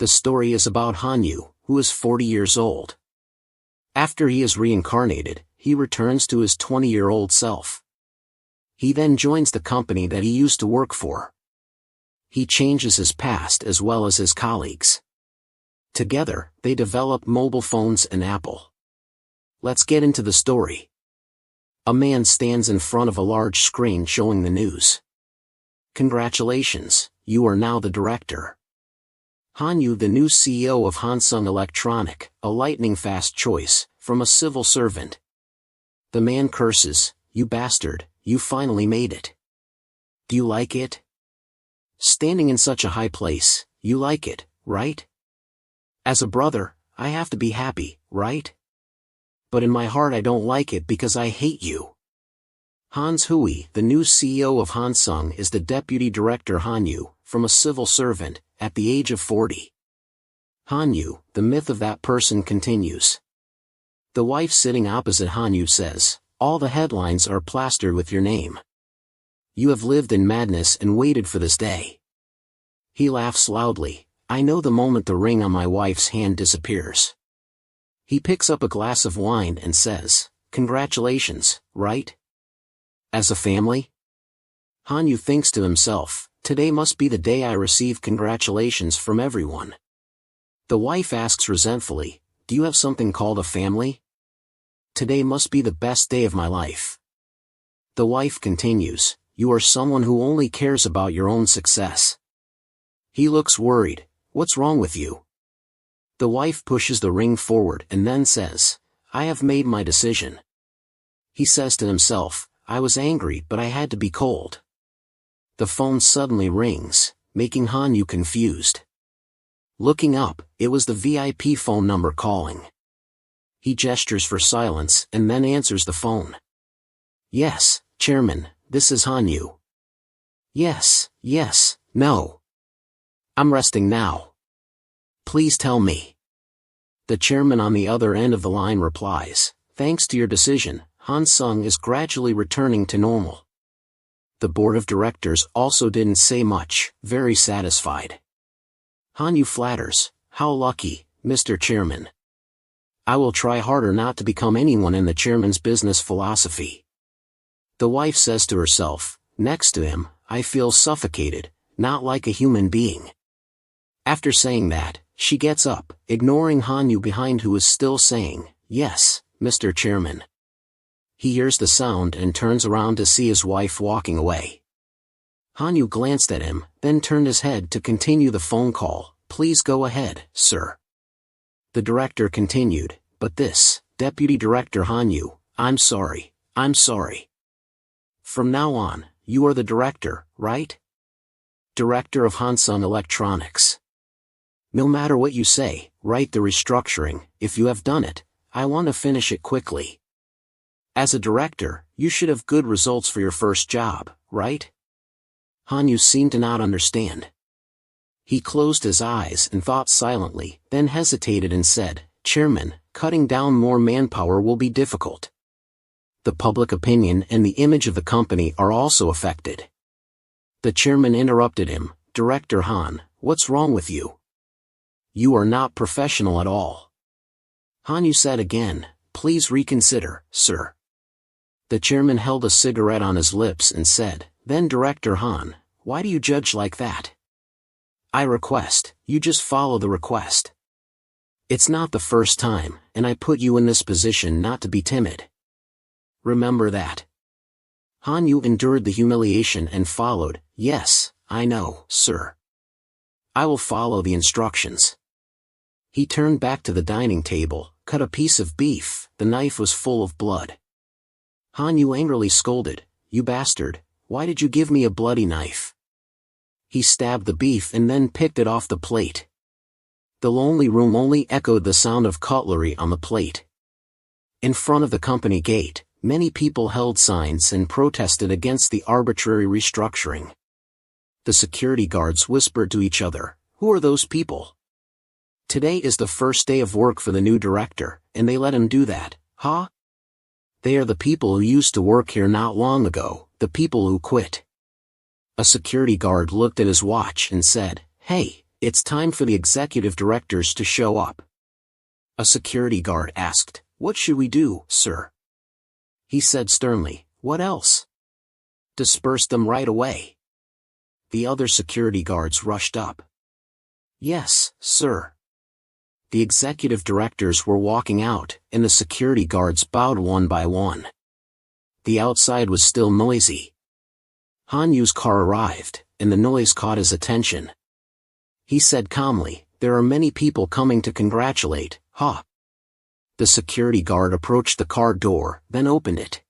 The story is about Hanyu, who is 40 years old. After he is reincarnated, he returns to his 20-year-old self. He then joins the company that he used to work for. He changes his past as well as his colleagues. Together, they develop mobile phones and Apple. Let's get into the story. A man stands in front of a large screen showing the news. Congratulations, you are now the director. Hanyu, the new CEO of Hansung Electronic, a lightning-fast choice, from a civil servant. The man curses, "You bastard, you finally made it. Do you like it? Standing in such a high place, you like it, right? As a brother, I have to be happy, right? But in my heart I don't like it because I hate you." Hans Hui, the new CEO of Hansung, is the deputy director Hanyu, from a civil servant, at the age of 40. Hanyu, the myth of that person continues. The wife sitting opposite Hanyu says, "All the headlines are plastered with your name. You have lived in madness and waited for this day." He laughs loudly. "I know the moment the ring on my wife's hand disappears." He picks up a glass of wine and says, "Congratulations, right? As a family?" Hanyu thinks to himself, "Today must be the day I receive congratulations from everyone." The wife asks resentfully, "Do you have something called a family? Today must be the best day of my life." The wife continues, "You are someone who only cares about your own success." He looks worried. "What's wrong with you?" The wife pushes the ring forward and then says, "I have made my decision." He says to himself, "I was angry but I had to be cold." The phone suddenly rings, making Hanyu confused. Looking up, it was the VIP phone number calling. He gestures for silence and then answers the phone. "Yes, Chairman, this is Hanyu." Yes, no. I'm resting now. Please tell me." The chairman on the other end of the line replies, "Thanks to your decision, Hansung is gradually returning to normal." The board of directors also didn't say much, very satisfied. Hanyu flatters, "How lucky, Mr. Chairman. I will try harder not to become anyone in the chairman's business philosophy." The wife says to herself, "Next to him, I feel suffocated, not like a human being." After saying that, she gets up, ignoring Hanyu behind, who is still saying, "Yes, Mr. Chairman." He hears the sound and turns around to see his wife walking away. Hanyu glanced at him, then turned his head to continue the phone call. "Please go ahead, sir." The director continued, "But this, Deputy Director Hanyu, I'm sorry. From now on, you are the director, right? Director of Hansung Electronics. No matter what you say, write the restructuring. If you have done it, I want to finish it quickly. As a director, you should have good results for your first job, right?" Hanyu seemed to not understand. He closed his eyes and thought silently, then hesitated and said, "Chairman, cutting down more manpower will be difficult. The public opinion and the image of the company are also affected." The chairman interrupted him, "Director Han, what's wrong with you? You are not professional at all." Hanyu said again, "Please reconsider, sir." The chairman held a cigarette on his lips and said, "Then Director Han, why do you judge like that? I request, you just follow the request. It's not the first time, and I put you in this position not to be timid. Remember that." Hanyu endured the humiliation and followed, "Yes, I know, sir. I will follow the instructions." He turned back to the dining table, cut a piece of beef. The knife was full of blood. Hanyu angrily scolded, "You bastard, why did you give me a bloody knife?" He stabbed the beef and then picked it off the plate. The lonely room only echoed the sound of cutlery on the plate. In front of the company gate, many people held signs and protested against the arbitrary restructuring. The security guards whispered to each other, "Who are those people? Today is the first day of work for the new director, and they let him do that, huh? They are the people who used to work here not long ago, the people who quit." A security guard looked at his watch and said, "Hey, It's time for the executive directors to show up. A security guard asked, "What should we do, sir?" He said sternly, "What else?" "Disperse them right away." The other security guards rushed up. "Yes, sir." The executive directors were walking out, and the security guards bowed one by one. The outside was still noisy. Han Yu's car arrived, and the noise caught his attention. He said calmly, "There are many people coming to congratulate, huh?" The security guard approached the car door, then opened it.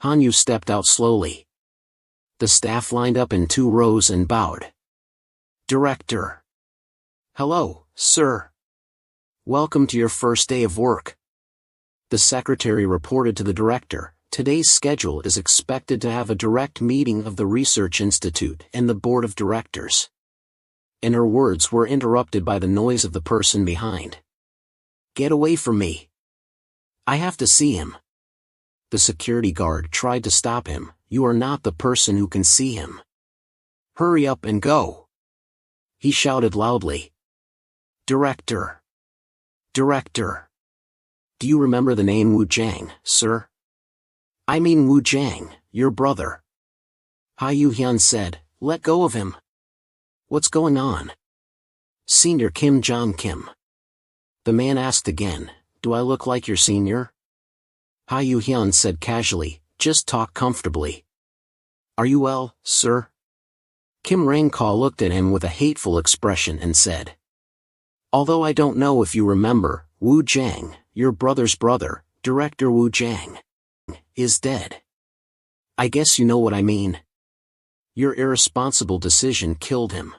Han Yu stepped out slowly. The staff lined up in 2 rows and bowed. "Director." "Hello, sir. Welcome to your first day of work." The secretary reported to the director, "Today's schedule is expected to have a direct meeting of the Research Institute and the Board of Directors." And her words were interrupted by the noise of the person behind. "Get away from me. I have to see him." The security guard tried to stop him. "You are not the person who can see him. Hurry up and go." He shouted loudly. "Director. Director. Do you remember the name Wu Jiang, sir?" "I mean Wu Jiang, your brother." Ha Yu-hyun said, "Let go of him." "What's going on?" "Senior Kim Jong-kim." The man asked again, "Do I look like your senior?" Ha Yu-hyun said casually, "Just talk comfortably." "Are you well, sir?" Kim Rang-ka looked at him with a hateful expression and said, "Although I don't know if you remember, Wu Jiang, your brother's brother, Director Wu Jiang, is dead. I guess you know what I mean. Your irresponsible decision killed him.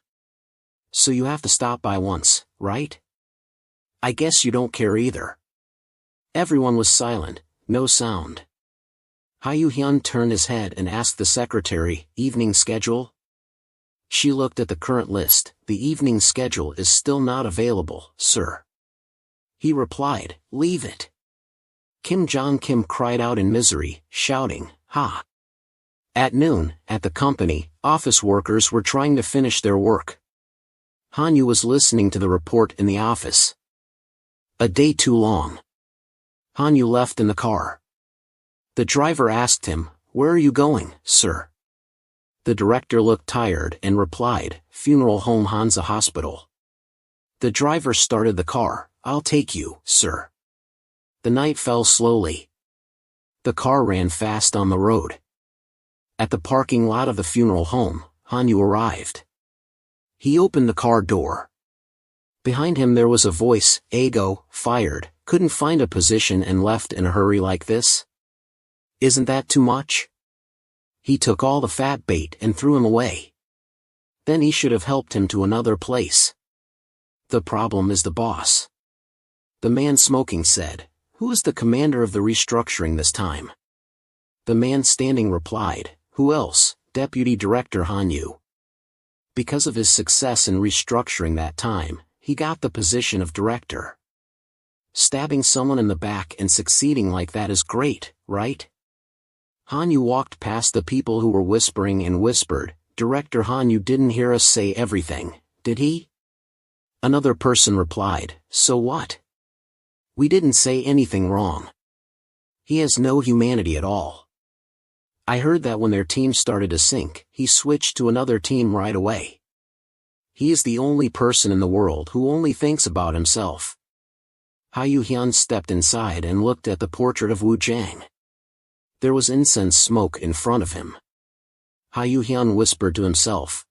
So you have to stop by once, right? I guess you don't care either." Everyone was silent, no sound. Ha Yu-hyun turned his head and asked the secretary, "Evening schedule?" She looked at the current list. "The evening schedule is still not available, sir." He replied, "Leave it." Kim Jong-kim cried out in misery, shouting, "Ha!" At noon, at the company, office workers were trying to finish their work. Han Yu was listening to the report in the office. A day too long. Han Yu left in the car. The driver asked him, "Where are you going, sir?" The director looked tired and replied, "Funeral home Hansa Hospital." The driver started the car. "I'll take you, sir." The night fell slowly. The car ran fast on the road. At the parking lot of the funeral home, Han Yu arrived. He opened the car door. Behind him there was a voice, "Ego, fired, couldn't find a position and left in a hurry like this? Isn't that too much?" He took all the fat bait and threw him away. Then he should have helped him to another place. The problem is the boss. The man smoking said, "Who is the commander of the restructuring this time?" The man standing replied, "Who else, Deputy Director Han Yu." Because of his success in restructuring that time, he got the position of director. Stabbing someone in the back and succeeding like that is great, right? Han Yu walked past the people who were whispering and whispered, "Director Han Yu didn't hear us say everything, did he?" Another person replied, "So what? We didn't say anything wrong. He has no humanity at all. I heard that when their team started to sink, he switched to another team right away. He is the only person in the world who only thinks about himself." Ha Yu-hyun stepped inside and looked at the portrait of Wu Jiang. There was incense smoke in front of him. Ha Yu-hyun whispered to himself,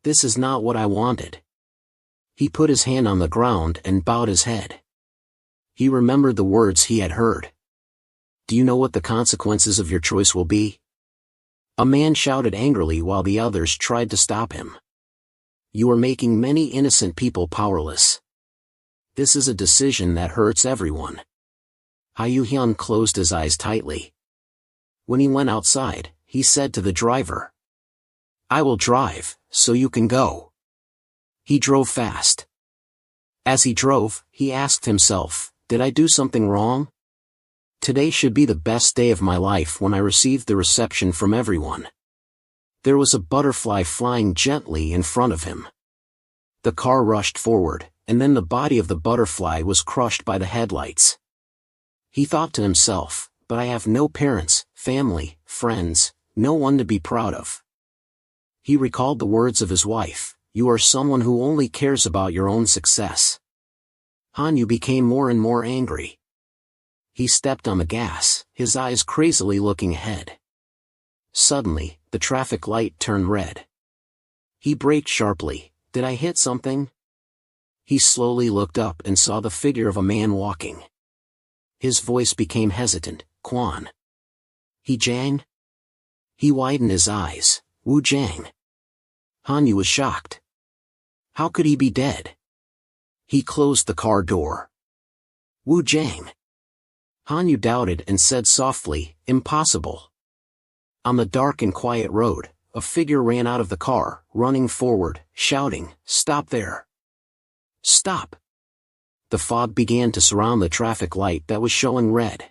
"This is not what I wanted." He put his hand on the ground and bowed his head. He remembered the words he had heard. "Do you know what the consequences of your choice will be?" A man shouted angrily while the others tried to stop him. "You are making many innocent people powerless. This is a decision that hurts everyone." Ha Yu-hyun closed his eyes tightly. When he went outside, he said to the driver, "I will drive, so you can go." He drove fast. As he drove, he asked himself, "Did I do something wrong? Today should be the best day of my life when I received the reception from everyone." There was a butterfly flying gently in front of him. The car rushed forward, and then the body of the butterfly was crushed by the headlights. He thought to himself, but I have no parents, family, friends, no one to be proud of. He recalled the words of his wife, you are someone who only cares about your own success. Hanyu became more and more angry. He stepped on the gas, his eyes crazily looking ahead. Suddenly, the traffic light turned red. He braked sharply. Did I hit something? He slowly looked up and saw the figure of a man walking. His voice became hesitant, Quan. He Jiang? He widened his eyes, Wu Jiang. Hanyu was shocked. How could he be dead? He closed the car door. Wu Jiang. Hanyu doubted and said softly, impossible. On the dark and quiet road, a figure ran out of the car, running forward, shouting, stop there. Stop. The fog began to surround the traffic light that was showing red.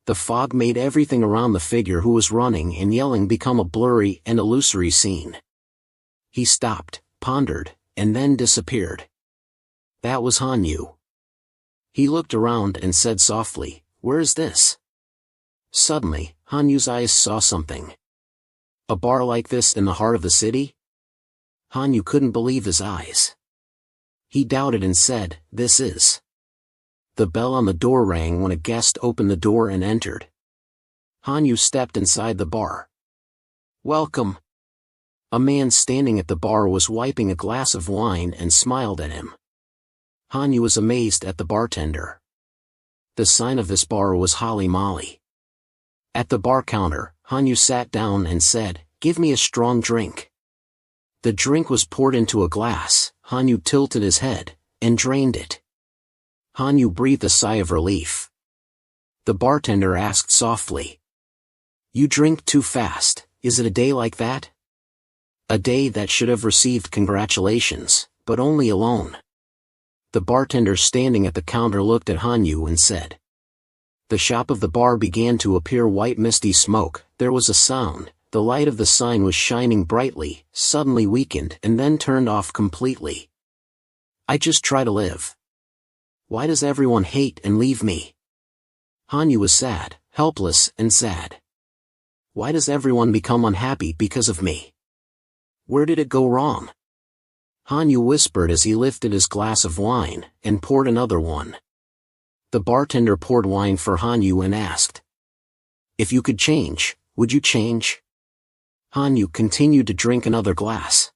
The fog made everything around the figure who was running and yelling become a blurry and illusory scene. He stopped, pondered, and then disappeared. That was Hanyu. He looked around and said softly, where is this? Suddenly, Hanyu's eyes saw something. A bar like this in the heart of the city? Hanyu couldn't believe his eyes. He doubted and said, this is. The bell on the door rang when a guest opened the door and entered. Hanyu stepped inside the bar. Welcome. A man standing at the bar was wiping a glass of wine and smiled at him. Hanyu was amazed at the bartender. The sign of this bar was Holly Molly. At the bar counter, Hanyu sat down and said, give me a strong drink. The drink was poured into a glass. Hanyu tilted his head, and drained it. Hanyu breathed a sigh of relief. The bartender asked softly. You drink too fast, is it a day like that? A day that should have received congratulations, but only alone. The bartender standing at the counter looked at Hanyu and said. The shop of the bar began to appear white misty smoke, there was a sound, the light of the sign was shining brightly, suddenly weakened and then turned off completely. I just try to live. Why does everyone hate and leave me? Hanyu was sad, helpless and sad. Why does everyone become unhappy because of me? Where did it go wrong? Hanyu whispered as he lifted his glass of wine, and poured another one. The bartender poured wine for Hanyu and asked. If you could change, would you change? Hanyu continued to drink another glass.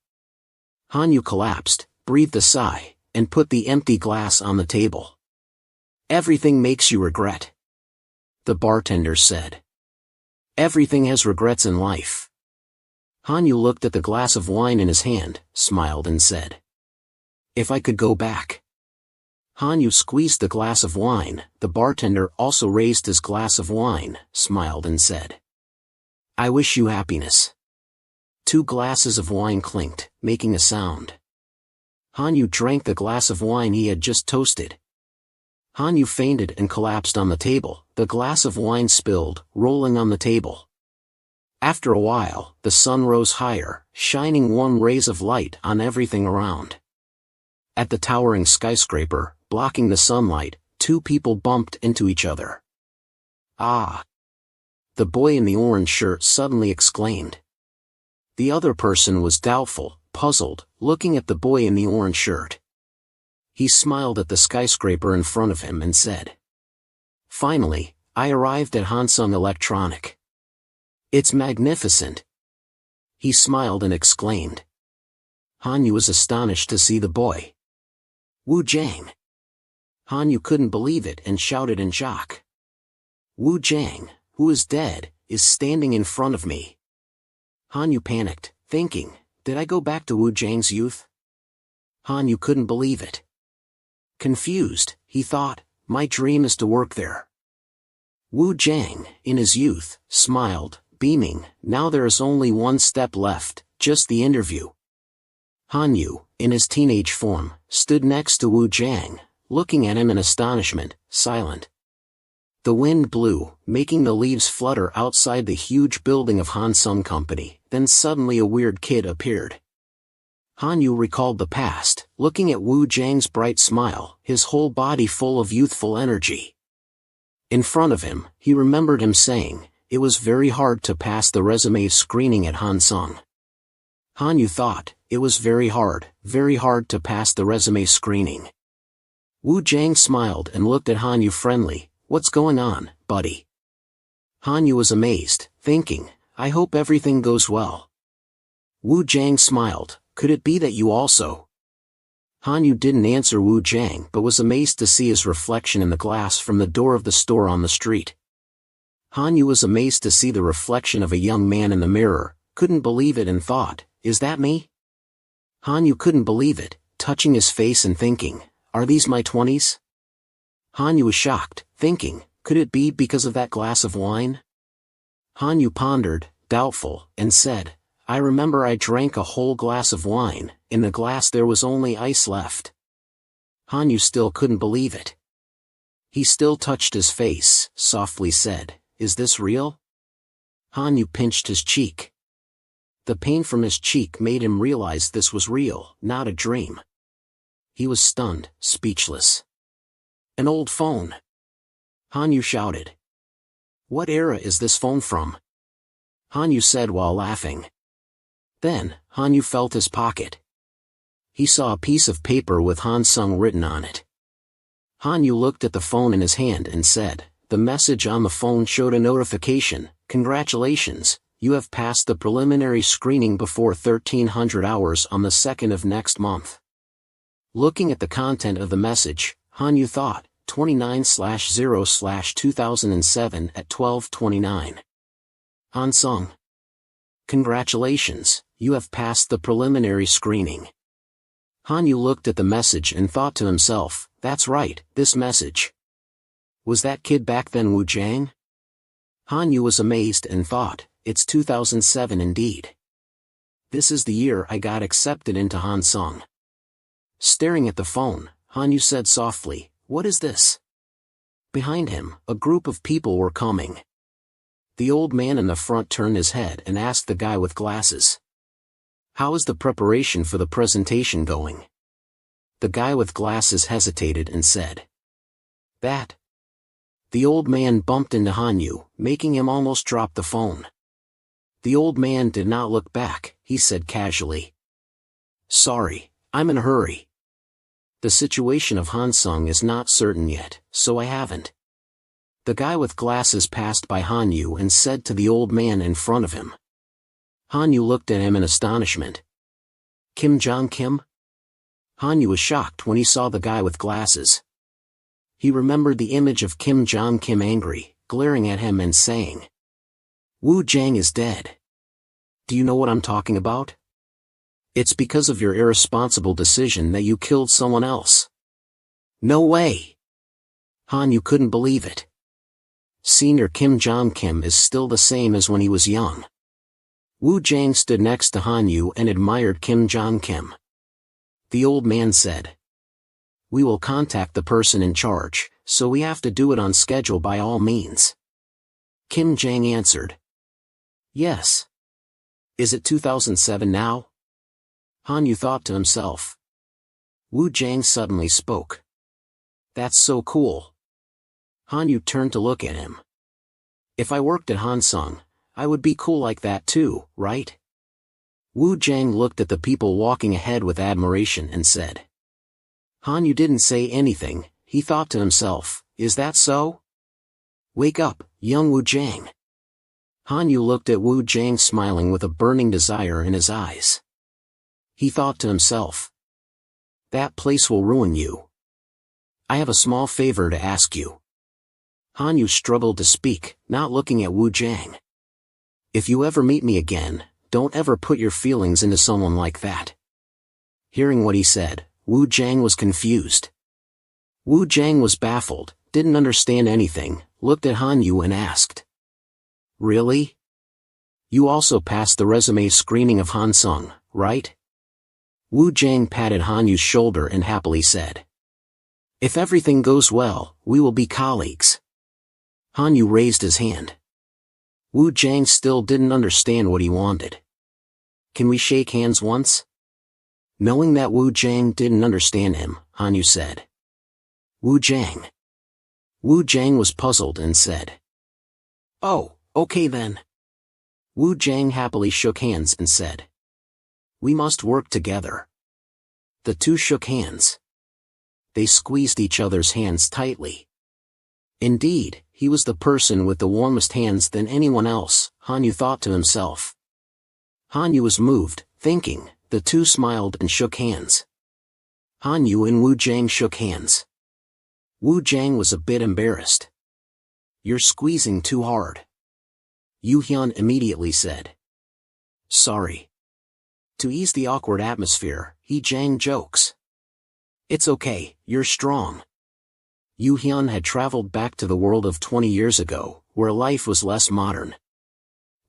Hanyu collapsed, breathed a sigh, and put the empty glass on the table. Everything makes you regret. The bartender said. Everything has regrets in life. Hanyu looked at the glass of wine in his hand, smiled and said. If I could go back. Hanyu squeezed the glass of wine, the bartender also raised his glass of wine, smiled and said. I wish you happiness. 2 glasses of wine clinked, making a sound. Hanyu drank the glass of wine he had just toasted. Hanyu fainted and collapsed on the table, the glass of wine spilled, rolling on the table. After a while, the sun rose higher, shining warm rays of light on everything around. At the towering skyscraper, blocking the sunlight, 2 people bumped into each other. Ah! The boy in the orange shirt suddenly exclaimed. The other person was doubtful, puzzled, looking at the boy in the orange shirt. He smiled at the skyscraper in front of him and said. Finally, I arrived at Hansung Electronic. It's magnificent. He smiled and exclaimed. Hanyu was astonished to see the boy. Wu Jiang. Hanyu couldn't believe it and shouted in shock. Wu Jiang, who is dead, is standing in front of me. Hanyu panicked, thinking, did I go back to Wu Jiang's youth? Hanyu couldn't believe it. Confused, he thought, my dream is to work there. Wu Jiang, in his youth, smiled, beaming, now there is only one step left, just the interview. Hanyu, in his teenage form, stood next to Wu Jiang, looking at him in astonishment, silent. The wind blew, making the leaves flutter outside the huge building of Hansung Company, then suddenly a weird kid appeared. Hanyu recalled the past, looking at Wu Jiang's bright smile, his whole body full of youthful energy. In front of him, he remembered him saying, it was very hard to pass the resume screening at Hansung. Hanyu thought, it was very hard to pass the resume screening. Wu Jiang smiled and looked at Hanyu friendly, what's going on, buddy? Hanyu was amazed, thinking, I hope everything goes well. Wu Jiang smiled, could it be that you also? Hanyu didn't answer Wu Jiang but was amazed to see his reflection in the glass from the door of the store on the street. Hanyu was amazed to see the reflection of a young man in the mirror, couldn't believe it and thought, is that me? Hanyu couldn't believe it, touching his face and thinking, are these my 20s? Hanyu was shocked, thinking, could it be because of that glass of wine? Hanyu pondered, doubtful, and said, I remember I drank a whole glass of wine, in the glass there was only ice left. Hanyu still couldn't believe it. He still touched his face, softly said, is this real? Hanyu pinched his cheek. The pain from his cheek made him realize this was real, not a dream. He was stunned, speechless. An old phone. Hanyu shouted. What era is this phone from? Hanyu said while laughing. Then, Hanyu felt his pocket. He saw a piece of paper with Hansung written on it. Hanyu looked at the phone in his hand and said, the message on the phone showed a notification, congratulations, you have passed the preliminary screening before 1300 hours on the 2nd of next month. Looking at the content of the message, Hanyu thought, 29/0/2007 at 12:29. Hansung. Congratulations, you have passed the preliminary screening. Hanyu looked at the message and thought to himself, that's right, this message. Was that kid back then Wu Jiang? Hanyu was amazed and thought, it's 2007 indeed. This is the year I got accepted into Hansung. Staring at the phone, Hanyu said softly, what is this? Behind him, a group of people were coming. The old man in the front turned his head and asked the guy with glasses. How is the preparation for the presentation going? The guy with glasses hesitated and said. That. The old man bumped into Hanyu, making him almost drop the phone. The old man did not look back, he said casually. Sorry, I'm in a hurry. The situation of Hansung is not certain yet, so I haven't. The guy with glasses passed by Hanyu and said to the old man in front of him. Hanyu looked at him in astonishment. Kim Jong-kim? Hanyu was shocked when he saw the guy with glasses. He remembered the image of Kim Jong-kim angry, glaring at him and saying, Wu Jiang is dead. Do you know what I'm talking about? It's because of your irresponsible decision that you killed someone else. No way! Hanyu couldn't believe it. Senior Kim Jong-kim is still the same as when he was young. Wu Jiang stood next to Hanyu and admired Kim Jong-kim. The old man said. We will contact the person in charge, so we have to do it on schedule by all means. Kim Jong answered. Yes. Is it 2007 now? Hanyu thought to himself. Wu Jiang suddenly spoke. That's so cool. Hanyu turned to look at him. If I worked at Hansung, I would be cool like that too, right? Wu Jiang looked at the people walking ahead with admiration and said. Hanyu didn't say anything, he thought to himself, is that so? Wake up, young Wu Jiang. Hanyu looked at Wu Jiang smiling with a burning desire in his eyes. He thought to himself. That place will ruin you. I have a small favor to ask you. Hanyu struggled to speak, not looking at Wu Jiang. If you ever meet me again, don't ever put your feelings into someone like that. Hearing what he said, Wu Jiang was confused. Wu Jiang was baffled, didn't understand anything, looked at Hanyu and asked. Really? You also passed the resume screening of Hansung, right? Wu Jiang patted Hanyu's shoulder and happily said. If everything goes well, we will be colleagues. Hanyu raised his hand. Wu Jiang still didn't understand what he wanted. Can we shake hands once? Knowing that Wu Jiang didn't understand him, Han Yu said. Wu Jiang. Wu Jiang was puzzled and said. Oh, okay then. Wu Jiang happily shook hands and said. We must work together. The two shook hands. They squeezed each other's hands tightly. Indeed, he was the person with the warmest hands than anyone else, Han Yu thought to himself. Han Yu was moved, thinking. The two smiled and shook hands. Han Yu and Wu Jiang shook hands. Wu Jiang was a bit embarrassed. You're squeezing too hard. Yu Hyun immediately said. Sorry. To ease the awkward atmosphere, he Jiang jokes. It's okay, you're strong. Yu Hyun had traveled back to the world of 20 years ago, where life was less modern.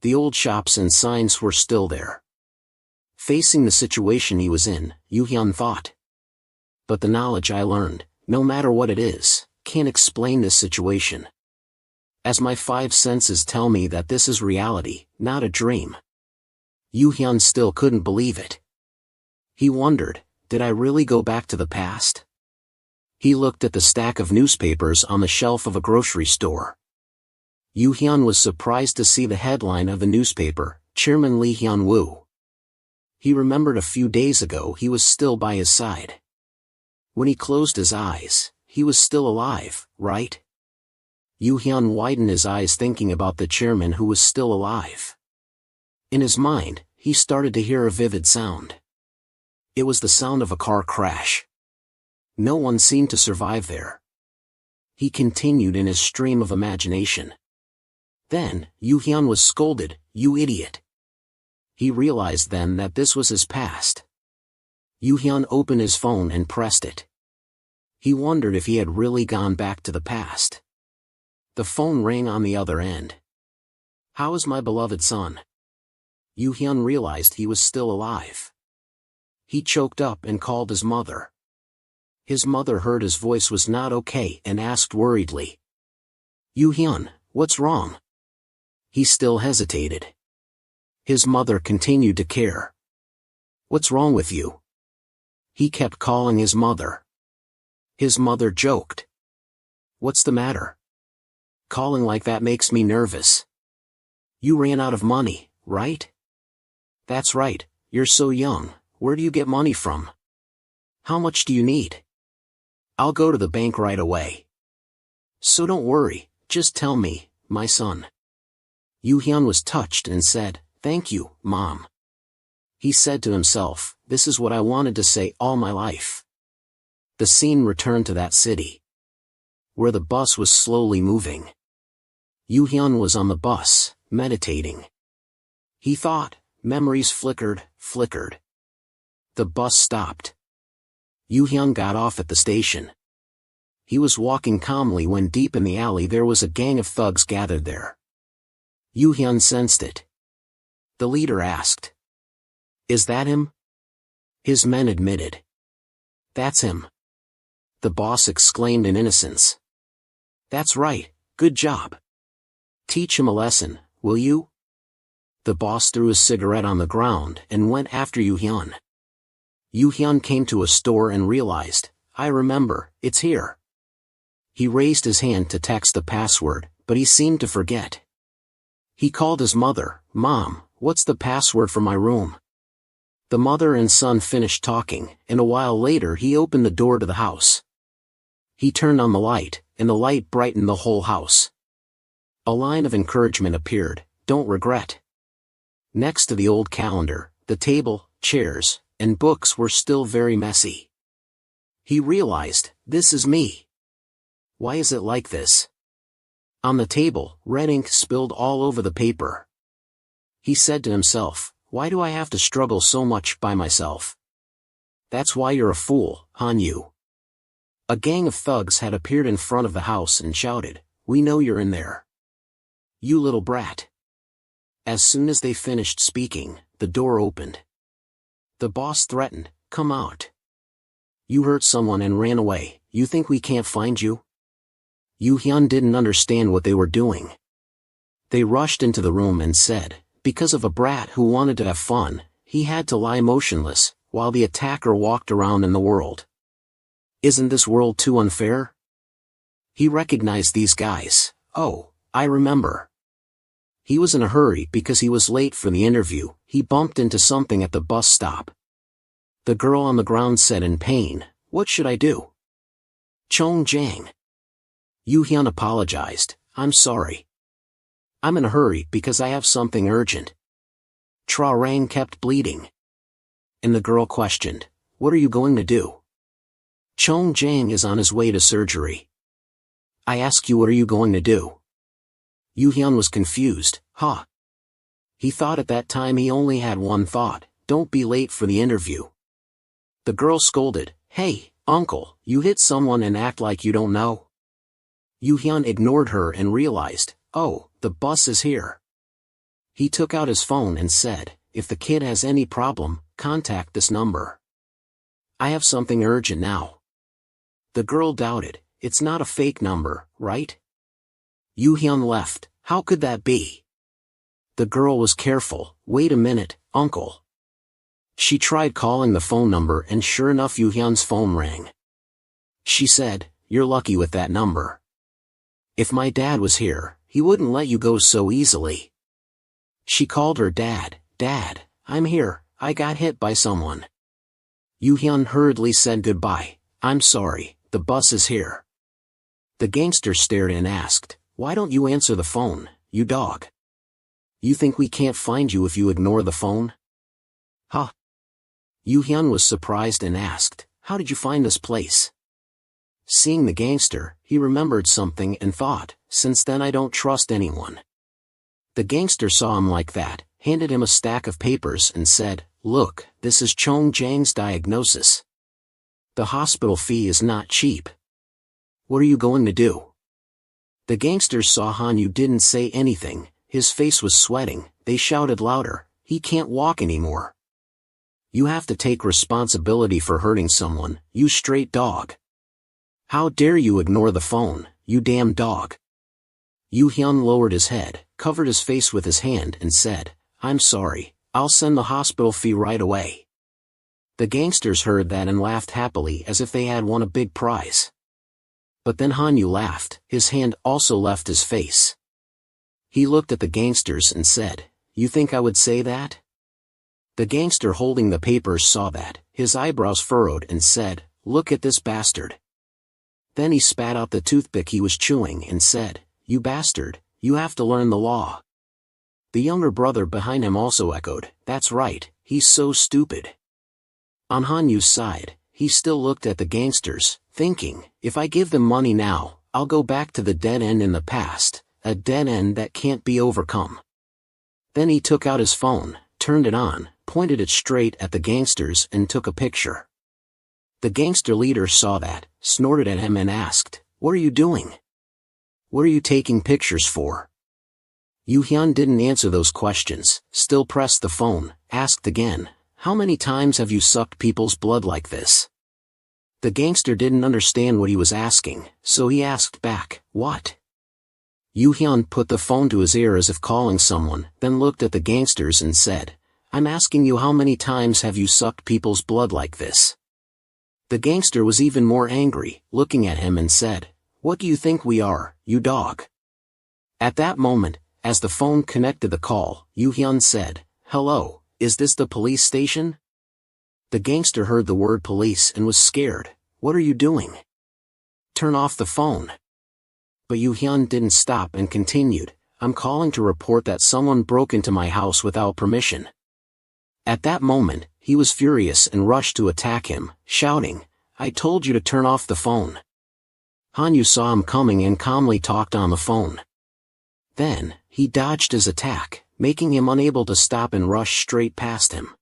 The old shops and signs were still there. Facing the situation he was in, Yu Hyun thought. But the knowledge I learned, no matter what it is, can't explain this situation. As my five senses tell me that this is reality, not a dream. Yu Hyun still couldn't believe it. He wondered, did I really go back to the past? He looked at the stack of newspapers on the shelf of a grocery store. Yu Hyun was surprised to see the headline of the newspaper, Chairman Lee Hyun-woo. He remembered a few days ago he was still by his side. When he closed his eyes, he was still alive, right? Yu Hyun widened his eyes thinking about the chairman who was still alive. In his mind, he started to hear a vivid sound. It was the sound of a car crash. No one seemed to survive there. He continued in his stream of imagination. Then, Yu Hyun was scolded, "You idiot." He realized then that this was his past. Yu Hyun opened his phone and pressed it. He wondered if he had really gone back to the past. The phone rang on the other end. How is my beloved son? Yu Hyun realized he was still alive. He choked up and called his mother. His mother heard his voice was not okay and asked worriedly. Yu Hyun, what's wrong? He still hesitated. His mother continued to care. What's wrong with you? He kept calling his mother. His mother joked. What's the matter? Calling like that makes me nervous. You ran out of money, right? That's right, you're so young, where do you get money from? How much do you need? I'll go to the bank right away. So don't worry, just tell me, my son. Yu Hyun was touched and said, Thank you, Mom. He said to himself, this is what I wanted to say all my life. The scene returned to that city, where the bus was slowly moving. Yu Hyun was on the bus, meditating. He thought, memories flickered. The bus stopped. Yu Hyun got off at the station. He was walking calmly when deep in the alley there was a gang of thugs gathered there. Yu Hyun sensed it. The leader asked. Is that him? His men admitted. That's him. The boss exclaimed in innocence. That's right, good job. Teach him a lesson, will you? The boss threw his cigarette on the ground and went after Yu Hyun. Yu Hyun came to a store and realized, I remember, it's here. He raised his hand to text the password, but he seemed to forget. He called his mother, Mom, what's the password for my room? The mother and son finished talking, and a while later he opened the door to the house. He turned on the light, and the light brightened the whole house. A line of encouragement appeared, don't regret. Next to the old calendar, the table, chairs, and books were still very messy. He realized, this is me. Why is it like this? On the table, red ink spilled all over the paper. He said to himself, why do I have to struggle so much by myself? That's why you're a fool, Han Yu. A gang of thugs had appeared in front of the house and shouted, we know you're in there. You little brat. As soon as they finished speaking, the door opened. The boss threatened, come out. You hurt someone and ran away, you think we can't find you? Yu Hyun didn't understand what they were doing. They rushed into the room and said, because of a brat who wanted to have fun, he had to lie motionless, while the attacker walked around in the world. Isn't this world too unfair? He recognized these guys. Oh, I remember. He was in a hurry because he was late for the interview. He bumped into something at the bus stop. The girl on the ground said in pain, "What should I do?" Chong Jang. Yu Hyun apologized. "I'm sorry. I'm in a hurry because I have something urgent." Tra Rang kept bleeding. And the girl questioned, "What are you going to do?" Chong Jang is on his way to surgery. I ask you, what are you going to do? Yu Hyun was confused. Huh? He thought at that time he only had one thought: don't be late for the interview. The girl scolded, "Hey, uncle, you hit someone and act like you don't know." Yu Hyun ignored her and realized, oh, the bus is here. He took out his phone and said, "If the kid has any problem, contact this number. I have something urgent now." The girl doubted. "It's not a fake number, right?" Yu Hyun left. "How could that be?" The girl was careful. "Wait a minute, uncle." She tried calling the phone number and sure enough Yu Hyun's phone rang. She said, "You're lucky with that number. If my dad was here, he wouldn't let you go so easily." She called her dad. "Dad, I'm here, I got hit by someone." Yu Hyun hurriedly said goodbye. "I'm sorry, the bus is here." The gangster stared and asked, "Why don't you answer the phone, you dog? You think we can't find you if you ignore the phone?" Huh? Yu Hyun was surprised and asked, "How did you find this place?" Seeing the gangster, he remembered something and thought, since then I don't trust anyone. The gangster saw him like that, handed him a stack of papers and said, "Look, this is Chong Jang's diagnosis. The hospital fee is not cheap. What are you going to do?" The gangsters saw Hanyu didn't say anything. His face was sweating. They shouted louder, "He can't walk anymore. You have to take responsibility for hurting someone, you straight dog. How dare you ignore the phone, you damn dog." Yu Hyun lowered his head, covered his face with his hand and said, "I'm sorry, I'll send the hospital fee right away." The gangsters heard that and laughed happily as if they had won a big prize. But then Hanyu laughed, his hand also left his face. He looked at the gangsters and said, "You think I would say that?" The gangster holding the papers saw that, his eyebrows furrowed and said, "Look at this bastard." Then he spat out the toothpick he was chewing and said, "You bastard, you have to learn the law." The younger brother behind him also echoed, "That's right, he's so stupid." On Hanyu's side, he still looked at the gangsters, thinking, if I give them money now, I'll go back to the dead end in the past, a dead end that can't be overcome. Then he took out his phone, turned it on, pointed it straight at the gangsters and took a picture. The gangster leader saw that, snorted at him and asked, "What are you doing? What are you taking pictures for?" Yu Hyun didn't answer those questions, still pressed the phone, asked again, "How many times have you sucked people's blood like this?" The gangster didn't understand what he was asking, so he asked back, "What?" Yu Hyun put the phone to his ear as if calling someone, then looked at the gangsters and said, "I'm asking you, how many times have you sucked people's blood like this?" The gangster was even more angry, looking at him and said, "What do you think we are, you dog?" At that moment, as the phone connected the call, Yu Hyun said, "Hello, is this the police station?" The gangster heard the word police and was scared. "What are you doing? Turn off the phone." But Yu Hyun didn't stop and continued, "I'm calling to report that someone broke into my house without permission." At that moment, he was furious and rushed to attack him, shouting, "I told you to turn off the phone." Hanyu saw him coming and calmly talked on the phone. Then, he dodged his attack, making him unable to stop and rushed straight past him.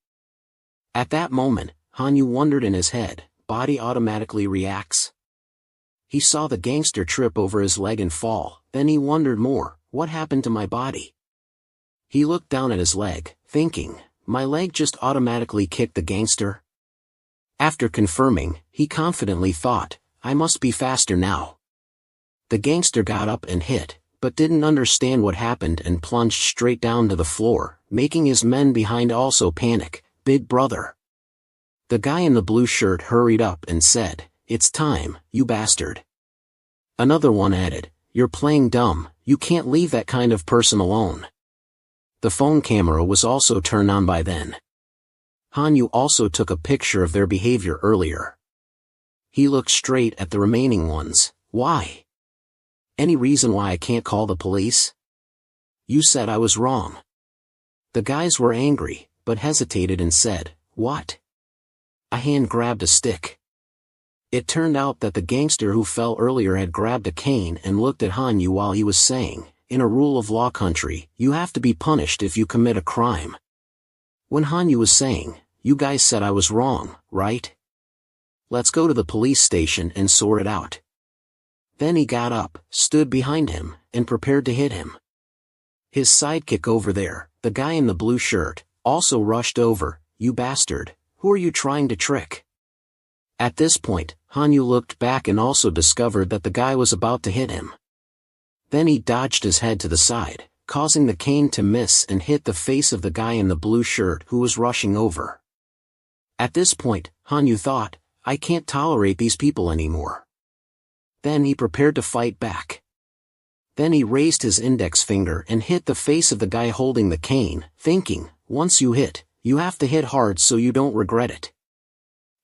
At that moment, Hanyu wondered in his head, body automatically reacts? He saw the gangster trip over his leg and fall, then he wondered more, what happened to my body? He looked down at his leg, thinking, my leg just automatically kicked the gangster? After confirming, he confidently thought, I must be faster now. The gangster got up and hit, but didn't understand what happened and plunged straight down to the floor, making his men behind also panic. Big brother. The guy in the blue shirt hurried up and said, "It's time, you bastard." Another one added, "You're playing dumb, you can't leave that kind of person alone." The phone camera was also turned on by then. Hanyu also took a picture of their behavior earlier. He looked straight at the remaining ones. "Why? Any reason why I can't call the police? You said I was wrong." The guys were angry, but hesitated and said, "What?" A hand grabbed a stick. It turned out that the gangster who fell earlier had grabbed a cane and looked at Hanyu while he was saying, "In a rule of law country, you have to be punished if you commit a crime." When Hanyu was saying, "You guys said I was wrong, right? Let's go to the police station and sort it out." Then he got up, stood behind him, and prepared to hit him. His sidekick over there, the guy in the blue shirt, also rushed over. "You bastard, who are you trying to trick?" At this point, Hanyu looked back and also discovered that the guy was about to hit him. Then he dodged his head to the side, causing the cane to miss and hit the face of the guy in the blue shirt who was rushing over. At this point, Hanyu thought, "I can't tolerate these people anymore." Then he prepared to fight back. Then he raised his index finger and hit the face of the guy holding the cane, thinking, "Once you hit, you have to hit hard so you don't regret it."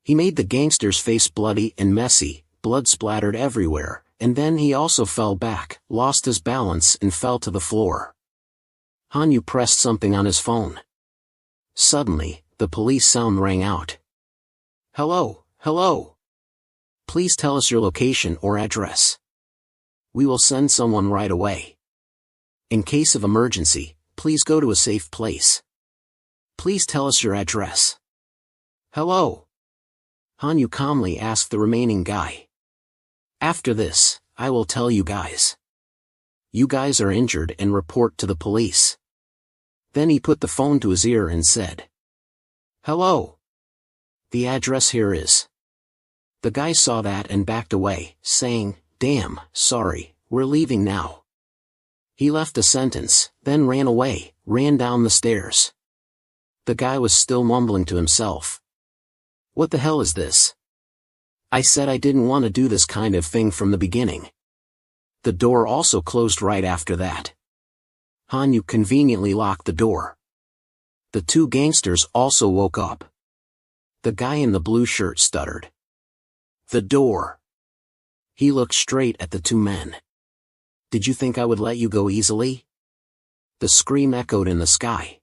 He made the gangster's face bloody and messy, blood splattered everywhere, and then he also fell back, lost his balance and fell to the floor. Hanyu pressed something on his phone. Suddenly, the police sound rang out. "Hello, hello. Please tell us your location or address. We will send someone right away. In case of emergency, please go to a safe place. Please tell us your address." "Hello?" Hanyu calmly asked the remaining guy. "After this, I will tell you guys. You guys are injured and report to the police." Then he put the phone to his ear and said, "Hello. The address here is." The guy saw that and backed away, saying, "Damn, sorry, we're leaving now." He left the sentence, then ran away, ran down the stairs. The guy was still mumbling to himself. "What the hell is this? I said I didn't want to do this kind of thing from the beginning." The door also closed right after that. Hanyu conveniently locked the door. The two gangsters also woke up. The guy in the blue shirt stuttered, "The door." He looked straight at the two men. "Did you think I would let you go easily?" The scream echoed in the sky.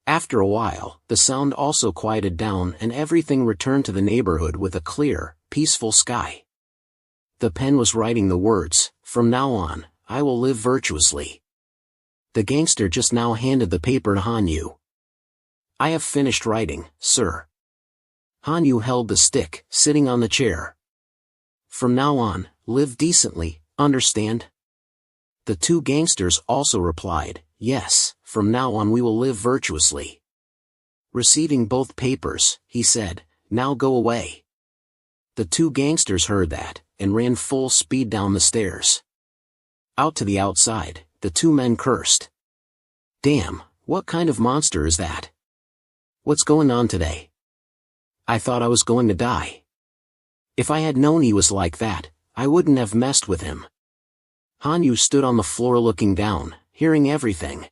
After a while, the sound also quieted down and everything returned to the neighborhood with a clear, peaceful sky. The pen was writing the words, "From now on, I will live virtuously." The gangster just now handed the paper to Hanyu. "I have finished writing, sir." Hanyu held the stick, sitting on the chair. "From now on, live decently, understand?" The two gangsters also replied, "Yes, from now on we will live virtuously." Receiving both papers, he said, "Now go away." The two gangsters heard that, and ran full speed down the stairs. Out to the outside, the two men cursed. "Damn, what kind of monster is that? What's going on today? I thought I was going to die. If I had known he was like that, I wouldn't have messed with him." Hanyu stood on the floor looking down, hearing everything.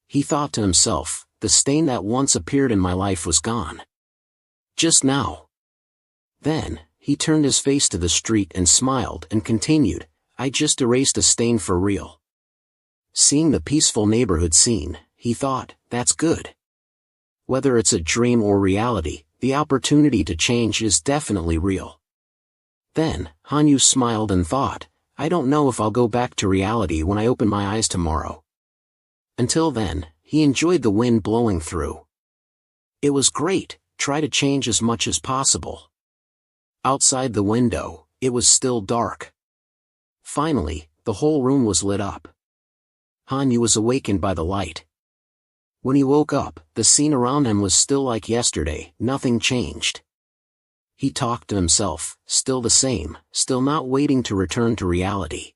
He thought to himself, the stain that once appeared in my life was gone. Just now. Then, he turned his face to the street and smiled and continued, "I just erased a stain for real." Seeing the peaceful neighborhood scene, he thought, that's good. Whether it's a dream or reality, the opportunity to change is definitely real. Then, Hanyu smiled and thought, I don't know if I'll go back to reality when I open my eyes tomorrow. Until then, he enjoyed the wind blowing through. It was great, try to change as much as possible. Outside the window, it was still dark. Finally, the whole room was lit up. Hanyu was awakened by the light. When he woke up, the scene around him was still like yesterday, nothing changed. He talked to himself, still the same, still not waiting to return to reality.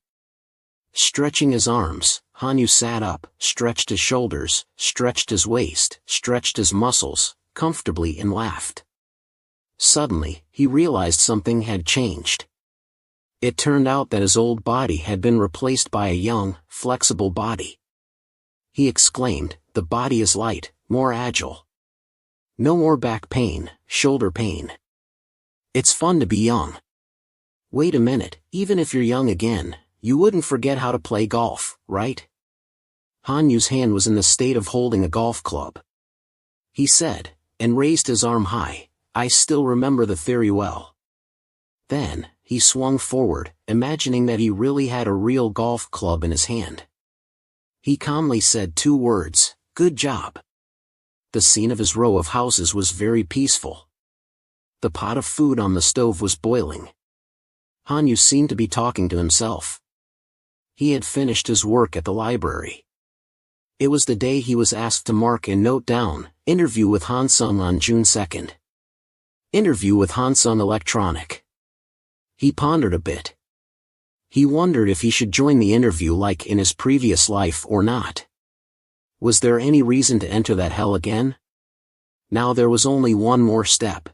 Stretching his arms, Hanyu sat up, stretched his shoulders, stretched his waist, stretched his muscles, comfortably and laughed. Suddenly, he realized something had changed. It turned out that his old body had been replaced by a young, flexible body. He exclaimed, "The body is light, more agile. No more back pain, shoulder pain. It's fun to be young." Wait a minute, even if you're young again, you wouldn't forget how to play golf, right? Hanyu's hand was in the state of holding a golf club. He said, and raised his arm high, "I still remember the theory well." Then, he swung forward, imagining that he really had a real golf club in his hand. He calmly said 2 words, "Good job." The scene of his row of houses was very peaceful. The pot of food on the stove was boiling. Hanyu seemed to be talking to himself. He had finished his work at the library. It was the day he was asked to mark and note down, "Interview with Hansung on June 2nd. Interview with Hansung Electronic." He pondered a bit. He wondered if he should join the interview like in his previous life or not. Was there any reason to enter that hell again? Now there was only one more step.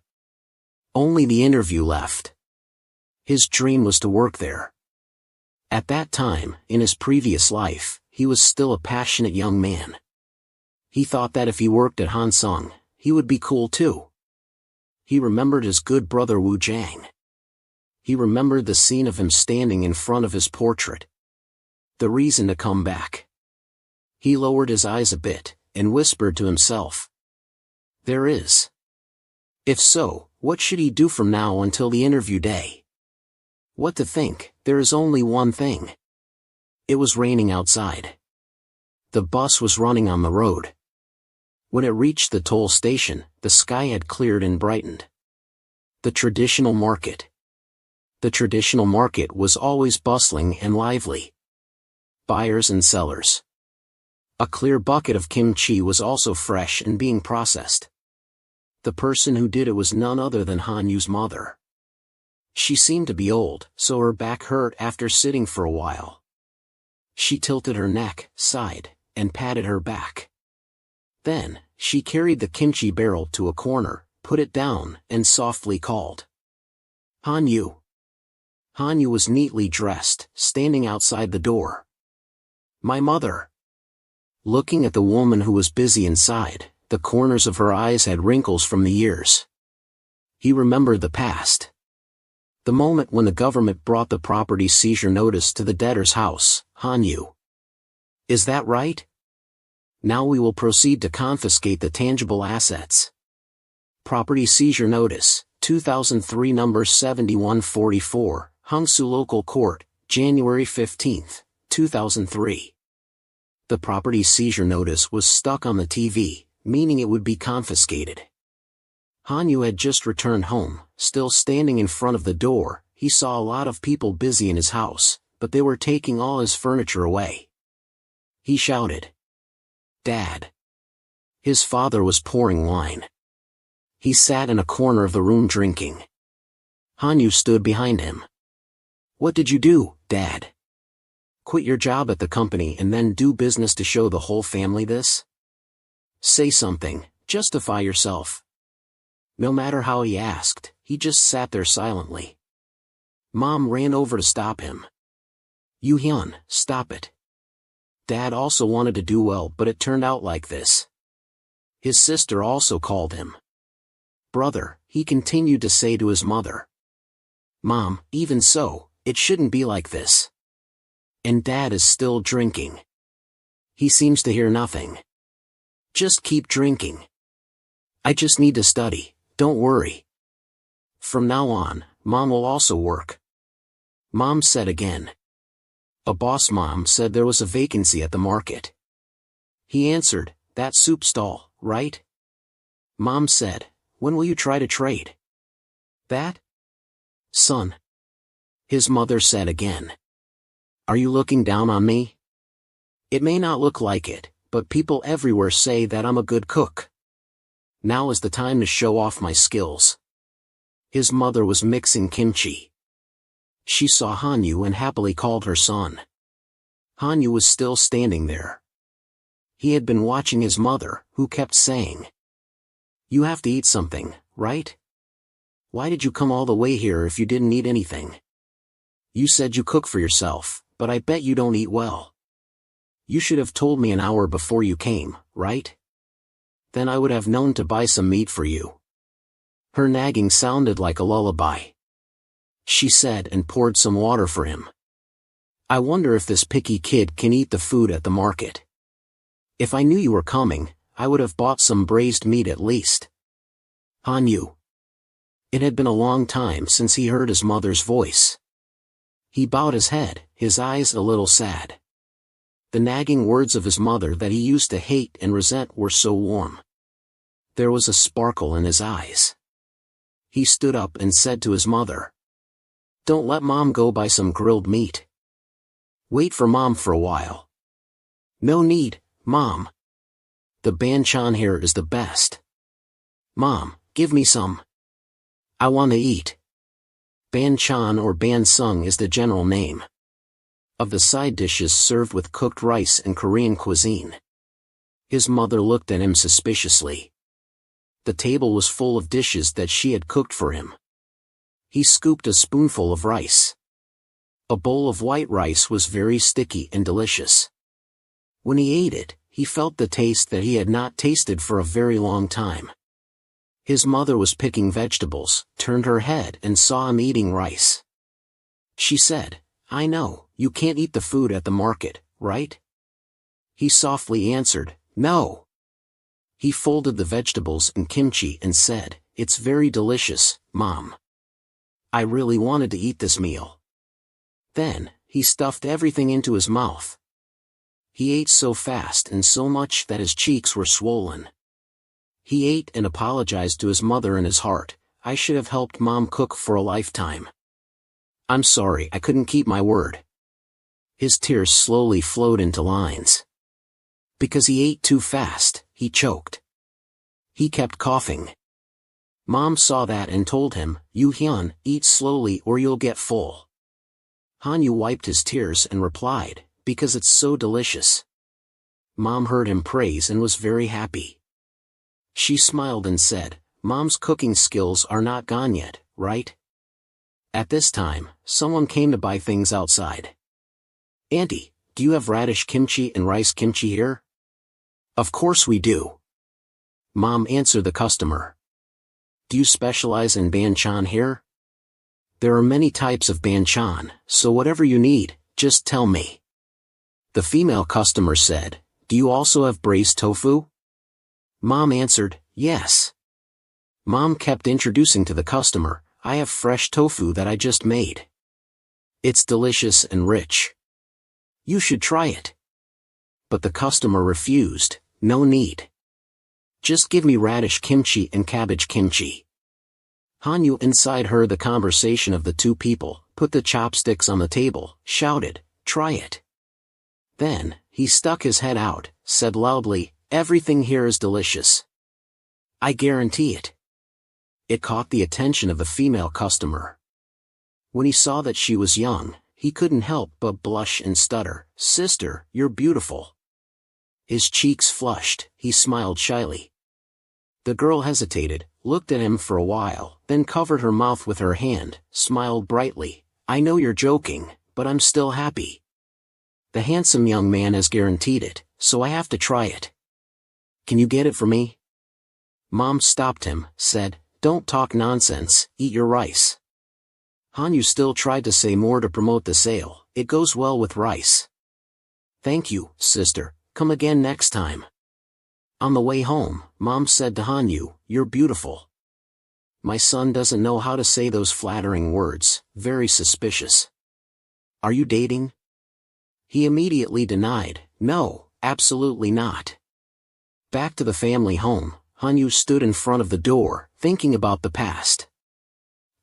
Only the interview left. His dream was to work there. At that time, in his previous life, he was still a passionate young man. He thought that if he worked at Hansung, he would be cool too. He remembered his good brother Wu Jiang. He remembered the scene of him standing in front of his portrait. The reason to come back. He lowered his eyes a bit, and whispered to himself. There is. If so, what should he do from now until the interview day? What to think, there is only one thing. It was raining outside. The bus was running on the road. When it reached the toll station, the sky had cleared and brightened. The traditional market. The traditional market was always bustling and lively. Buyers and sellers. A clear bucket of kimchi was also fresh and being processed. The person who did it was none other than Hanyu's mother. She seemed to be old, so her back hurt after sitting for a while. She tilted her neck, sighed, and patted her back. Then, she carried the kimchi barrel to a corner, put it down, and softly called. Hanyu. Hanyu was neatly dressed, standing outside the door. My mother. Looking at the woman who was busy inside, the corners of her eyes had wrinkles from the years. He remembered the past. The moment when the government brought the property seizure notice to the debtor's house, Hanyu. Is that right? Now we will proceed to confiscate the tangible assets. Property seizure notice, 2003 number 7144, Hangsu Local Court, January 15, 2003. The property seizure notice was stuck on the TV, meaning it would be confiscated. Hanyu had just returned home, still standing in front of the door. He saw a lot of people busy in his house, but they were taking all his furniture away. He shouted. Dad. His father was pouring wine. He sat in a corner of the room drinking. Hanyu stood behind him. What did you do, Dad? Quit your job at the company and then do business to show the whole family this? Say something, justify yourself. No matter how he asked, he just sat there silently. Mom ran over to stop him. Yu-hyun, stop it. Dad also wanted to do well, but it turned out like this. His sister also called him. Brother, he continued to say to his mother. Mom, even so, it shouldn't be like this. And Dad is still drinking. He seems to hear nothing. Just keep drinking. I just need to study, don't worry. From now on, Mom will also work. Mom said again. A boss mom said there was a vacancy at the market. He answered, that soup stall, right? Mom said, when will you try to trade? That? Son. His mother said again. Are you looking down on me? It may not look like it, but people everywhere say that I'm a good cook. Now is the time to show off my skills. His mother was mixing kimchi. She saw Hanyu and happily called her son. Hanyu was still standing there. He had been watching his mother, who kept saying, You have to eat something, right? Why did you come all the way here if you didn't eat anything? You said you cook for yourself, but I bet you don't eat well. You should have told me an hour before you came, right? Then I would have known to buy some meat for you. Her nagging sounded like a lullaby. She said and poured some water for him. I wonder if this picky kid can eat the food at the market. If I knew you were coming, I would have bought some braised meat at least. Hanyu. It had been a long time since he heard his mother's voice. He bowed his head, his eyes a little sad. The nagging words of his mother that he used to hate and resent were so warm. There was a sparkle in his eyes. He stood up and said to his mother, "Don't let Mom go buy some grilled meat. Wait for Mom for a while." "No need, Mom. The banchan here is the best. Mom, give me some. I want to eat." Banchan or bansung is the general name of the side dishes served with cooked rice in Korean cuisine. His mother looked at him suspiciously. The table was full of dishes that she had cooked for him. He scooped a spoonful of rice. A bowl of white rice was very sticky and delicious. When he ate it, he felt the taste that he had not tasted for a very long time. His mother was picking vegetables, turned her head and saw him eating rice. She said, "I know, you can't eat the food at the market, right?" He softly answered, "No." He folded the vegetables and kimchi and said, "It's very delicious, Mom. I really wanted to eat this meal." Then, he stuffed everything into his mouth. He ate so fast and so much that his cheeks were swollen. He ate and apologized to his mother in his heart, "I should have helped Mom cook for a lifetime. I'm sorry I couldn't keep my word." His tears slowly flowed into lines. Because he ate too fast, he choked. He kept coughing. Mom saw that and told him, "You Hyun, eat slowly or you'll get full." Hanyu wiped his tears and replied, "Because it's so delicious." Mom heard him praise and was very happy. She smiled and said, "Mom's cooking skills are not gone yet, right?" At this time, someone came to buy things outside. "Auntie, do you have radish kimchi and rice kimchi here?" "Of course we do." Mom answered the customer. "Do you specialize in banchan here?" "There are many types of banchan, so whatever you need, just tell me." The female customer said, "Do you also have braised tofu?" Mom answered, "Yes." Mom kept introducing to the customer, "I have fresh tofu that I just made. It's delicious and rich. You should try it." But the customer refused, "No need. Just give me radish kimchi and cabbage kimchi." Hanyu inside heard the conversation of the two people, put the chopsticks on the table, shouted, "Try it." Then, he stuck his head out, said loudly, "Everything here is delicious. I guarantee it." It caught the attention of the female customer. When he saw that she was young, he couldn't help but blush and stutter, "Sister, you're beautiful." His cheeks flushed, he smiled shyly. The girl hesitated, looked at him for a while, then covered her mouth with her hand, smiled brightly, "I know you're joking, but I'm still happy. The handsome young man has guaranteed it, so I have to try it. Can you get it for me?" Mom stopped him, said, "Don't talk nonsense, eat your rice." Hanyu still tried to say more to promote the sale, "It goes well with rice." "Thank you, sister, come again next time." On the way home, Mom said to Hanyu, "You're beautiful." My son doesn't know how to say those flattering words, very suspicious. "Are you dating?" He immediately denied, "No, absolutely not." Back to the family home, Hanyu stood in front of the door, thinking about the past.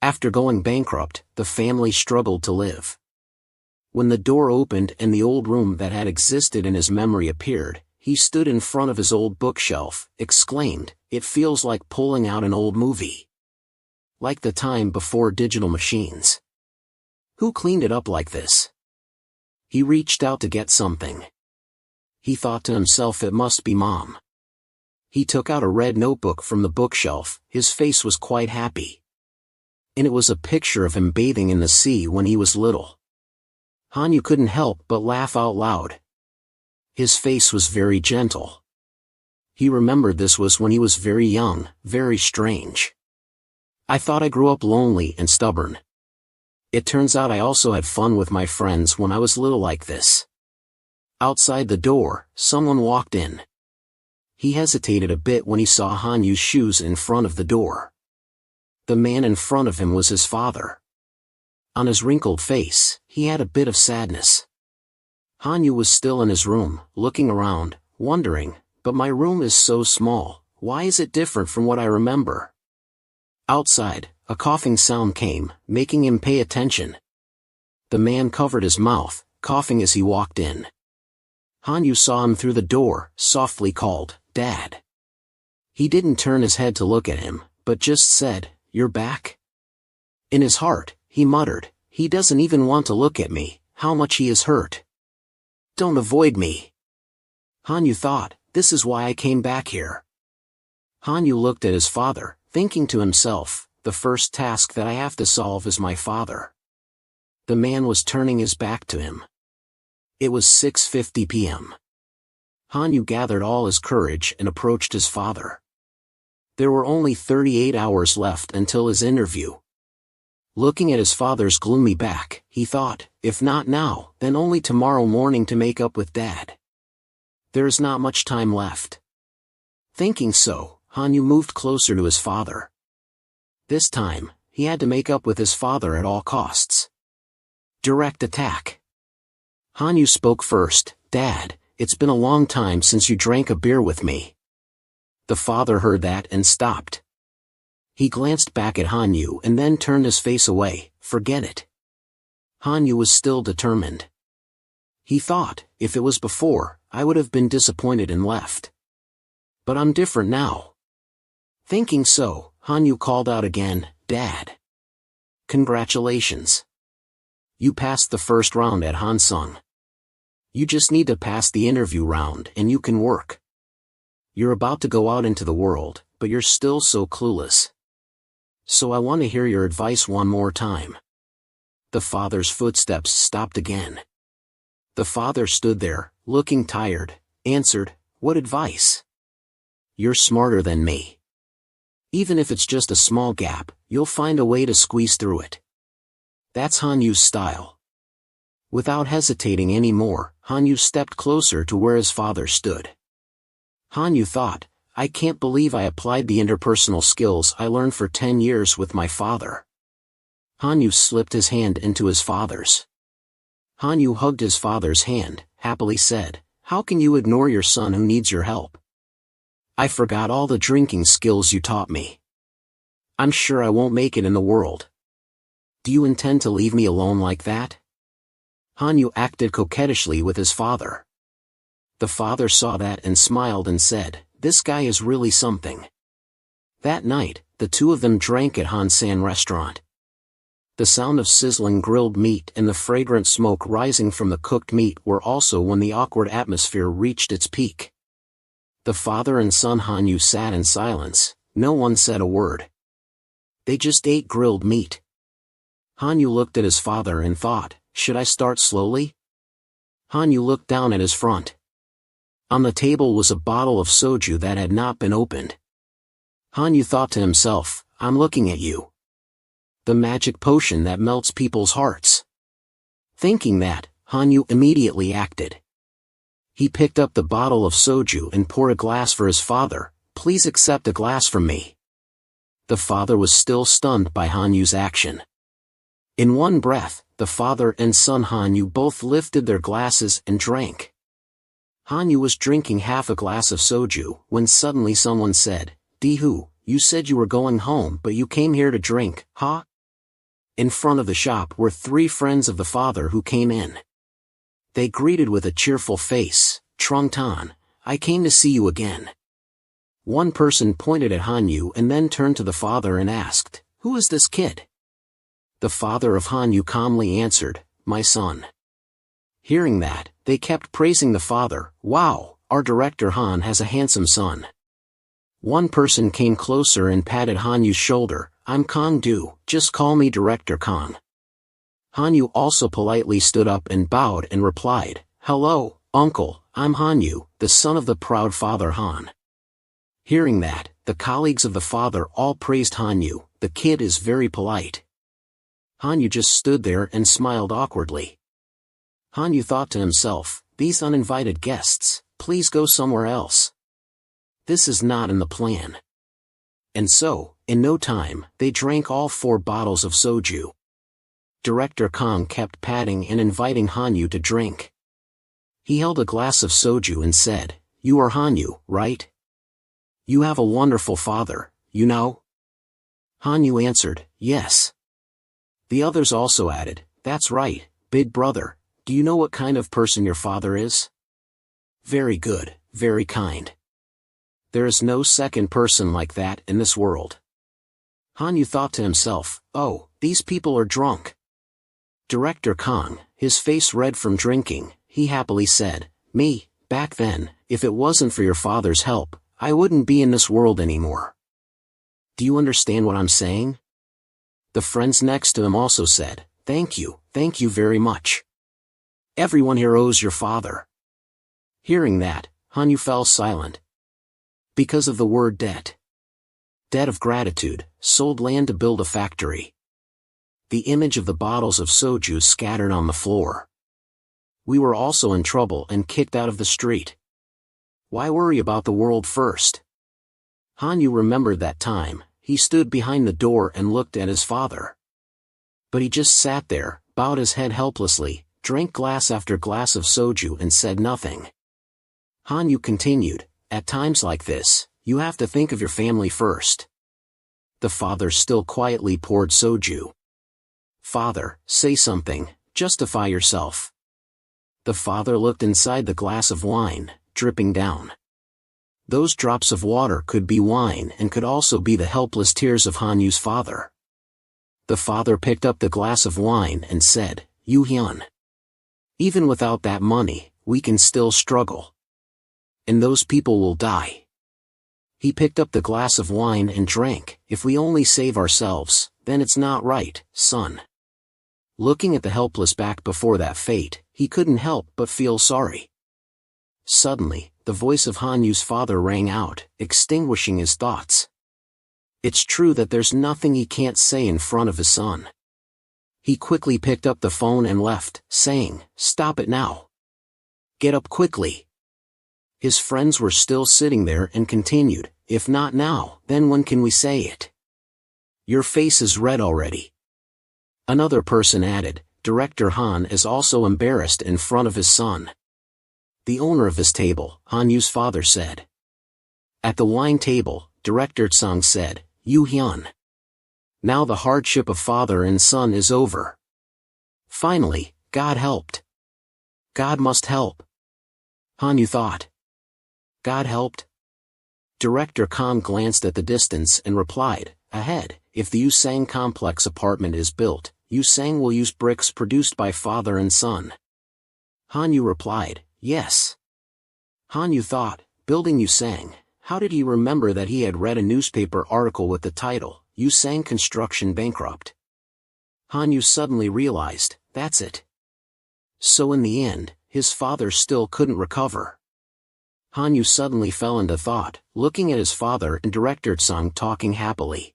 After going bankrupt, the family struggled to live. When the door opened and the old room that had existed in his memory appeared, he stood in front of his old bookshelf, exclaimed, "It feels like pulling out an old movie. Like the time before digital machines. Who cleaned it up like this?" He reached out to get something. He thought to himself, it must be Mom. He took out a red notebook from the bookshelf, his face was quite happy. And it was a picture of him bathing in the sea when he was little. Hanyu couldn't help but laugh out loud. His face was very gentle. He remembered this was when he was very young, very strange. I thought I grew up lonely and stubborn. It turns out I also had fun with my friends when I was little like this. Outside the door, someone walked in. He hesitated a bit when he saw Hanyu's shoes in front of the door. The man in front of him was his father. On his wrinkled face, he had a bit of sadness. Hanyu was still in his room, looking around, wondering, but my room is so small, why is it different from what I remember? Outside, a coughing sound came, making him pay attention. The man covered his mouth, coughing as he walked in. Hanyu saw him through the door, softly called, "Dad." He didn't turn his head to look at him, but just said, "You're back?" In his heart, he muttered, "He doesn't even want to look at me, how much he is hurt. Don't avoid me." Hanyu thought, this is why I came back here. Hanyu looked at his father, thinking to himself, the first task that I have to solve is my father. The man was turning his back to him. It was 6:50 p.m. Hanyu gathered all his courage and approached his father. There were only 38 hours left until his interview. Looking at his father's gloomy back, he thought, if not now, then only tomorrow morning to make up with Dad. There is not much time left. Thinking so, Hanyu moved closer to his father. This time, he had to make up with his father at all costs. Direct attack. Hanyu spoke first, "Dad, it's been a long time since you drank a beer with me." The father heard that and stopped. He glanced back at Hanyu and then turned his face away, "Forget it." Hanyu was still determined. He thought, if it was before, I would have been disappointed and left. But I'm different now. Thinking so, Hanyu called out again, "Dad. Congratulations. You passed the first round at Hansung. You just need to pass the interview round and you can work. You're about to go out into the world, but you're still so clueless. So I want to hear your advice one more time." The father's footsteps stopped again. The father stood there, looking tired, answered, "What advice? You're smarter than me. Even if it's just a small gap, you'll find a way to squeeze through it." That's Hanyu's style. Without hesitating any more, Hanyu stepped closer to where his father stood. Hanyu thought, I can't believe I applied the interpersonal skills I learned for 10 years with my father. Hanyu slipped his hand into his father's. Hanyu hugged his father's hand, happily said, "How can you ignore your son who needs your help? I forgot all the drinking skills you taught me. I'm sure I won't make it in the world. Do you intend to leave me alone like that?" Hanyu acted coquettishly with his father. The father saw that and smiled and said, "This guy is really something." That night, the two of them drank at Hansan restaurant. The sound of sizzling grilled meat and the fragrant smoke rising from the cooked meat were also when the awkward atmosphere reached its peak. The father and son Hanyu sat in silence, no one said a word. They just ate grilled meat. Hanyu looked at his father and thought, should I start slowly? Hanyu looked down at his front. On the table was a bottle of soju that had not been opened. Hanyu thought to himself, I'm looking at you. The magic potion that melts people's hearts. Thinking that, Hanyu immediately acted. He picked up the bottle of soju and poured a glass for his father. Please accept a glass from me. The father was still stunned by Hanyu's action. In one breath, the father and son Hanyu both lifted their glasses and drank. Hanyu was drinking half a glass of soju when suddenly someone said, Dihu, you said you were going home but you came here to drink, huh? In front of the shop were 3 friends of the father who came in. They greeted with a cheerful face, Trung Tan, I came to see you again. One person pointed at Hanyu and then turned to the father and asked, Who is this kid? The father of Hanyu calmly answered, My son. Hearing that, they kept praising the father, Wow, our director Han has a handsome son. One person came closer and patted Hanyu's shoulder. I'm Kang-do, just call me Director Kang. Hanyu also politely stood up and bowed and replied, hello, uncle, I'm Hanyu, the son of the proud father Han. Hearing that, the colleagues of the father all praised Hanyu. The kid is very polite. Hanyu just stood there and smiled awkwardly. Hanyu thought to himself, these uninvited guests, please go somewhere else. This is not in the plan. And so, in no time, they drank all 4 bottles of soju. Director Kang kept patting and inviting Hanyu to drink. He held a glass of soju and said, you are Hanyu, right? You have a wonderful father, you know? Hanyu answered, yes. The others also added, that's right, big brother, do you know what kind of person your father is? Very good, very kind. There is no second person like that in this world. Hanyu thought to himself, oh, these people are drunk. Director Kang, his face red from drinking, he happily said, me, back then, if it wasn't for your father's help, I wouldn't be in this world anymore. Do you understand what I'm saying? The friends next to him also said, thank you very much. Everyone here owes your father. Hearing that, Hanyu fell silent. Because of the word debt. Debt of gratitude, sold land to build a factory. The image of the bottles of soju scattered on the floor. We were also in trouble and kicked out of the street. Why worry about the world first? Hanyu remembered that time. He stood behind the door and looked at his father. But he just sat there, bowed his head helplessly, drank glass after glass of soju and said nothing. Hanyu continued, at times like this, you have to think of your family first. The father still quietly poured soju. Father, say something, justify yourself. The father looked inside the glass of wine, dripping down. Those drops of water could be wine and could also be the helpless tears of Hanyu's father. The father picked up the glass of wine and said, Yu Hyun. Even without that money, we can still struggle. And those people will die. He picked up the glass of wine and drank. If we only save ourselves, then it's not right, son. Looking at the helpless back before that fate, he couldn't help but feel sorry. Suddenly, the voice of Hanyu's father rang out, extinguishing his thoughts. It's true that there's nothing he can't say in front of his son. He quickly picked up the phone and left, saying, stop it now. Get up quickly. His friends were still sitting there and continued, if not now, then when can we say it? Your face is red already. Another person added, Director Han is also embarrassed in front of his son. The owner of this table, Hanyu's father said. At the wine table, Director Tsang said, Yu Hyun. Now the hardship of father and son is over. Finally, God helped. God must help. Hanyu thought. God helped? Director Kang glanced at the distance and replied, ahead, if the Yusang complex apartment is built, Yusang will use bricks produced by father and son. Hanyu replied, yes. Hanyu thought, building Yusang, how did he remember that he had read a newspaper article with the title, Yusang Construction Bankrupt? Hanyu suddenly realized, that's it. So in the end, his father still couldn't recover. Hanyu suddenly fell into thought, looking at his father and Director Tsang talking happily.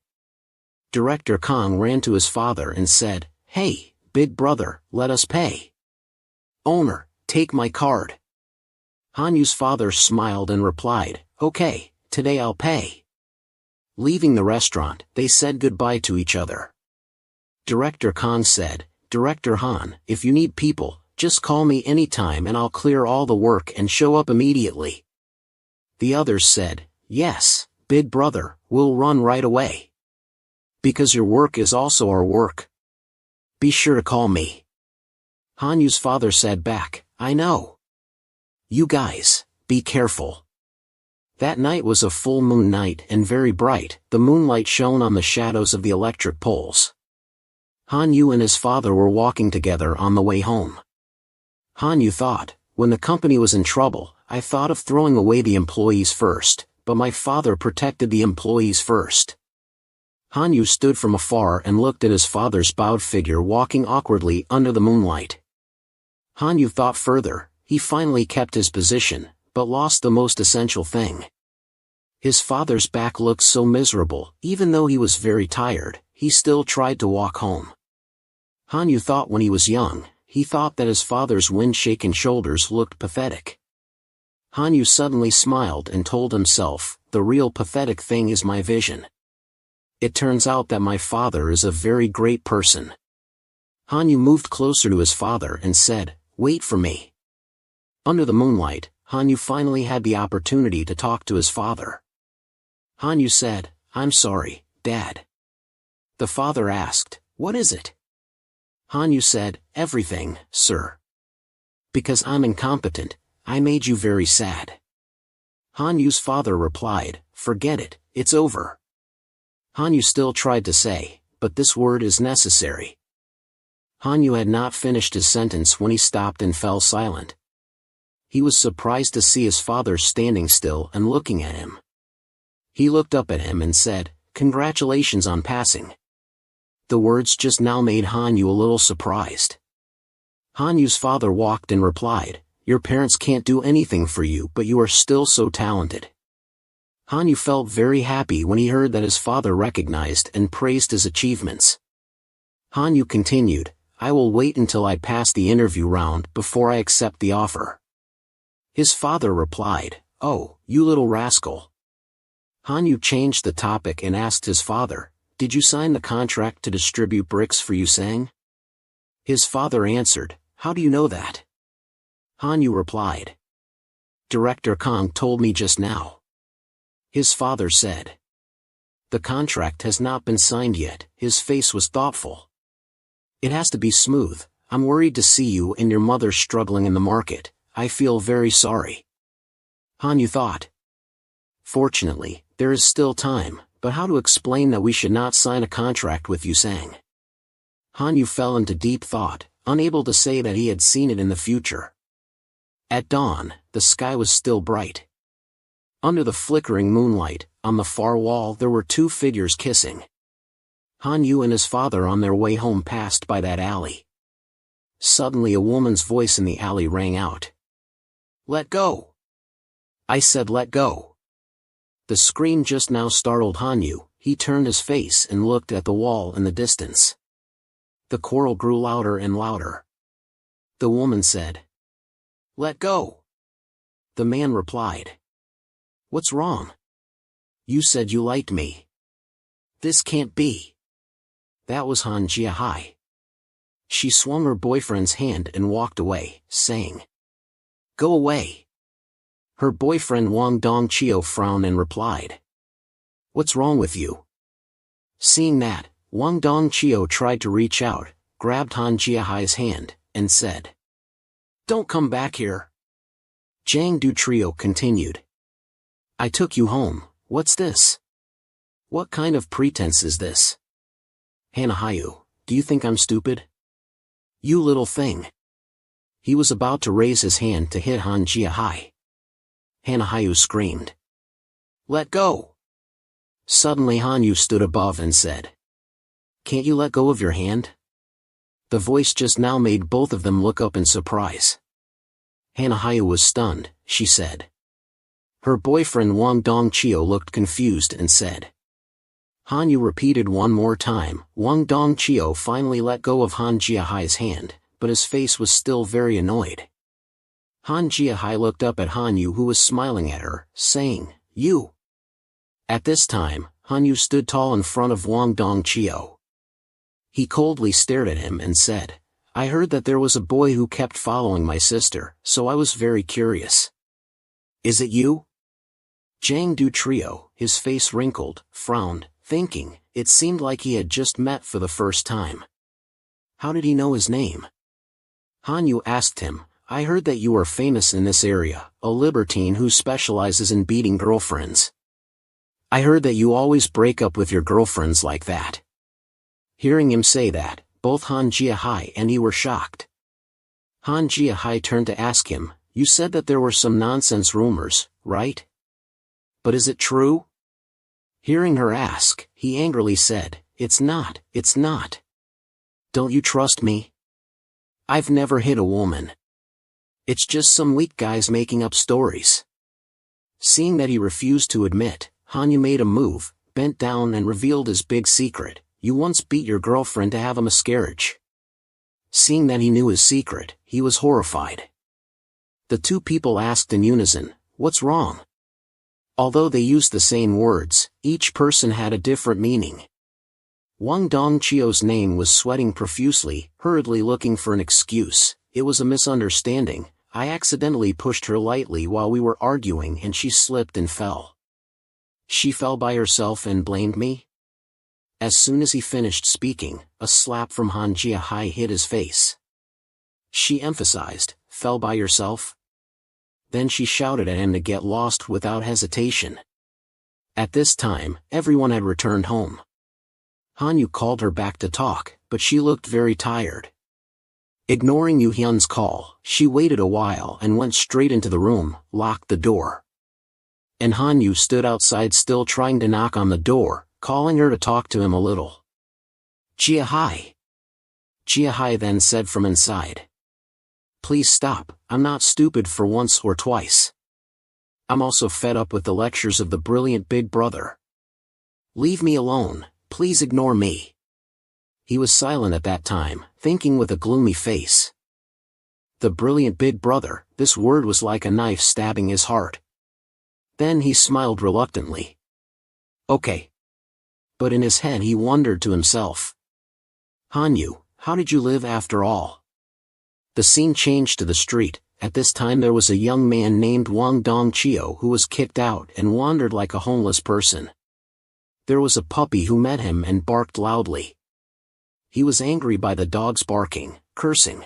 Director Kang ran to his father and said, hey, big brother, let us pay. Owner, take my card. Hanyu's father smiled and replied, okay, today I'll pay. Leaving the restaurant, they said goodbye to each other. Director Kang said, Director Han, if you need people, just call me anytime and I'll clear all the work and show up immediately. The others said, yes, big brother, we'll run right away. Because your work is also our work. Be sure to call me. Hanyu's father said back, I know. You guys, be careful. That night was a full moon night and very bright. The moonlight shone on the shadows of the electric poles. Hanyu and his father were walking together on the way home. Hanyu thought, when the company was in trouble, I thought of throwing away the employees first, but my father protected the employees first. Hanyu stood from afar and looked at his father's bowed figure walking awkwardly under the moonlight. Hanyu thought further. He finally kept his position, but lost the most essential thing. His father's back looked so miserable. Even though he was very tired, he still tried to walk home. Hanyu thought when he was young, he thought that his father's wind-shaken shoulders looked pathetic. Hanyu suddenly smiled and told himself, the real pathetic thing is my vision. It turns out that my father is a very great person. Hanyu moved closer to his father and said, "Wait for me." Under the moonlight, Hanyu finally had the opportunity to talk to his father. Hanyu said, "I'm sorry, Dad." The father asked, "What is it?" Hanyu said, "Everything, sir. Because I'm incompetent, I made you very sad." Hanyu's father replied, "Forget it, it's over." Hanyu still tried to say, "But this word is necessary." Hanyu had not finished his sentence when he stopped and fell silent. He was surprised to see his father standing still and looking at him. He looked up at him and said, "Congratulations on passing." The words just now made Hanyu a little surprised. Hanyu's father walked and replied, "Your parents can't do anything for you, but you are still so talented." Hanyu felt very happy when he heard that his father recognized and praised his achievements. Hanyu continued, "I will wait until I pass the interview round before I accept the offer." His father replied, "Oh, you little rascal." Hanyu changed the topic and asked his father, "Did you sign the contract to distribute bricks for Yusang?" His father answered, "How do you know that?" Hanyu replied, "Director Kong told me just now." His father said, "The contract has not been signed yet." His face was thoughtful. "It has to be smooth. I'm worried to see you and your mother struggling in the market. I feel very sorry." Hanyu thought. Fortunately, there is still time, but how to explain that we should not sign a contract with Yusang? Hanyu fell into deep thought, unable to say that he had seen it in the future. At dawn, the sky was still bright. Under the flickering moonlight, on the far wall there were two figures kissing. Hanyu and his father on their way home passed by that alley. Suddenly a woman's voice in the alley rang out. "Let go!" I said, "Let go." The scream just now startled Hanyu. He turned his face and looked at the wall in the distance. The quarrel grew louder and louder. The woman said, "Let go." The man replied, "What's wrong? You said you liked me. This can't be." That was Han Jiahai. She swung her boyfriend's hand and walked away, saying, "Go away." Her boyfriend Wang Dongchio frowned and replied, "What's wrong with you?" Seeing that, Wang Dongchio tried to reach out, grabbed Han Jiahai's hand, and said, "Don't come back here." Jiang Du Trio continued, "I took you home. What's this? What kind of pretense is this? Hanahayu, do you think I'm stupid? You little thing." He was about to raise his hand to hit Han Jiahai. Hanahayu screamed, "Let go!" Suddenly Hanyu stood above and said, "Can't you let go of your hand?" The voice just now made both of them look up in surprise. Hanahayu was stunned, she said. Her boyfriend Wang Dongchio looked confused and said. Hanyu repeated one more time. Wang Dongchio finally let go of Han Jiahai's hand, but his face was still very annoyed. Han Jiahai looked up at Hanyu who was smiling at her, saying, "You." At this time, Hanyu stood tall in front of Wang Dongchio. He coldly stared at him and said, "I heard that there was a boy who kept following my sister, so I was very curious. Is it you?" Jiang Du Trio, his face wrinkled, frowned, thinking, it seemed like he had just met for the first time. How did he know his name? Hanyu asked him, "I heard that you are famous in this area, a libertine who specializes in beating girlfriends. I heard that you always break up with your girlfriends like that." Hearing him say that, both Han Jiahai and he were shocked. Han Jiahai turned to ask him, "You said that there were some nonsense rumors, right?" But is it true? Hearing her ask, he angrily said, It's not. Don't you trust me? I've never hit a woman. It's just some weak guys making up stories. Seeing that he refused to admit, Hanyu made a move, bent down and revealed his big secret. You once beat your girlfriend to have a miscarriage. Seeing that he knew his secret, he was horrified. The two people asked in unison, What's wrong? Although they used the same words, each person had a different meaning. Wang Dongqiu's name was sweating profusely, hurriedly looking for an excuse. It was a misunderstanding. I accidentally pushed her lightly while we were arguing and she slipped and fell. She fell by herself and blamed me? As soon as he finished speaking, a slap from Han Jiahai hit his face. She emphasized, Fell by yourself? Then she shouted at him to get lost without hesitation. At this time, everyone had returned home. Hanyu called her back to talk, but she looked very tired. Ignoring Yu Hyun's call, she waited a while and went straight into the room, locked the door. And Hanyu stood outside still trying to knock on the door, calling her to talk to him a little. Jiahai. Jiahai then said from inside. Please stop, I'm not stupid for once or twice. I'm also fed up with the lectures of the brilliant big brother. Leave me alone, please ignore me. He was silent at that time, thinking with a gloomy face. The brilliant big brother, this word was like a knife stabbing his heart. Then he smiled reluctantly. Okay. But in his head he wondered to himself. Hanyu, how did you live after all? The scene changed to the street. At this time there was a young man named Wang Dongqiu who was kicked out and wandered like a homeless person. There was a puppy who met him and barked loudly. He was angry by the dog's barking, cursing.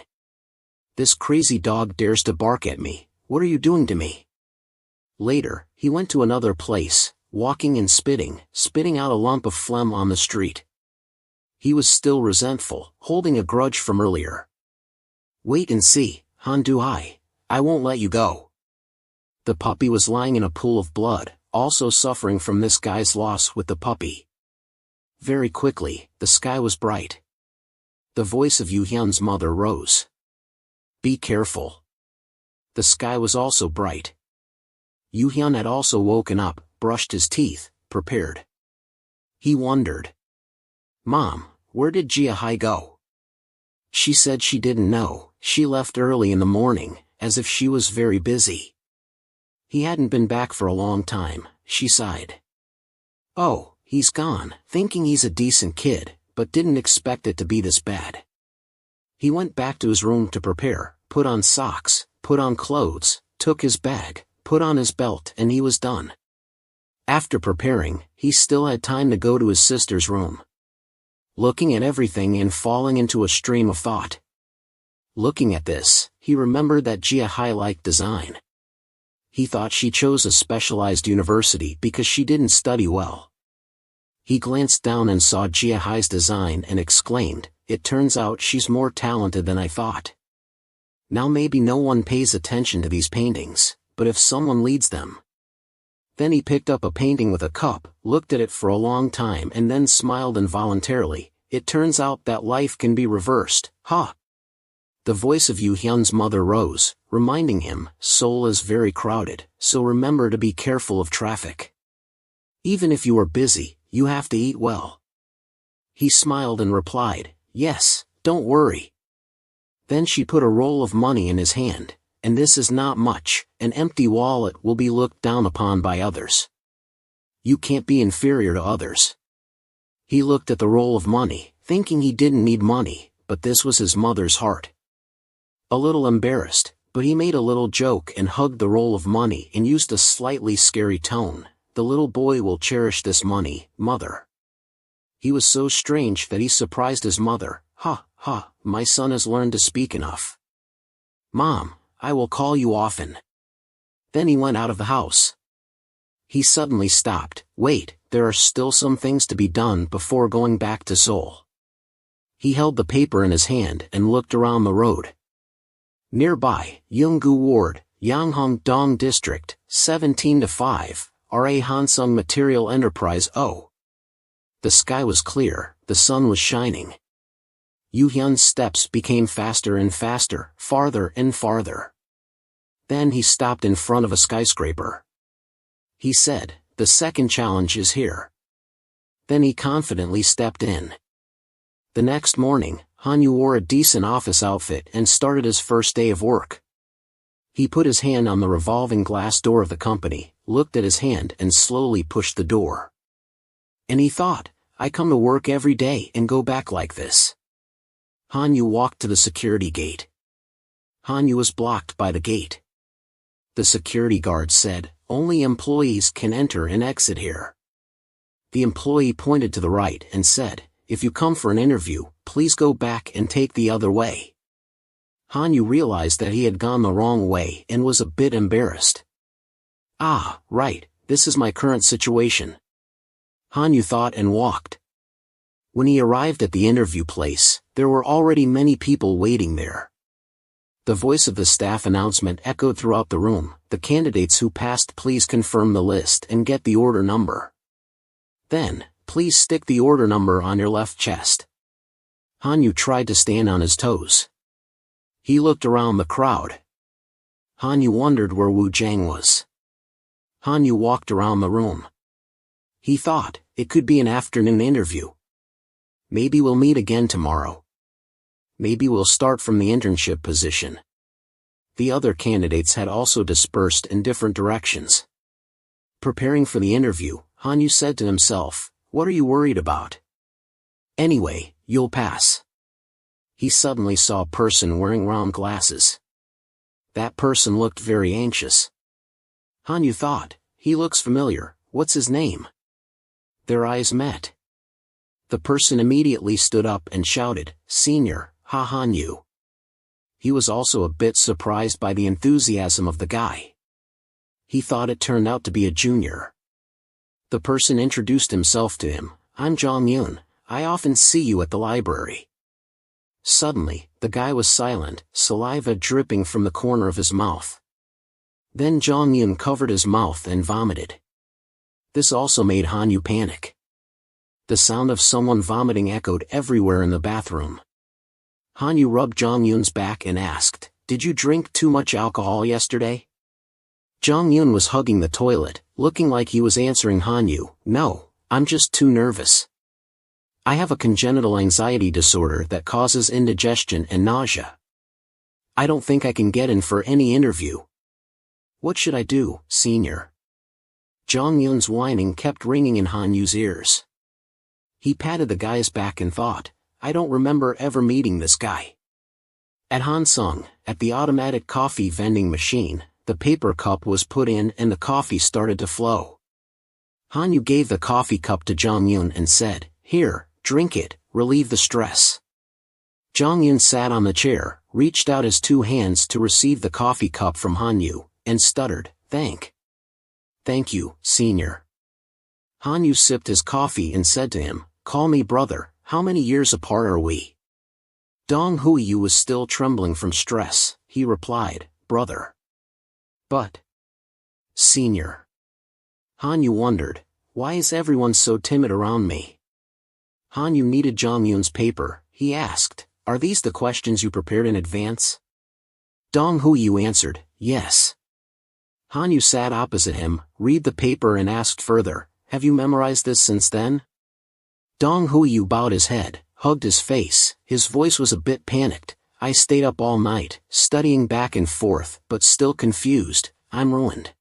This crazy dog dares to bark at me, what are you doing to me? Later, he went to another place, walking and spitting out a lump of phlegm on the street. He was still resentful, holding a grudge from earlier. Wait and see, Han Duhai, I won't let you go. The puppy was lying in a pool of blood, also suffering from this guy's loss with the puppy. Very quickly, the sky was bright. The voice of Yu Hyun's mother rose. Be careful. The sky was also bright. Yu Hyun had also woken up, brushed his teeth, prepared. He wondered. Mom, where did Jiahai go? She said she didn't know, she left early in the morning, as if she was very busy. He hadn't been back for a long time, she sighed. Oh, he's gone, thinking he's a decent kid, but didn't expect it to be this bad. He went back to his room to prepare, put on socks, put on clothes, took his bag, put on his belt and he was done. After preparing, he still had time to go to his sister's room. Looking at everything and falling into a stream of thought. Looking at this, he remembered that Jiahai liked design. He thought she chose a specialized university because she didn't study well. He glanced down and saw Jiahai's design and exclaimed, It turns out she's more talented than I thought. Now maybe no one pays attention to these paintings, but if someone leads them. Then he picked up a painting with a cup, looked at it for a long time and then smiled involuntarily. It turns out that life can be reversed, huh? The voice of Yu Hyun's mother rose, reminding him, Seoul is very crowded, so remember to be careful of traffic. Even if you are busy, you have to eat well. He smiled and replied, Yes, don't worry. Then she put a roll of money in his hand. And this is not much, an empty wallet will be looked down upon by others. You can't be inferior to others. He looked at the roll of money, thinking he didn't need money, but this was his mother's heart. A little embarrassed, but he made a little joke and hugged the roll of money and used a slightly scary tone. The little boy will cherish this money, mother. He was so strange that he surprised his mother. Ha, my son has learned to speak enough. Mom, I will call you often. Then he went out of the house. He suddenly stopped. Wait, there are still some things to be done before going back to Seoul. He held the paper in his hand and looked around the road. Nearby, Yeonggu Ward, Yanghong-dong District, 17-5, R.A. Hansung Material Enterprise O. The sky was clear, the sun was shining. Yu Hyun's steps became faster and faster, farther and farther. Then he stopped in front of a skyscraper. He said, "The second challenge is here." Then he confidently stepped in. The next morning, Hanyu wore a decent office outfit and started his first day of work. He put his hand on the revolving glass door of the company, looked at his hand and slowly pushed the door. And he thought, I come to work every day and go back like this. Hanyu walked to the security gate. Hanyu was blocked by the gate. The security guard said, only employees can enter and exit here. The employee pointed to the right and said, if you come for an interview, please go back and take the other way. Hanyu realized that he had gone the wrong way and was a bit embarrassed. Ah, right, this is my current situation. Hanyu thought and walked. When he arrived at the interview place, there were already many people waiting there. The voice of the staff announcement echoed throughout the room, the candidates who passed please confirm the list and get the order number. Then, please stick the order number on your left chest. Hanyu tried to stand on his toes. He looked around the crowd. Hanyu wondered where Wu Jiang was. Hanyu walked around the room. He thought, it could be an afternoon interview. Maybe we'll meet again tomorrow. Maybe we'll start from the internship position. The other candidates had also dispersed in different directions. Preparing for the interview, Hanyu said to himself, what are you worried about? Anyway, you'll pass. He suddenly saw a person wearing round glasses. That person looked very anxious. Hanyu thought, he looks familiar, what's his name? Their eyes met. The person immediately stood up and shouted, Senior, Ha Hanyu. He was also a bit surprised by the enthusiasm of the guy. He thought it turned out to be a junior. The person introduced himself to him, I'm Jong Yoon, I often see you at the library. Suddenly, the guy was silent, saliva dripping from the corner of his mouth. Then Jong Yoon covered his mouth and vomited. This also made Hanyu panic. The sound of someone vomiting echoed everywhere in the bathroom. Hanyu rubbed Jong Yoon's back and asked, did you drink too much alcohol yesterday? Jong Yoon was hugging the toilet, looking like he was answering Hanyu, no, I'm just too nervous. I have a congenital anxiety disorder that causes indigestion and nausea. I don't think I can get in for any interview. What should I do, senior? Jong Yoon's whining kept ringing in Hanyu's ears. He patted the guy's back and thought, I don't remember ever meeting this guy. At Hansung, at the automatic coffee vending machine, the paper cup was put in and the coffee started to flow. Hanyu gave the coffee cup to Jong Yoon and said, here, drink it, relieve the stress. Jong Yoon sat on the chair, reached out his two hands to receive the coffee cup from Hanyu, and stuttered, thank you, senior. Hanyu sipped his coffee and said to him, call me brother, how many years apart are we? Dong Huiyu was still trembling from stress, he replied, brother. But, senior. Hanyu wondered, why is everyone so timid around me? Hanyu needed Jong Yoon's paper, he asked, are these the questions you prepared in advance? Dong Huiyu answered, yes. Hanyu sat opposite him, read the paper and asked further, have you memorized this since then? Dong Huiyu bowed his head, hugged his face, his voice was a bit panicked, I stayed up all night, studying back and forth, but still confused, I'm ruined.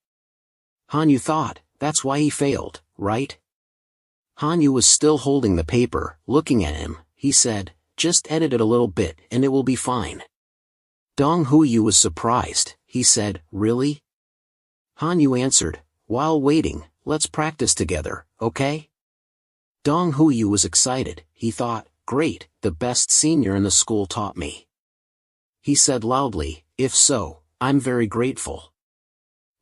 Hanyu thought, that's why he failed, right? Hanyu was still holding the paper, looking at him, he said, just edit it a little bit and it will be fine. Dong Huiyu was surprised, he said, really? Hanyu answered, while waiting, let's practice together, okay? Dong Huiyu was excited, he thought, great, the best senior in the school taught me. He said loudly, if so, I'm very grateful.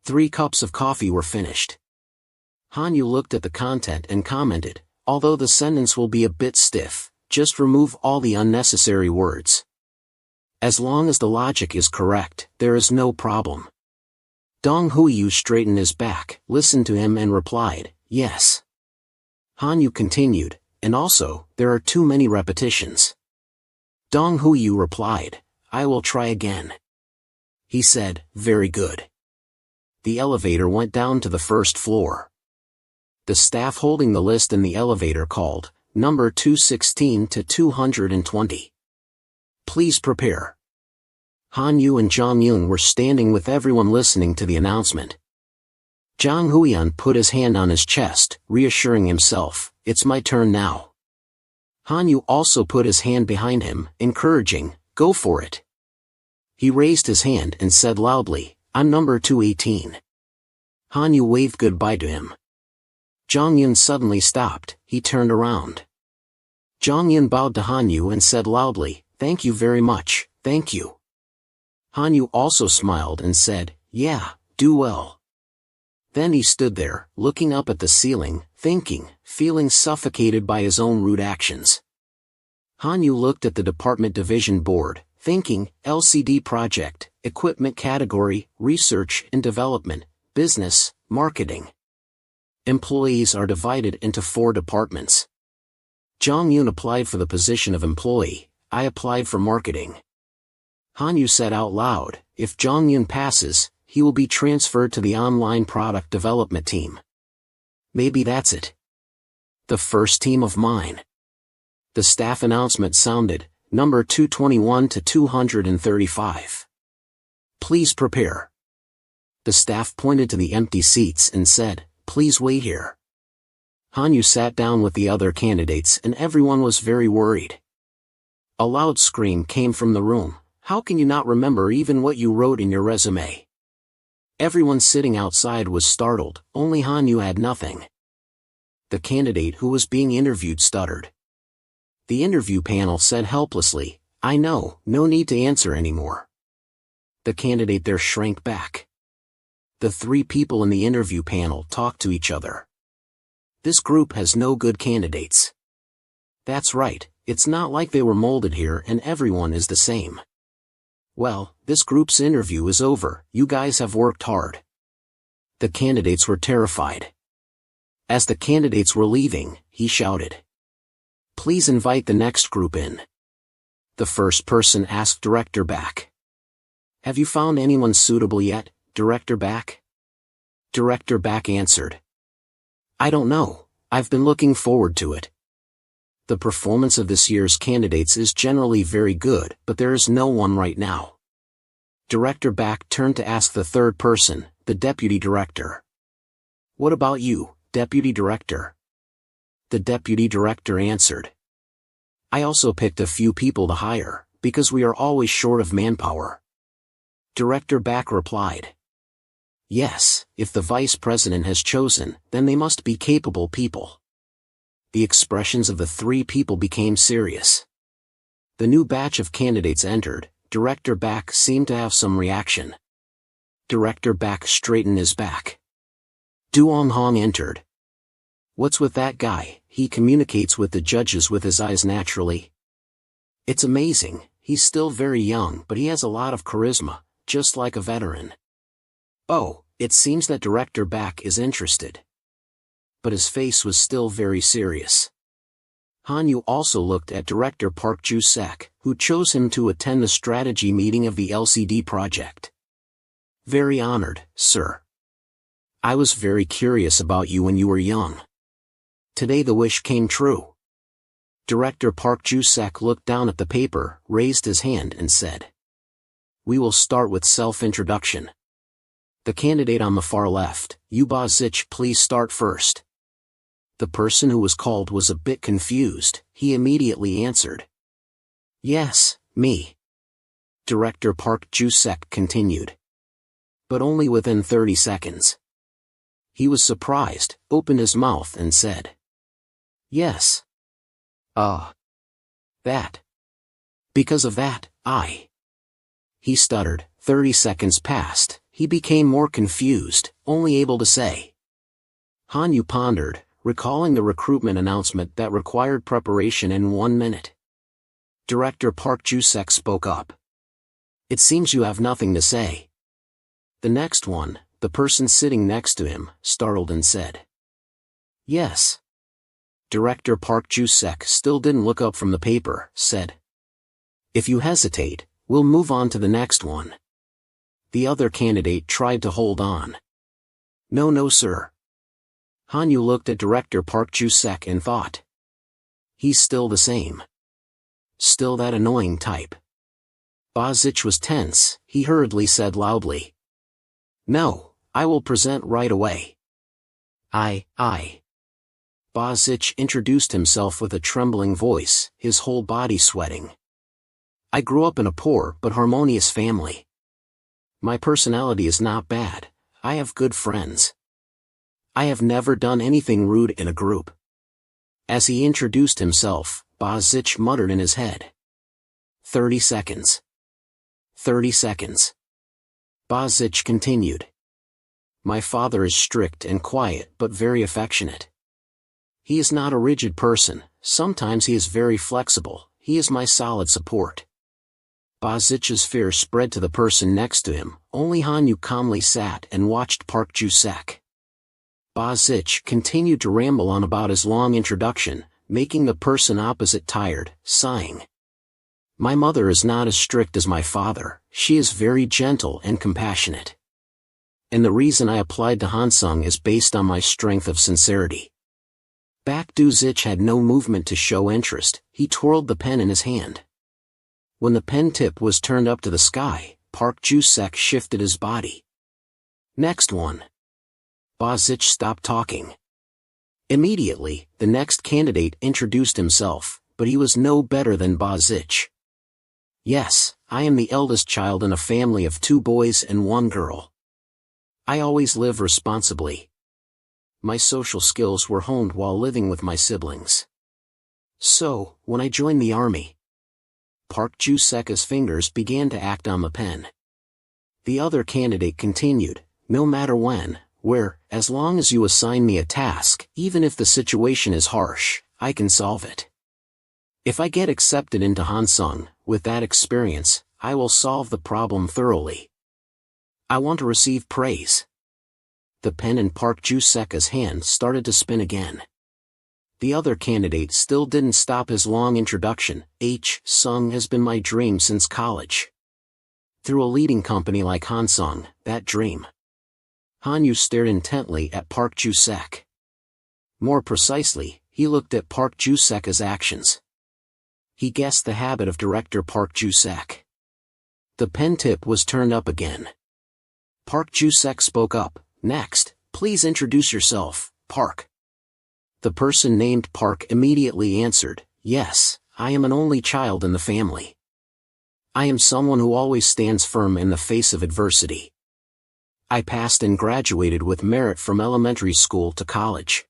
3 cups of coffee were finished. Hanyu looked at the content and commented, although the sentence will be a bit stiff, just remove all the unnecessary words. As long as the logic is correct, there is no problem. Dong Huiyu straightened his back, listened to him and replied, yes. Hanyu continued, and also, there are too many repetitions. Dong Huiyu replied, I will try again. He said, very good. The elevator went down to the first floor. The staff holding the list in the elevator called, number 216 to 220. Please prepare. Hanyu and Zhang Yun were standing with everyone listening to the announcement. Zhang Huiyan put his hand on his chest, reassuring himself, it's my turn now. Hanyu also put his hand behind him, encouraging, go for it. He raised his hand and said loudly, I'm number 218. Hanyu waved goodbye to him. Zhang Yun suddenly stopped, he turned around. Zhang Yun bowed to Hanyu and said loudly, thank you very much, thank you. Hanyu also smiled and said, yeah, do well. Then he stood there, looking up at the ceiling, thinking, feeling suffocated by his own rude actions. Hanyu looked at the department division board, thinking, LCD project, equipment category, research and development, business, marketing. Employees are divided into 4 departments. Zhang Yun applied for the position of employee, I applied for marketing. Hanyu said out loud, if Zhang Yun passes, he will be transferred to the online product development team. Maybe that's it. The first team of mine. The staff announcement sounded, number 221 to 235. Please prepare. The staff pointed to the empty seats and said, please wait here. Hanyu sat down with the other candidates and everyone was very worried. A loud scream came from the room. How can you not remember even what you wrote in your resume? Everyone sitting outside was startled, only Hanyu had nothing. The candidate who was being interviewed stuttered. The interview panel said helplessly, I know, no need to answer anymore. The candidate there shrank back. The 3 people in the interview panel talked to each other. This group has no good candidates. That's right, it's not like they were molded here and everyone is the same. Well, this group's interview is over, you guys have worked hard. The candidates were terrified. As the candidates were leaving, he shouted. Please invite the next group in. The first person asked Director Back. Have you found anyone suitable yet, Director Back? Director Back answered. I don't know, I've been looking forward to it. The performance of this year's candidates is generally very good, but there is no one right now. Director Back turned to ask the third person, the Deputy Director. What about you, Deputy Director? The Deputy Director answered. I also picked a few people to hire, because we are always short of manpower. Director Back replied. Yes, if the Vice President has chosen, then they must be capable people. The expressions of the 3 people became serious. The new batch of candidates entered. Director Back seemed to have some reaction. Director Back straightened his back. Duong Hong entered. What's with that guy? He communicates with the judges with his eyes naturally. It's amazing, he's still very young but he has a lot of charisma, just like a veteran. Oh, it seems that Director Back is interested. But his face was still very serious. Hanyu also looked at Director Park Ju-sek, who chose him to attend the strategy meeting of the LCD project. Very honored, sir. I was very curious about you when you were young. Today the wish came true. Director Park Ju-sek looked down at the paper, raised his hand and said. We will start with self-introduction. The candidate on the far left, Yuba Zich, please start first. The person who was called was a bit confused, he immediately answered. Yes, me. Director Park Ju-sek continued. But only within 30 seconds. He was surprised, opened his mouth and said. Yes. That. Because of that, He stuttered, 30 seconds passed, he became more confused, only able to say. Hanyu pondered, recalling the recruitment announcement that required preparation in 1 minute. Director Park Ju-sek spoke up. It seems you have nothing to say. The next one, The person sitting next to him, startled and said, "Yes." Director Park Joo-sek still didn't look up from the paper, said, "If you hesitate, we'll move on to the next one." The other candidate tried to hold on. No sir." Hanyu looked at Director Park Joo-sek and thought, "He's still the same. Still that annoying type." Ba-zich was tense. He hurriedly said loudly, "No, I will present right away." I. Ba-zich introduced himself with a trembling voice, his whole body sweating. "I grew up in a poor but harmonious family. My personality is not bad. I have good friends. I have never done anything rude in a group." As he introduced himself, Ba-zich muttered in his head, 30 seconds. 30 seconds. Ba-zich continued. "My father is strict and quiet but very affectionate. He is not a rigid person, sometimes he is very flexible, he is my solid support." Ba-zich's fear spread to the person next to him. Only Hanyu calmly sat and watched Park Joo-sek. Ba-zich continued to ramble on about his long introduction, making the person opposite tired, sighing. "My mother is not as strict as my father, she is very gentle and compassionate. And the reason I applied to Hansung is based on my strength of sincerity." Baek Do-zich had no movement to show interest. He twirled the pen in his hand. When the pen tip was turned up to the sky, Park Joo-sek shifted his body. "Next one." Ba-zich stopped talking. Immediately, the next candidate introduced himself, but he was no better than Ba-zich. "Yes, I am the eldest child in a family of 2 boys and 1 girl. I always live responsibly. My social skills were honed while living with my siblings. So, when I joined the army..." Park Joo-sek's fingers began to act on the pen. The other candidate continued, "No matter when, where, as long as you assign me a task, even if the situation is harsh, I can solve it. If I get accepted into Hansung, with that experience, I will solve the problem thoroughly. I want to receive praise." The pen in Park Joo-sek's hand started to spin again. The other candidate still didn't stop his long introduction. "Sung has been my dream since college. Through a leading company like Hansung, that dream." Hanyu stared intently at Park Joo-sek. More precisely, he looked at Park Joo-sek's actions. He guessed the habit of Director Park Joo-sek. The pen tip was turned up again. Park Joo-sek spoke up, "Next, please introduce yourself, Park." The person named Park immediately answered, "Yes, I am an only child in the family. I am someone who always stands firm in the face of adversity. I passed and graduated with merit from elementary school to college.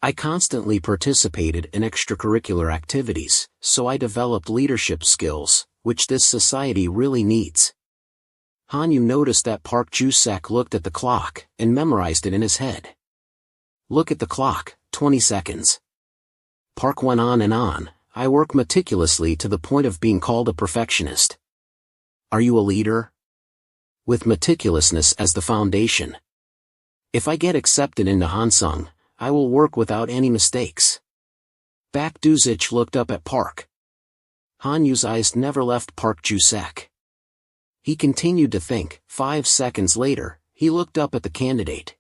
I constantly participated in extracurricular activities, so I developed leadership skills, which this society really needs." Hanyu noticed that Park Joo-sek looked at the clock and memorized it in his head. "Look at the clock, 20 seconds. Park went on and on, "I work meticulously to the point of being called a perfectionist. Are you a leader? With meticulousness as the foundation. If I get accepted into Hansung, I will work without any mistakes." Baek Do-zich looked up at Park. Hanyu's eyes never left Park Joo-sek. He continued to think. 5 seconds later, he looked up at the candidate.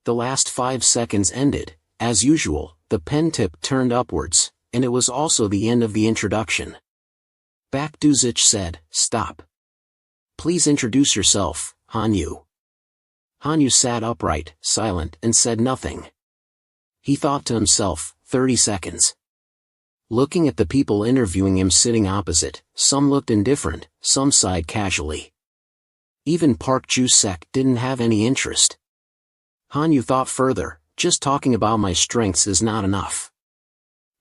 The last 5 seconds ended. As usual, the pen tip turned upwards, and it was also the end of the introduction. Baek Do-zich said, "Stop. Please introduce yourself, Hanyu." Hanyu sat upright, silent, and said nothing. He thought to himself, 30 seconds. Looking at the people interviewing him sitting opposite, some looked indifferent, some sighed casually. Even Park Joo-sek didn't have any interest. Hanyu thought further, "Just talking about my strengths is not enough."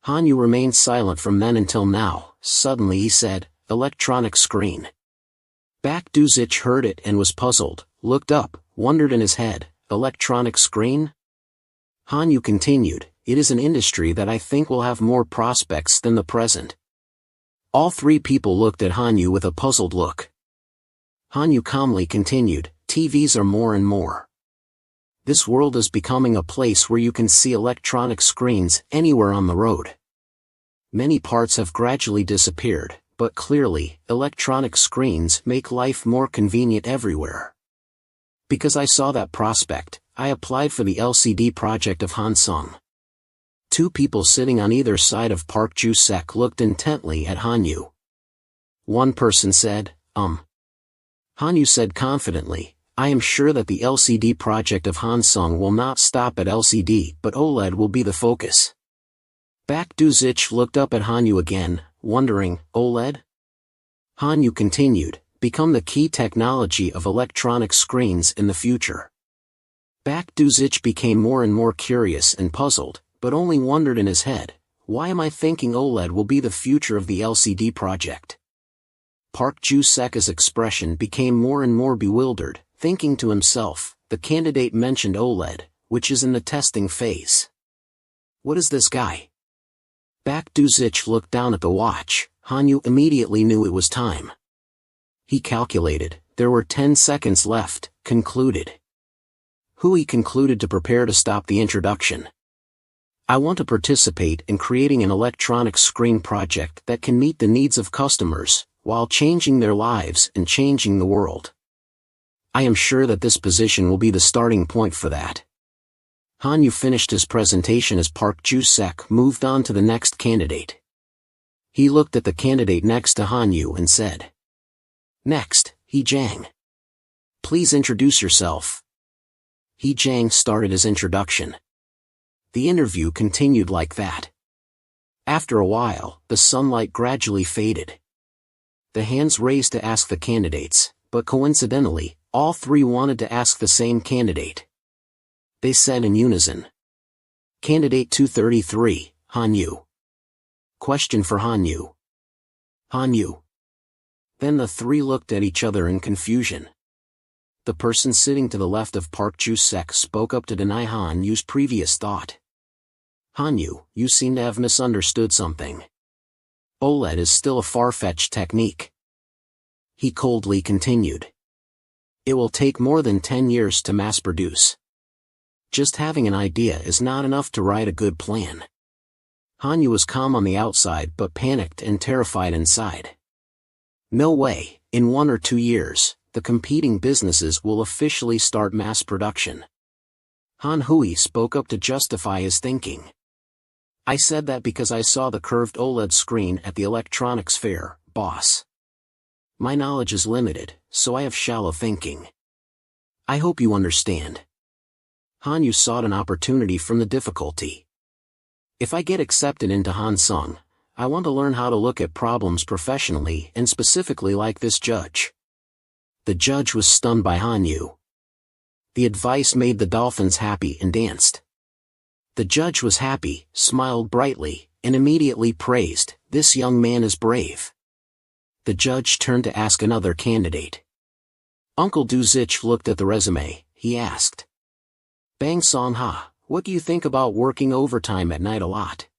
Hanyu remained silent from then until now. Suddenly he said, "Electronic screen." Baek Do-zich heard it and was puzzled, looked up, wondered in his head, "Electronic screen?" Hanyu continued, "It is an industry that I think will have more prospects than the present." All 3 people looked at Hanyu with a puzzled look. Hanyu calmly continued, TVs are more and more. This world is becoming a place where you can see electronic screens anywhere on the road. Many parts have gradually disappeared, but clearly, electronic screens make life more convenient everywhere. Because I saw that prospect, I applied for the LCD project of Hansung. Two people sitting on either side of Park Ju-sek looked intently at Hanyu. One person said, Hanyu said confidently, I am sure that the LCD project of Hansung will not stop at LCD but OLED will be the focus. Baek Do-zich looked up at Hanyu again, wondering, OLED? Hanyu continued, become the key technology of electronic screens in the future. Baek Do-zich became more and more curious and puzzled, but only wondered in his head, why am I thinking OLED will be the future of the LCD project? Park Ju-sek's expression became more and more bewildered, thinking to himself, the candidate mentioned OLED, which is in the testing phase. What is this guy? Baek Do-zich looked down at the watch. Hanyu immediately knew it was time. He calculated, there were 10 seconds left, concluded. Hui concluded to prepare to stop the introduction. I want to participate in creating an electronic screen project that can meet the needs of customers, while changing their lives and changing the world. I am sure that this position will be the starting point for that. Hanyu finished his presentation as Park Ju-sek moved on to the next candidate. He looked at the candidate next to Hanyu and said, Next, He Jang. Please introduce yourself. He Jang started his introduction. The interview continued like that. After a while, the sunlight gradually faded. The hands raised to ask the candidates, but coincidentally, all three wanted to ask the same candidate. They said in unison. Candidate 233, Hanyu. Question for Hanyu. Hanyu. Then the three looked at each other in confusion. The person sitting to the left of Park Ju-sek spoke up to deny Hanyu's previous thought. Hanyu, you seem to have misunderstood something. OLED is still a far-fetched technique. He coldly continued. It will take more than 10 years to mass-produce. Just having an idea is not enough to write a good plan. Hanyu was calm on the outside but panicked and terrified inside. No way, in 1 or 2 years, the competing businesses will officially start mass production. Han Hui spoke up to justify his thinking. I said that because I saw the curved OLED screen at the electronics fair, boss. My knowledge is limited, so I have shallow thinking. I hope you understand. Hanyu sought an opportunity from the difficulty. If I get accepted into Hansung, I want to learn how to look at problems professionally and specifically like this judge. The judge was stunned by Hanyu. The advice made the dolphins happy and danced. The judge was happy, smiled brightly, and immediately praised, this young man is brave. The judge turned to ask another candidate. Uncle Do-zich looked at the resume. He asked. Bang Song-ha, what do you think about working overtime at night a lot?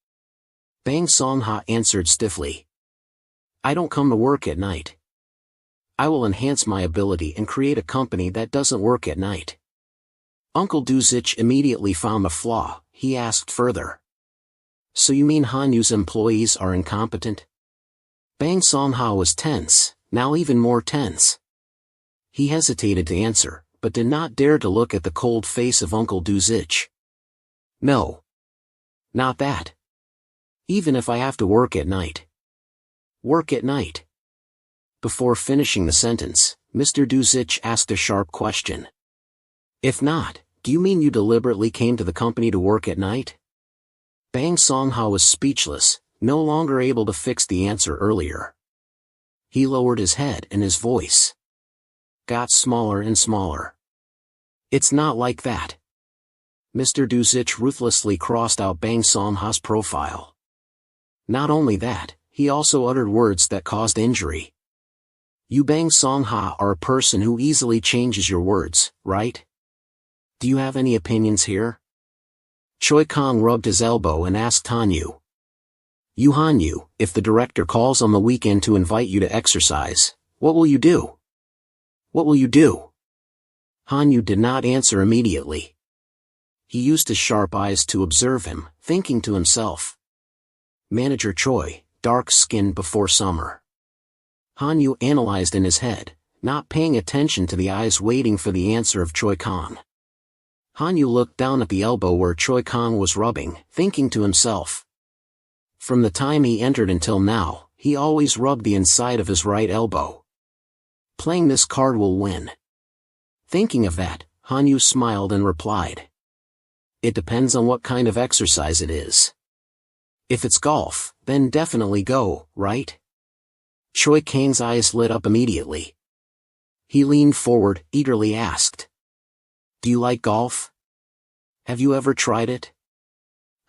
Bang Song-ha answered stiffly. I don't come to work at night. I will enhance my ability and create a company that doesn't work at night. Uncle Do-zich immediately found a flaw. He asked further. So you mean Hanyu's employees are incompetent? Bang Song-ha was tense, now even more tense. He hesitated to answer, but did not dare to look at the cold face of Uncle Do-zich. No. Not that. Even if I have to work at night. Work at night. Before finishing the sentence, Mr. Do-zich asked a sharp question. If not, do you mean you deliberately came to the company to work at night? Bang Song-ha was speechless, no longer able to fix the answer earlier. He lowered his head and his voice got smaller and smaller. It's not like that. Mr. Do-zich ruthlessly crossed out Bang Song-ha's profile. Not only that, he also uttered words that caused injury. You Bang Song-ha are a person who easily changes your words, right? Do you have any opinions here? Choi Kong rubbed his elbow and asked Hanyu. You Hanyu, if the director calls on the weekend to invite you to exercise, what will you do? What will you do? Hanyu did not answer immediately. He used his sharp eyes to observe him, thinking to himself. Manager Choi, dark-skinned before summer. Hanyu analyzed in his head, not paying attention to the eyes waiting for the answer of Choi Kong. Hanyu looked down at the elbow where Choi Kong was rubbing, thinking to himself. From the time he entered until now, he always rubbed the inside of his right elbow. Playing this card will win. Thinking of that, Hanyu smiled and replied. It depends on what kind of exercise it is. If it's golf, then definitely go, right? Choi Kang's eyes lit up immediately. He leaned forward, eagerly asked. Do you like golf? Have you ever tried it?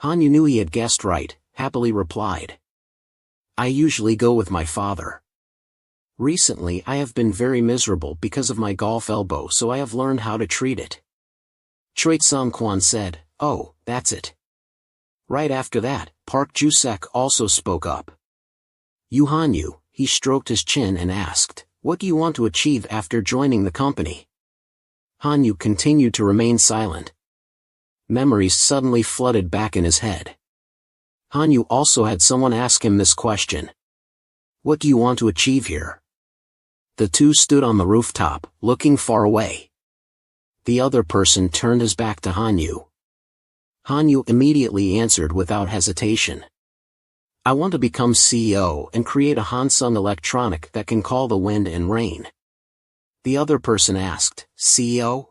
Hanyu knew he had guessed right, happily replied. I usually go with my father. Recently I have been very miserable because of my golf elbow, so I have learned how to treat it. Choi Sung-kwan said, oh, that's it. Right after that, Park Ju-sek also spoke up. You Hanyu, he stroked his chin and asked, what do you want to achieve after joining the company? Hanyu continued to remain silent. Memories suddenly flooded back in his head. Hanyu also had someone ask him this question. What do you want to achieve here? The two stood on the rooftop, looking far away. The other person turned his back to Hanyu. Hanyu immediately answered without hesitation. I want to become CEO and create a Hansung electronic that can call the wind and rain. The other person asked, CEO?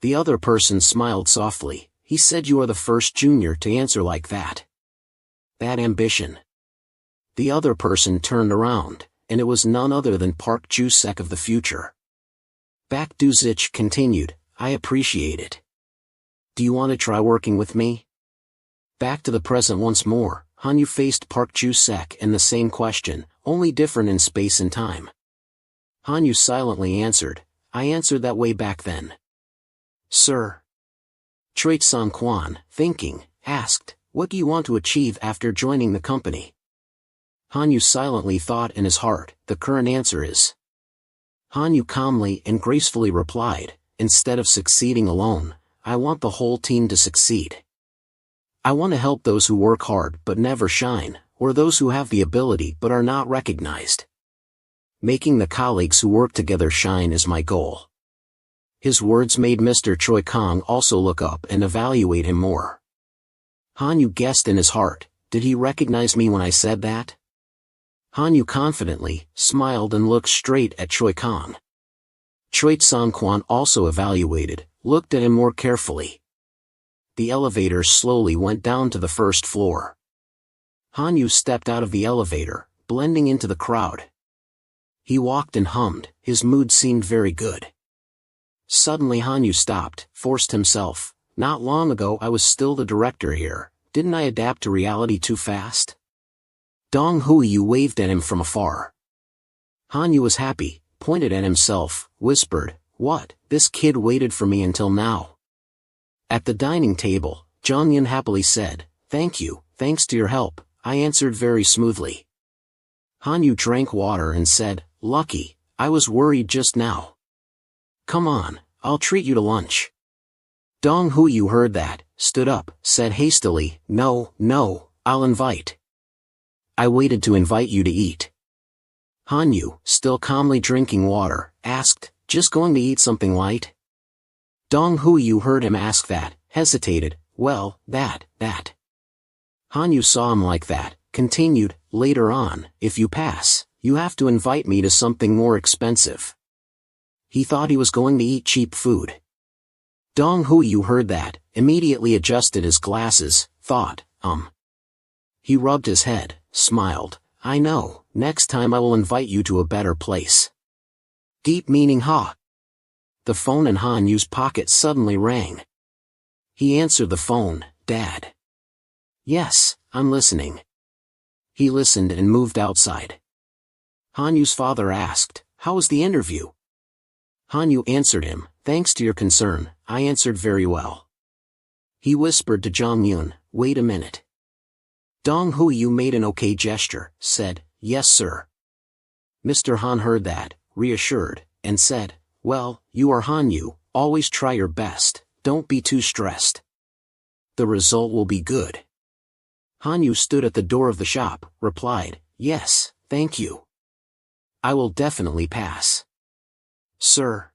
The other person smiled softly. He said you are the first junior to answer like that. That ambition. The other person turned around, and it was none other than Park Ju-sek of the future. Baek Du-sich continued, I appreciate it. Do you want to try working with me? Back to the present once more, Hanyu faced Park Ju-sek and the same question, only different in space and time. Hanyu silently answered, I answered that way back then. Sir. Choi Sung-kwan, thinking, asked, what do you want to achieve after joining the company? Hanyu silently thought in his heart, the current answer is. Hanyu calmly and gracefully replied, instead of succeeding alone, I want the whole team to succeed. I want to help those who work hard but never shine, or those who have the ability but are not recognized. Making the colleagues who work together shine is my goal. His words made Mr. Choi Kong also look up and evaluate him more. Hanyu guessed in his heart, did he recognize me when I said that? Hanyu confidently smiled and looked straight at Choi Kong. Choi Sung-kwan also evaluated, looked at him more carefully. The elevator slowly went down to the first floor. Hanyu stepped out of the elevator, blending into the crowd. He walked and hummed, his mood seemed very good. Suddenly Hanyu stopped, forced himself, not long ago I was still the director here, didn't I adapt to reality too fast? Dong Huiyu waved at him from afar. Hanyu was happy, pointed at himself, whispered, what, this kid waited for me until now. At the dining table, Zhang happily said, thank you, thanks to your help, I answered very smoothly. Hanyu drank water and said, lucky, I was worried just now. Come on, I'll treat you to lunch. Dong Huiyu heard that, stood up, said hastily, no, I'll invite. I waited to invite you to eat. Hanyu, still calmly drinking water, asked, just going to eat something light? Dong Huiyu heard him ask that, hesitated, well, that. Hanyu saw him like that, continued, later on, if you pass, you have to invite me to something more expensive. He thought he was going to eat cheap food. Dong Huiyu heard that, immediately adjusted his glasses, thought, He rubbed his head, smiled, I know, next time I will invite you to a better place. Deep meaning ha. The phone in Hanyu's pocket suddenly rang. He answered the phone, Dad. Yes, I'm listening. He listened and moved outside. Hanyu's father asked, how was the interview? Hanyu answered him, thanks to your concern, I answered very well. He whispered to Zhang Yun, wait a minute. Dong Huiyu made an okay gesture, said, yes sir. Mr. Han heard that, reassured, and said, well, you are Hanyu, always try your best, don't be too stressed. The result will be good. Hanyu stood at the door of the shop, replied, yes, thank you. I will definitely pass. Sir.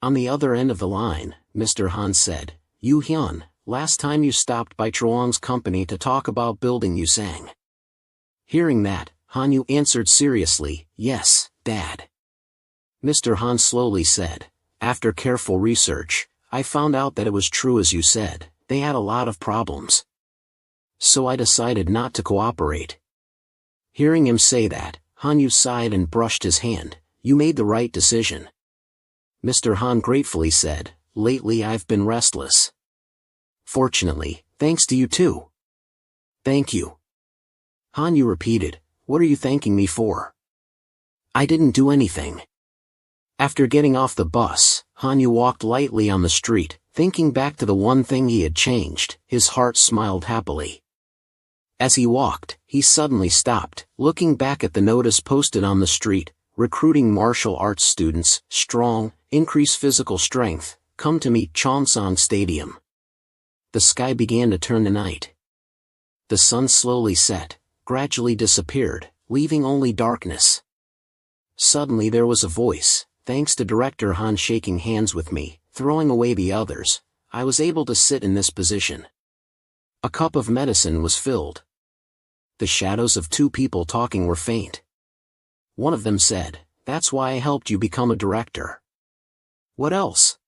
On the other end of the line, Mr. Han said, Yu Hyun, last time you stopped by Chuang's company to talk about building Yusang. Hearing that, Hanyu answered seriously, yes, Dad. Mr. Han slowly said, after careful research, I found out that it was true as you said, they had a lot of problems. So I decided not to cooperate. Hearing him say that, Hanyu sighed and brushed his hand, you made the right decision. Mr. Han gratefully said, lately I've been restless. Fortunately, thanks to you too. Thank you. Hanyu repeated, what are you thanking me for? I didn't do anything. After getting off the bus, Hanyu walked lightly on the street, thinking back to the one thing he had changed, his heart smiled happily. As he walked, he suddenly stopped, looking back at the notice posted on the street, recruiting martial arts students, strong, increase physical strength, come to meet Cheongsong Stadium. The sky began to turn to night. The sun slowly set, gradually disappeared, leaving only darkness. Suddenly there was a voice, thanks to Director Han shaking hands with me, throwing away the others, I was able to sit in this position. A cup of medicine was filled. The shadows of two people talking were faint. One of them said, that's why I helped you become a director. What else?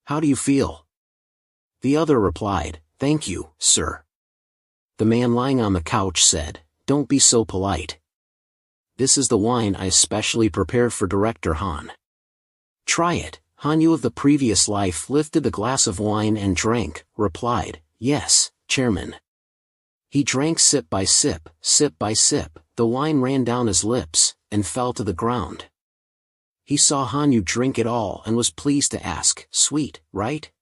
How do you feel? The other replied, thank you, sir. The man lying on the couch said, don't be so polite. This is the wine I especially prepared for Director Han. Try it. Hanyu of the previous life lifted the glass of wine and drank, replied, yes, Chairman. He drank sip by sip, the wine ran down his lips, and fell to the ground. He saw Hanyu drink it all and was pleased to ask, sweet, right?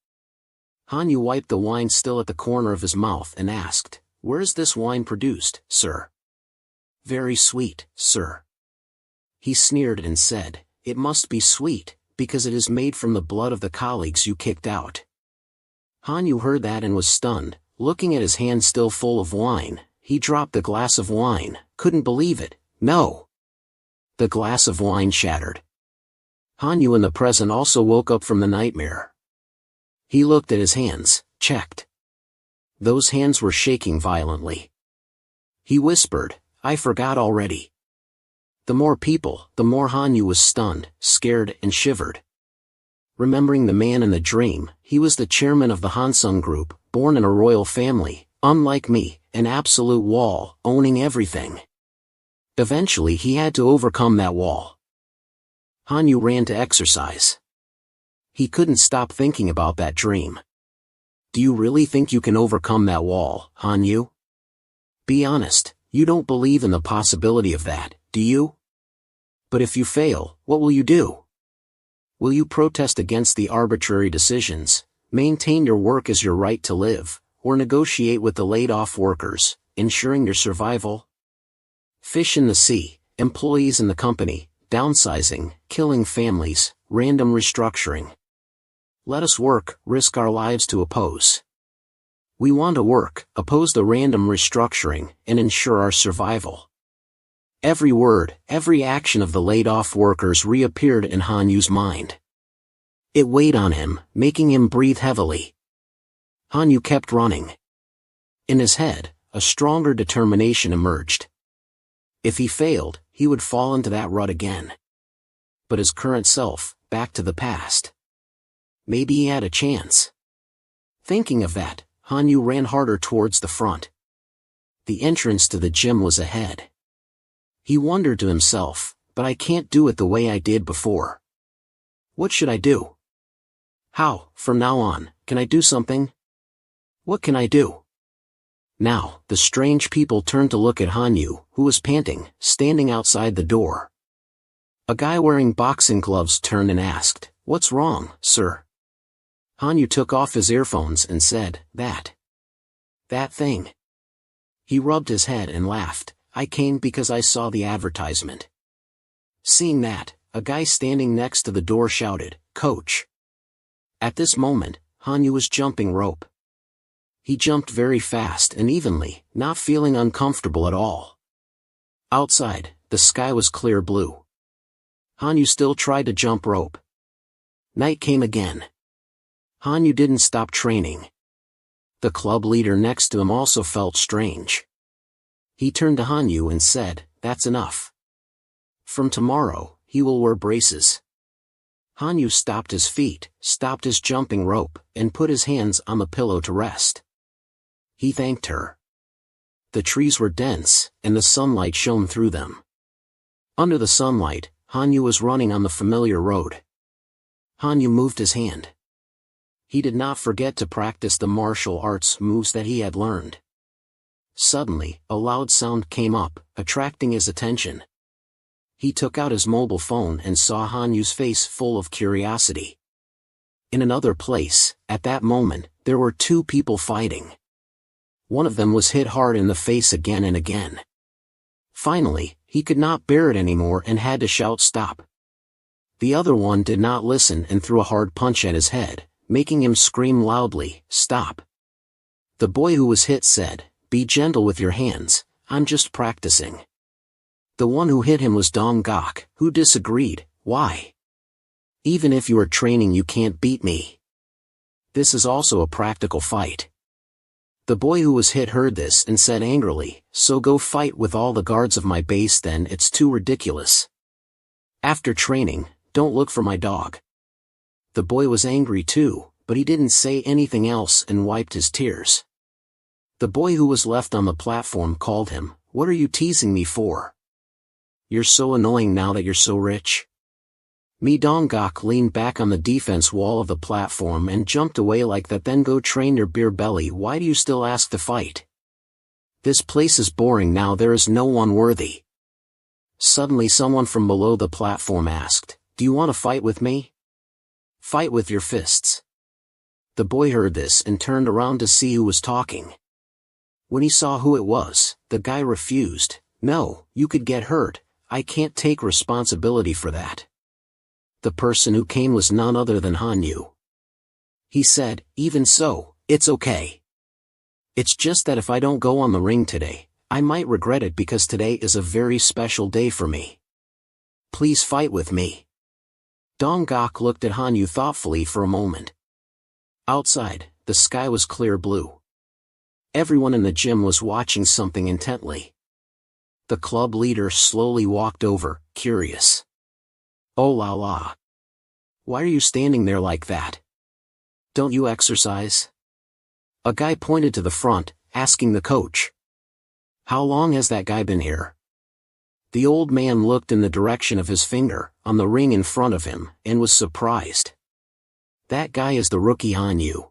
Hanyu wiped the wine still at the corner of his mouth and asked, where is this wine produced, sir? Very sweet, sir. He sneered and said, it must be sweet, because it is made from the blood of the colleagues you kicked out. Hanyu heard that and was stunned. Looking at his hand still full of wine, he dropped the glass of wine, couldn't believe it, no. The glass of wine shattered. Hanyu in the present also woke up from the nightmare. He looked at his hands, checked. Those hands were shaking violently. He whispered, I forgot already. The more people, the more Hanyu was stunned, scared and shivered. Remembering the man in the dream, he was the chairman of the Hansung group, born in a royal family, unlike me, an absolute wall, owning everything. Eventually he had to overcome that wall. Hanyu ran to exercise. He couldn't stop thinking about that dream. Do you really think you can overcome that wall, Hanyu? Be honest, you don't believe in the possibility of that, do you? But if you fail, what will you do? Will you protest against the arbitrary decisions, maintain your work as your right to live, or negotiate with the laid-off workers, ensuring your survival? Fish in the sea, employees in the company, downsizing, killing families, random restructuring. Let us work, risk our lives to oppose. We want to work, oppose the random restructuring, and ensure our survival. Every word, every action of the laid-off workers reappeared in Hanyu's mind. It weighed on him, making him breathe heavily. Hanyu kept running. In his head, a stronger determination emerged. If he failed, he would fall into that rut again. But his current self, back to the past. Maybe he had a chance. Thinking of that, Hanyu ran harder towards the front. The entrance to the gym was ahead. He wondered to himself, but I can't do it the way I did before. What should I do? How, from now on, can I do something? What can I do? Now, the strange people turned to look at Hanyu, who was panting, standing outside the door. A guy wearing boxing gloves turned and asked, "What's wrong, sir?" Hanyu took off his earphones and said, That thing." He rubbed his head and laughed. "I came because I saw the advertisement." Seeing that, a guy standing next to the door shouted, "Coach." At this moment, Hanyu was jumping rope. He jumped very fast and evenly, not feeling uncomfortable at all. Outside, the sky was clear blue. Hanyu still tried to jump rope. Night came again. Hanyu didn't stop training. The club leader next to him also felt strange. He turned to Hanyu and said, "That's enough. From tomorrow, he will wear braces." Hanyu stopped his feet, stopped his jumping rope, and put his hands on the pillow to rest. He thanked her. The trees were dense, and the sunlight shone through them. Under the sunlight, Hanyu was running on the familiar road. Hanyu moved his hand. He did not forget to practice the martial arts moves that he had learned. Suddenly, a loud sound came up, attracting his attention. He took out his mobile phone and saw Hanyu's face full of curiosity. In another place, at that moment, there were two people fighting. One of them was hit hard in the face again and again. Finally, he could not bear it anymore and had to shout stop. The other one did not listen and threw a hard punch at his head, making him scream loudly, "Stop." The boy who was hit said, "Be gentle with your hands, I'm just practicing." The one who hit him was Dong Gok, who disagreed, "Why? Even if you are training you can't beat me. This is also a practical fight." The boy who was hit heard this and said angrily, "So go fight with all the guards of my base then, it's too ridiculous. After training, don't look for my dog." The boy was angry too, but he didn't say anything else and wiped his tears. The boy who was left on the platform called him, "What are you teasing me for? You're so annoying now that you're so rich." Dong Gok leaned back on the defense wall of the platform and jumped away like that. "Then go train your beer belly. Why do you still ask to fight? This place is boring now, there is no one worthy." Suddenly someone from below the platform asked, "Do you want to fight with me? Fight with your fists." The boy heard this and turned around to see who was talking. When he saw who it was, the guy refused. "No, you could get hurt, I can't take responsibility for that." The person who came was none other than Hanyu. He said, "Even so, it's okay. It's just that if I don't go on the ring today, I might regret it because today is a very special day for me. Please fight with me." Dong Gok looked at Hanyu thoughtfully for a moment. Outside, the sky was clear blue. Everyone in the gym was watching something intently. The club leader slowly walked over, curious. "Oh la la. Why are you standing there like that? Don't you exercise?" A guy pointed to the front, asking the coach. "How long has that guy been here?" The old man looked in the direction of his finger, on the ring in front of him, and was surprised. "That guy is the rookie Hanyu.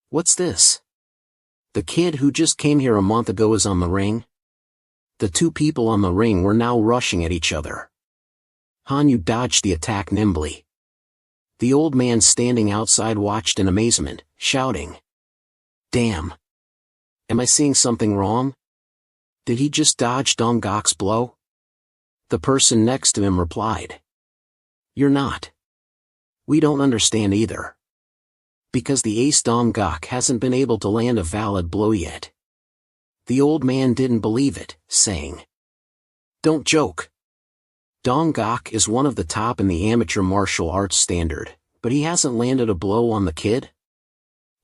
What's this? The kid who just came here a month ago is on the ring?" The two people on the ring were now rushing at each other. Hanyu dodged the attack nimbly. The old man standing outside watched in amazement, shouting, "Damn! Am I seeing something wrong? Did he just dodge Dong Gok's blow?" The person next to him replied, "You're not. We don't understand either. Because the ace Dong Gok hasn't been able to land a valid blow yet." The old man didn't believe it, saying, "Don't joke. Dong Gok is one of the top in the amateur martial arts standard, but he hasn't landed a blow on the kid?"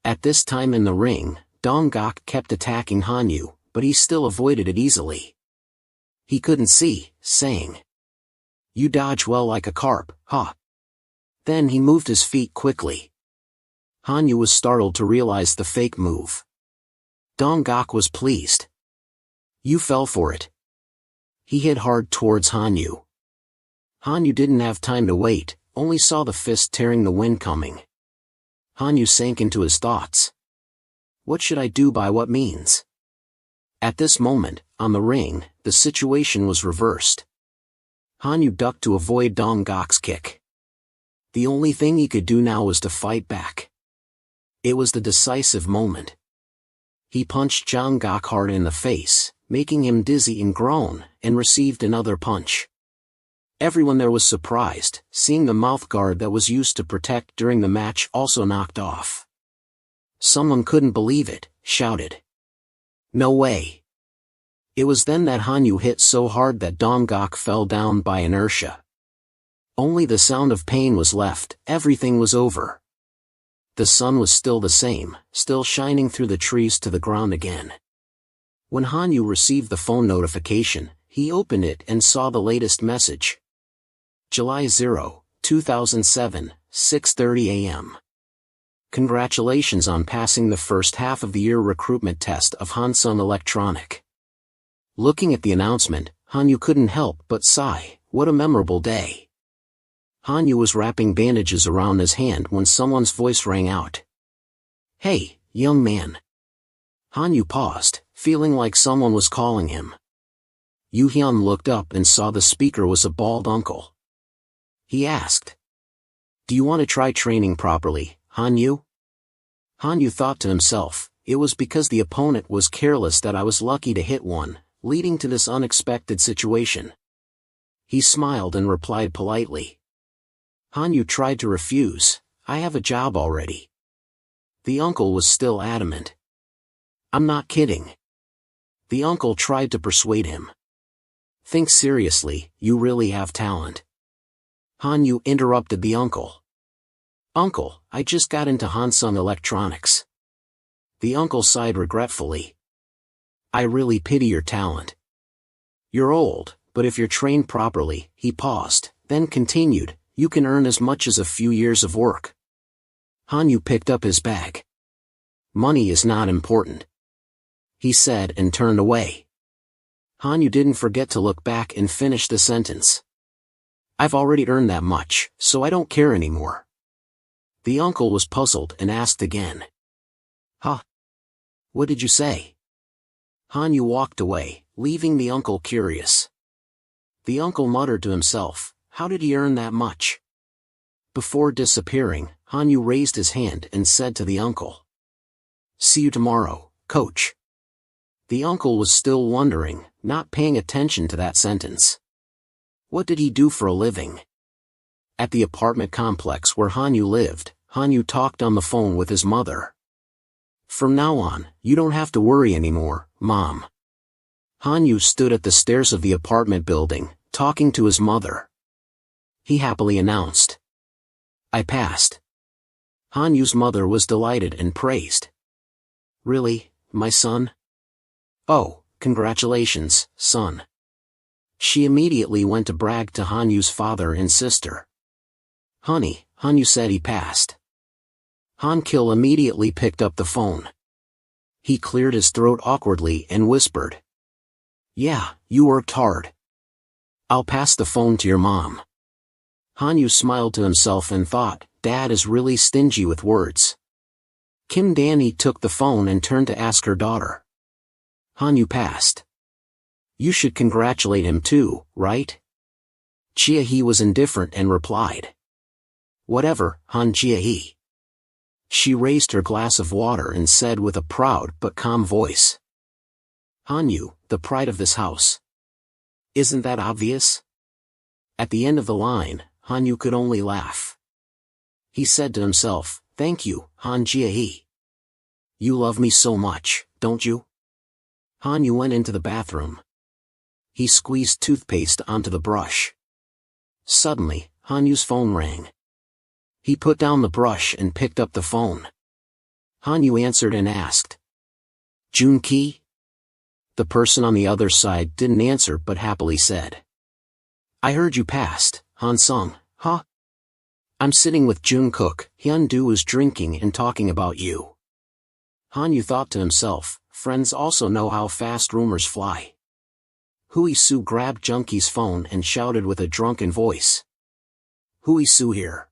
At this time in the ring, Dong Gok kept attacking Hanyu, but he still avoided it easily. He couldn't see, saying, "You dodge well like a carp, huh?" Then he moved his feet quickly. Hanyu was startled to realize the fake move. Dong Gok was pleased. "You fell for it." He hit hard towards Hanyu. Hanyu didn't have time to wait, only saw the fist tearing the wind coming. Hanyu sank into his thoughts. What should I do? By what means? At this moment, on the ring, the situation was reversed. Hanyu ducked to avoid Dong Gok's kick. The only thing he could do now was to fight back. It was the decisive moment. He punched Dong Gok hard in the face, making him dizzy and groan, and received another punch. Everyone there was surprised, seeing the mouthguard that was used to protect during the match also knocked off. Someone couldn't believe it, shouted. No way. It was then that Hanyu hit so hard that Dong-gok fell down by inertia. Only the sound of pain was left, everything was over. The sun was still the same, still shining through the trees to the ground again. When Hanyu received the phone notification, he opened it and saw the latest message. July 0, 2007, 6:30 a.m. Congratulations on passing the first half of the year recruitment test of Hansung Electronic. Looking at the announcement, Hanyu couldn't help but sigh, what a memorable day. Hanyu was wrapping bandages around his hand when someone's voice rang out. Hey, young man. Hanyu paused, feeling like someone was calling him. Yu-hyun looked up and saw the speaker was a bald uncle. He asked. Do you want to try training properly, Hanyu? Hanyu thought to himself, it was because the opponent was careless that I was lucky to hit one, leading to this unexpected situation. He smiled and replied politely. Hanyu tried to refuse, I have a job already. The uncle was still adamant. I'm not kidding. The uncle tried to persuade him. Think seriously, you really have talent. Hanyu interrupted the uncle. Uncle, I just got into Hansung Electronics. The uncle sighed regretfully. I really pity your talent. You're old, but if you're trained properly, he paused, then continued, you can earn as much as a few years of work. Hanyu picked up his bag. Money is not important, he said and turned away. Hanyu didn't forget to look back and finish the sentence. I've already earned that much, so I don't care anymore. The uncle was puzzled and asked again. Huh? What did you say? Hanyu walked away, leaving the uncle curious. The uncle muttered to himself, how did he earn that much? Before disappearing, Hanyu raised his hand and said to the uncle. See you tomorrow, coach. The uncle was still wondering, not paying attention to that sentence. What did he do for a living? At the apartment complex where Hanyu lived, Hanyu talked on the phone with his mother. From now on, you don't have to worry anymore, Mom. Hanyu stood at the stairs of the apartment building, talking to his mother. He happily announced. I passed. Hanyu's mother was delighted and praised. Really, my son? Oh, congratulations, son. She immediately went to brag to Hanyu's father and sister. Honey, Hanyu said he passed. Han-kil immediately picked up the phone. He cleared his throat awkwardly and whispered. Yeah, you worked hard. I'll pass the phone to your mom. Hanyu smiled to himself and thought, Dad is really stingy with words. Kim Danny took the phone and turned to ask her daughter. Hanyu passed. You should congratulate him too, right? Chia-hee was indifferent and replied. Whatever, Han Chia-hee. She raised her glass of water and said with a proud but calm voice. Hanyu, the pride of this house. Isn't that obvious? At the end of the line, Hanyu could only laugh. He said to himself, thank you, Han Jia-hee. You love me so much, don't you? Hanyu went into the bathroom. He squeezed toothpaste onto the brush. Suddenly, Hanyu's phone rang. He put down the brush and picked up the phone. Hanyu answered and asked. Jun-ki? The person on the other side didn't answer but happily said. I heard you passed, Han-sung, huh? I'm sitting with Jungkook, Hyun-do is drinking and talking about you. Hanyu thought to himself, friends also know how fast rumors fly. Hui-soo grabbed Junki's phone and shouted with a drunken voice. Hui-soo here.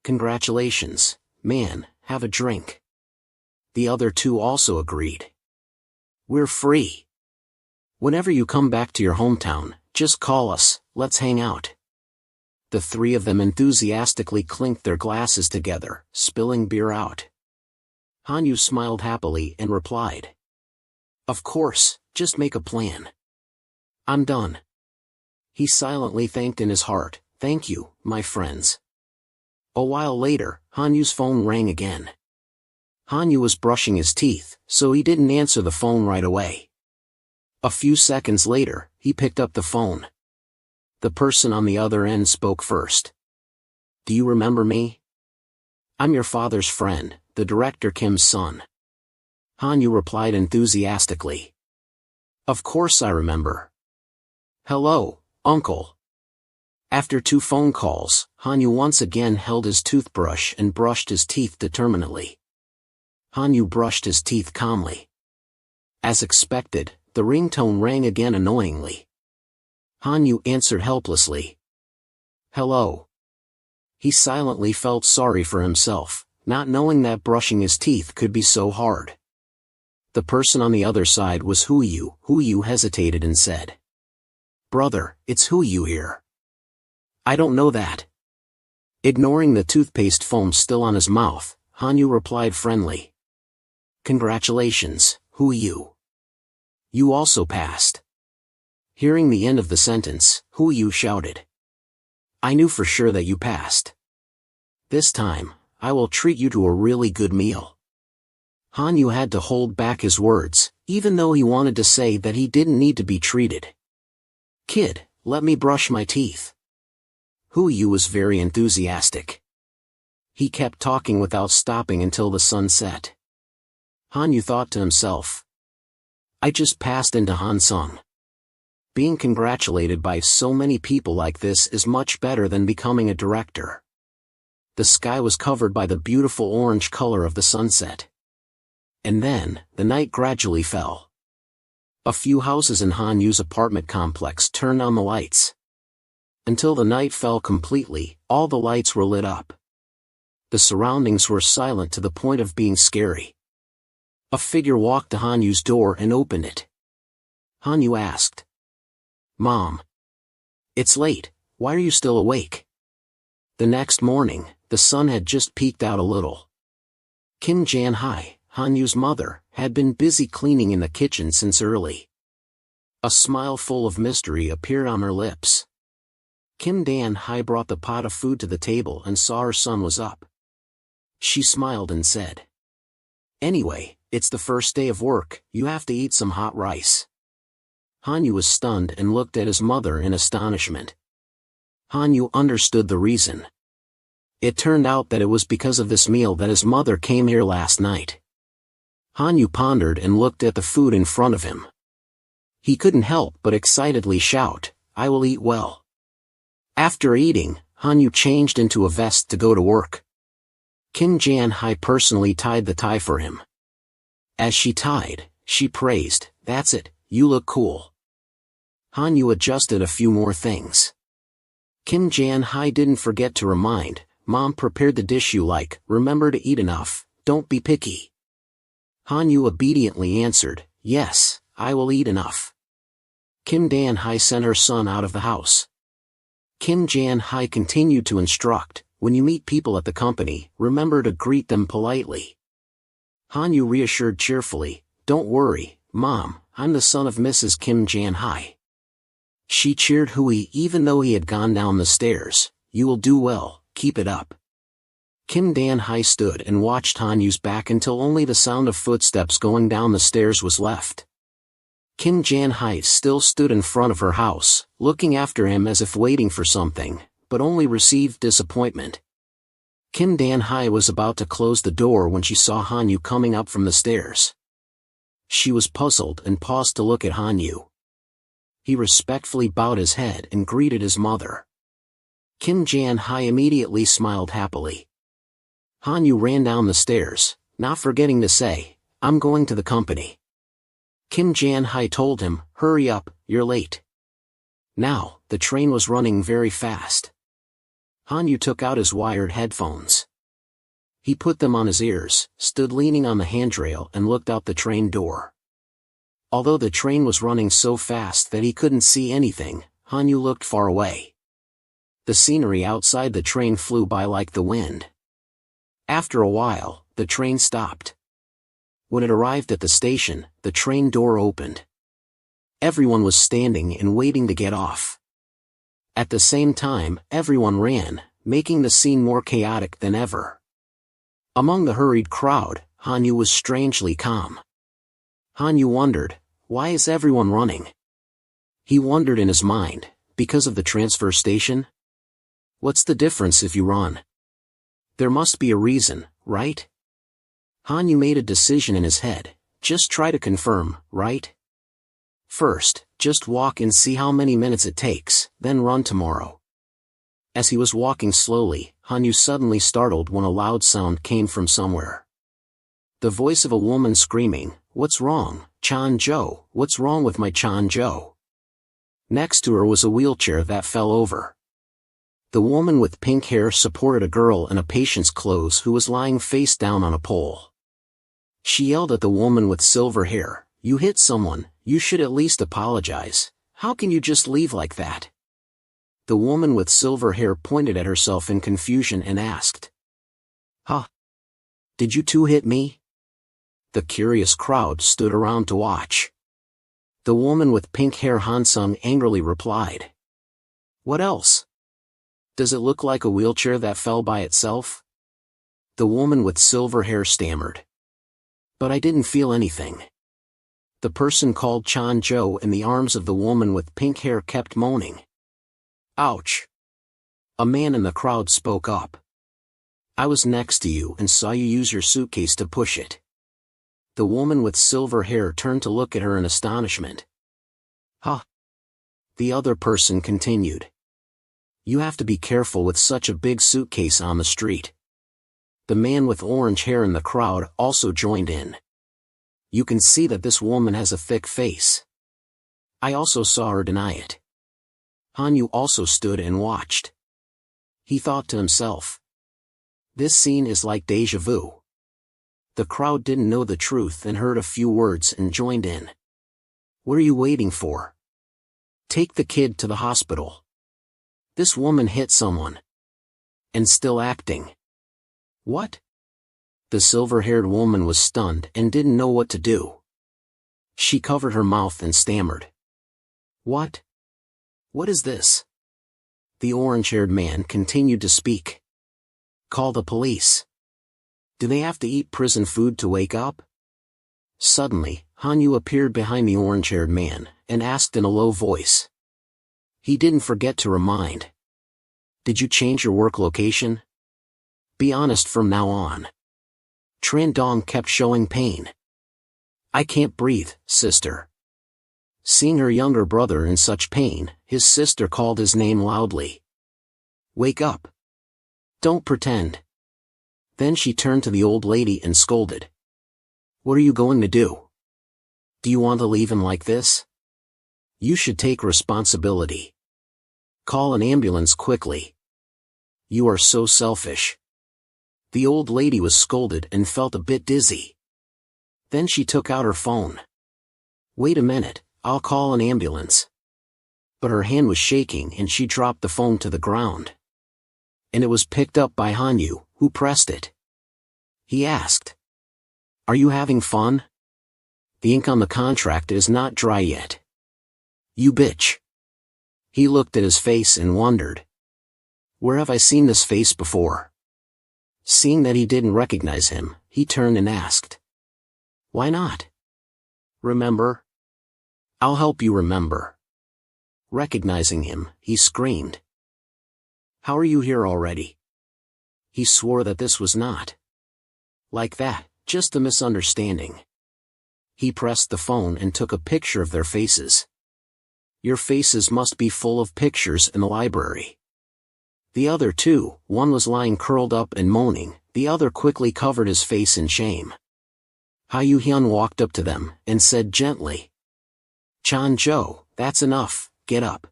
Congratulations, man, have a drink. The other two also agreed. We're free. Whenever you come back to your hometown, just call us, let's hang out. The three of them enthusiastically clinked their glasses together, spilling beer out. Hanyu smiled happily and replied. Of course, just make a plan. I'm done. He silently thanked in his heart, "Thank you, my friends." A while later, Hanyu's phone rang again. Hanyu was brushing his teeth, so he didn't answer the phone right away. A few seconds later, he picked up the phone. The person on the other end spoke first. "Do you remember me? I'm your father's friend, the director Kim's son." Hanyu replied enthusiastically. "Of course I remember. Hello, Uncle." After 2 phone calls, Hanyu once again held his toothbrush and brushed his teeth determinedly. Hanyu brushed his teeth calmly. As expected, the ringtone rang again annoyingly. Hanyu answered helplessly. "Hello." He silently felt sorry for himself, not knowing that brushing his teeth could be so hard. The person on the other side was Huyu. Huyu hesitated and said, "Brother, it's Huyu here." "I don't know that." Ignoring the toothpaste foam still on his mouth, Hanyu replied friendly. "Congratulations, Huyu. You also passed." Hearing the end of the sentence, Huyu shouted, "I knew for sure that you passed. This time, I will treat you to a really good meal." Hanyu had to hold back his words, even though he wanted to say that he didn't need to be treated. "Kid, let me brush my teeth." Huyu was very enthusiastic. He kept talking without stopping until the sun set. Hanyu thought to himself, "I just passed into Hansung. Being congratulated by so many people like this is much better than becoming a director." The sky was covered by the beautiful orange color of the sunset. And then, the night gradually fell. A few houses in Hanyu's apartment complex turned on the lights. Until the night fell completely, all the lights were lit up. The surroundings were silent to the point of being scary. A figure walked to Hanyu's door and opened it. Hanyu asked, "Mom. It's late, why are you still awake?" The next morning, the sun had just peeked out a little. Kim Jan-hai, Hanyu's mother, had been busy cleaning in the kitchen since early. A smile full of mystery appeared on her lips. Kim Dan-hai brought the pot of food to the table and saw her son was up. She smiled and said, "Anyway, it's the first day of work, you have to eat some hot rice." Hanyu was stunned and looked at his mother in astonishment. Hanyu understood the reason. It turned out that it was because of this meal that his mother came here last night. Hanyu pondered and looked at the food in front of him. He couldn't help but excitedly shout, "I will eat well." After eating, Hanyu changed into a vest to go to work. Kim Jan-hai personally tied the tie for him. As she tied, she praised, "That's it, you look cool." Hanyu adjusted a few more things. Kim Jan-hai didn't forget to remind, "Mom prepared the dish you like, remember to eat enough, don't be picky." Hanyu obediently answered, "Yes, I will eat enough." Kim Dan-hai sent her son out of the house. Kim Jan-hai continued to instruct, "When you meet people at the company, remember to greet them politely." Hanyu reassured cheerfully, "Don't worry, Mom, I'm the son of Mrs. Kim Jan-hai." She cheered Hui even though he had gone down the stairs, "You will do well, keep it up." Kim Dan-hai stood and watched Hanyu's back until only the sound of footsteps going down the stairs was left. Kim Jan-hai still stood in front of her house, looking after him as if waiting for something, but only received disappointment. Kim Dan-hai was about to close the door when she saw Hanyu coming up from the stairs. She was puzzled and paused to look at Hanyu. He respectfully bowed his head and greeted his mother. Kim Jan-hai immediately smiled happily. Hanyu ran down the stairs, not forgetting to say, "I'm going to the company." Kim Jan-hai told him, "Hurry up, you're late." Now, the train was running very fast. Hanyu took out his wired headphones. He put them on his ears, stood leaning on the handrail and looked out the train door. Although the train was running so fast that he couldn't see anything, Hanyu looked far away. The scenery outside the train flew by like the wind. After a while, the train stopped. When it arrived at the station, the train door opened. Everyone was standing and waiting to get off. At the same time, everyone ran, making the scene more chaotic than ever. Among the hurried crowd, Hanyu was strangely calm. Hanyu wondered, why is everyone running? He wondered in his mind, because of the transfer station? What's the difference if you run? There must be a reason, right? Hanyu made a decision in his head, just try to confirm, right? First, just walk and see how many minutes it takes, then run tomorrow. As he was walking slowly, Hanyu suddenly startled when a loud sound came from somewhere. The voice of a woman screaming, "What's wrong, Chan-jo? What's wrong with my Chan-jo?" Next to her was a wheelchair that fell over. The woman with pink hair supported a girl in a patient's clothes who was lying face down on a pole. She yelled at the woman with silver hair, "You hit someone, you should at least apologize. How can you just leave like that?" The woman with silver hair pointed at herself in confusion and asked, "Huh? Did you two hit me?" The curious crowd stood around to watch. The woman with pink hair Hansung angrily replied, "What else? Does it look like a wheelchair that fell by itself?" The woman with silver hair stammered, "But I didn't feel anything." The person called Chan-jo in the arms of the woman with pink hair kept moaning. "Ouch!" A man in the crowd spoke up. "I was next to you and saw you use your suitcase to push it." The woman with silver hair turned to look at her in astonishment. "Huh?" The other person continued. "You have to be careful with such a big suitcase on the street." The man with orange hair in the crowd also joined in. "You can see that this woman has a thick face. I also saw her deny it." Hanyu also stood and watched. He thought to himself, "This scene is like déjà vu." The crowd didn't know the truth and heard a few words and joined in. "What are you waiting for? Take the kid to the hospital. This woman hit someone. And still acting." "What?" The silver-haired woman was stunned and didn't know what to do. She covered her mouth and stammered. "What? What is this?" The orange-haired man continued to speak. "Call the police. Do they have to eat prison food to wake up?" Suddenly, Hanyu appeared behind the orange-haired man, and asked in a low voice. He didn't forget to remind. "Did you change your work location? Be honest from now on." Tran Dong kept showing pain. "I can't breathe, sister." Seeing her younger brother in such pain, his sister called his name loudly. "Wake up. Don't pretend." Then she turned to the old lady and scolded. "What are you going to do? Do you want to leave him like this? You should take responsibility. Call an ambulance quickly. You are so selfish." The old lady was scolded and felt a bit dizzy. Then she took out her phone. "Wait a minute, I'll call an ambulance." But her hand was shaking and she dropped the phone to the ground. And it was picked up by Hanyu, who pressed it. He asked, "Are you having fun? The ink on the contract is not dry yet. You bitch." He looked at his face and wondered, "Where have I seen this face before?" Seeing that he didn't recognize him, he turned and asked, "Why not? Remember? I'll help you remember." Recognizing him, he screamed, "How are you here already?" He swore that this was not like that, just a misunderstanding. He pressed the phone and took a picture of their faces. "Your faces must be full of pictures in the library." The other two, one was lying curled up and moaning, the other quickly covered his face in shame. Hyu Hyun walked up to them, and said gently, "Chan-jo, that's enough, get up.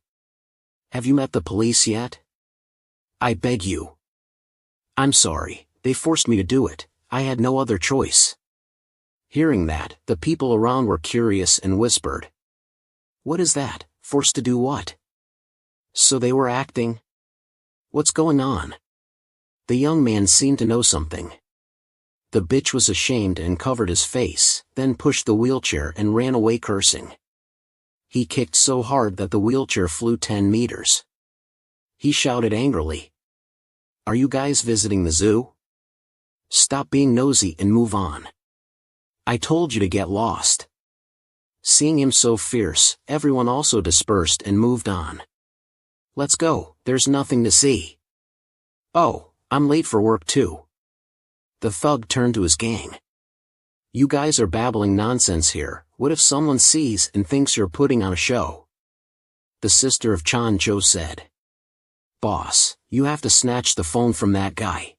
Have you met the police yet? I beg you." "I'm sorry, they forced me to do it, I had no other choice." Hearing that, the people around were curious and whispered, "What is that, forced to do what?" So they were acting? What's going on? The young man seemed to know something. The bitch was ashamed and covered his face, then pushed the wheelchair and ran away cursing. He kicked so hard that the wheelchair flew 10 meters. He shouted angrily. Are you guys visiting the zoo? Stop being nosy and move on. I told you to get lost. Seeing him so fierce, everyone also dispersed and moved on. Let's go, there's nothing to see. Oh, I'm late for work too. The thug turned to his gang. You guys are babbling nonsense here. What if someone sees and thinks you're putting on a show? The sister of Chan-jo said. Boss, you have to snatch the phone from that guy.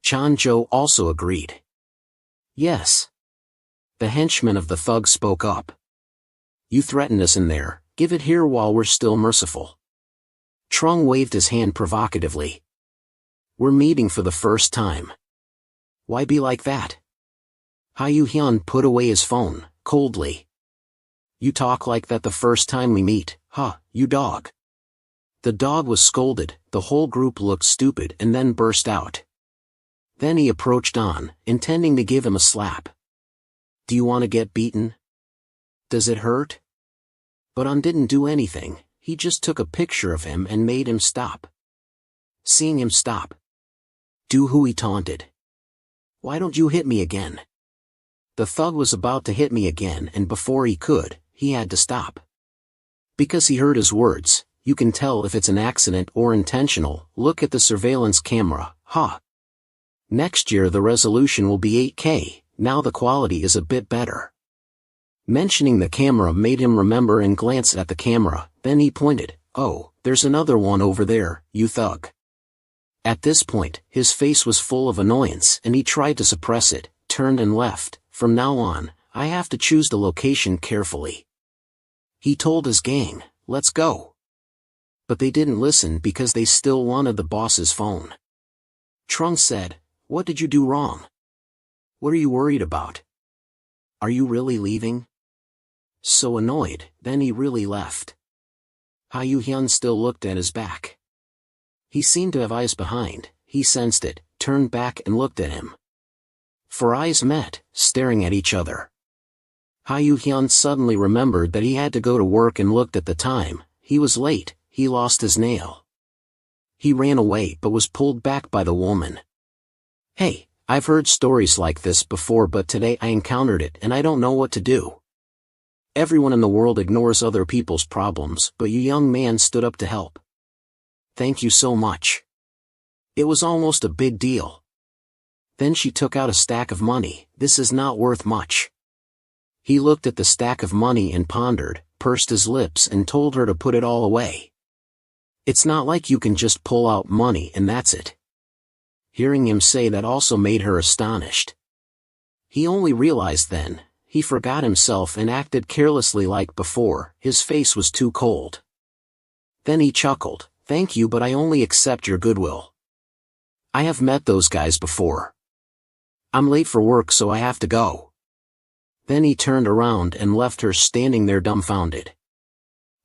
Chan-jo also agreed. Yes. The henchman of the thug spoke up. You threatened us in there, give it here while we're still merciful. Trung waved his hand provocatively. We're meeting for the first time. Why be like that? Hyu-hyun put away his phone, coldly. You talk like that the first time we meet, huh, you dog. The dog was scolded, the whole group looked stupid and then burst out. Then he approached On, intending to give him a slap. Do you want to get beaten? Does it hurt? But On didn't do anything, he just took a picture of him and made him stop. Seeing him stop. Do who he taunted. Why don't you hit me again? The thug was about to hit me again and before he could, he had to stop. Because he heard his words, you can tell if it's an accident or intentional, look at the surveillance camera, huh? Next year the resolution will be 8K, now the quality is a bit better. Mentioning the camera made him remember and glance at the camera, then he pointed, oh, there's another one over there, you thug. At this point, his face was full of annoyance and he tried to suppress it, turned and left. From now on, I have to choose the location carefully. He told his gang, let's go. But they didn't listen because they still wanted the boss's phone. Trung said, what did you do wrong? What are you worried about? Are you really leaving? So annoyed, then he really left. Hyu-hyun still looked at his back. He seemed to have eyes behind, he sensed it, turned back and looked at him. For eyes met, staring at each other. Hyu-hyun suddenly remembered that he had to go to work and looked at the time, he was late, he lost his nail. He ran away but was pulled back by the woman. Hey, I've heard stories like this before but today I encountered it and I don't know what to do. Everyone in the world ignores other people's problems but you young man stood up to help. Thank you so much. It was almost a big deal. Then she took out a stack of money, this is not worth much. He looked at the stack of money and pondered, pursed his lips and told her to put it all away. It's not like you can just pull out money and that's it. Hearing him say that also made her astonished. He only realized then, he forgot himself and acted carelessly like before, his face was too cold. Then he chuckled, thank you but I only accept your goodwill. I have met those guys before. I'm late for work so I have to go. Then he turned around and left her standing there dumbfounded.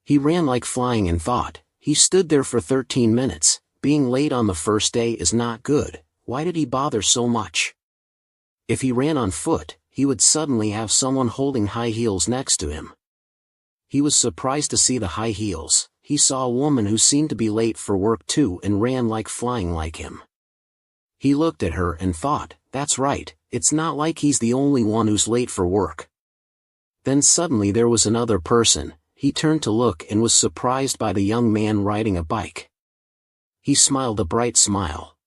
He ran like flying and thought, he stood there for 13 minutes, being late on the first day is not good, why did he bother so much? If he ran on foot, he would suddenly have someone holding high heels next to him. He was surprised to see the high heels, he saw a woman who seemed to be late for work too and ran like flying like him. He looked at her and thought, that's right, it's not like he's the only one who's late for work. Then suddenly there was another person, he turned to look and was surprised by the young man riding a bike. He smiled a bright smile.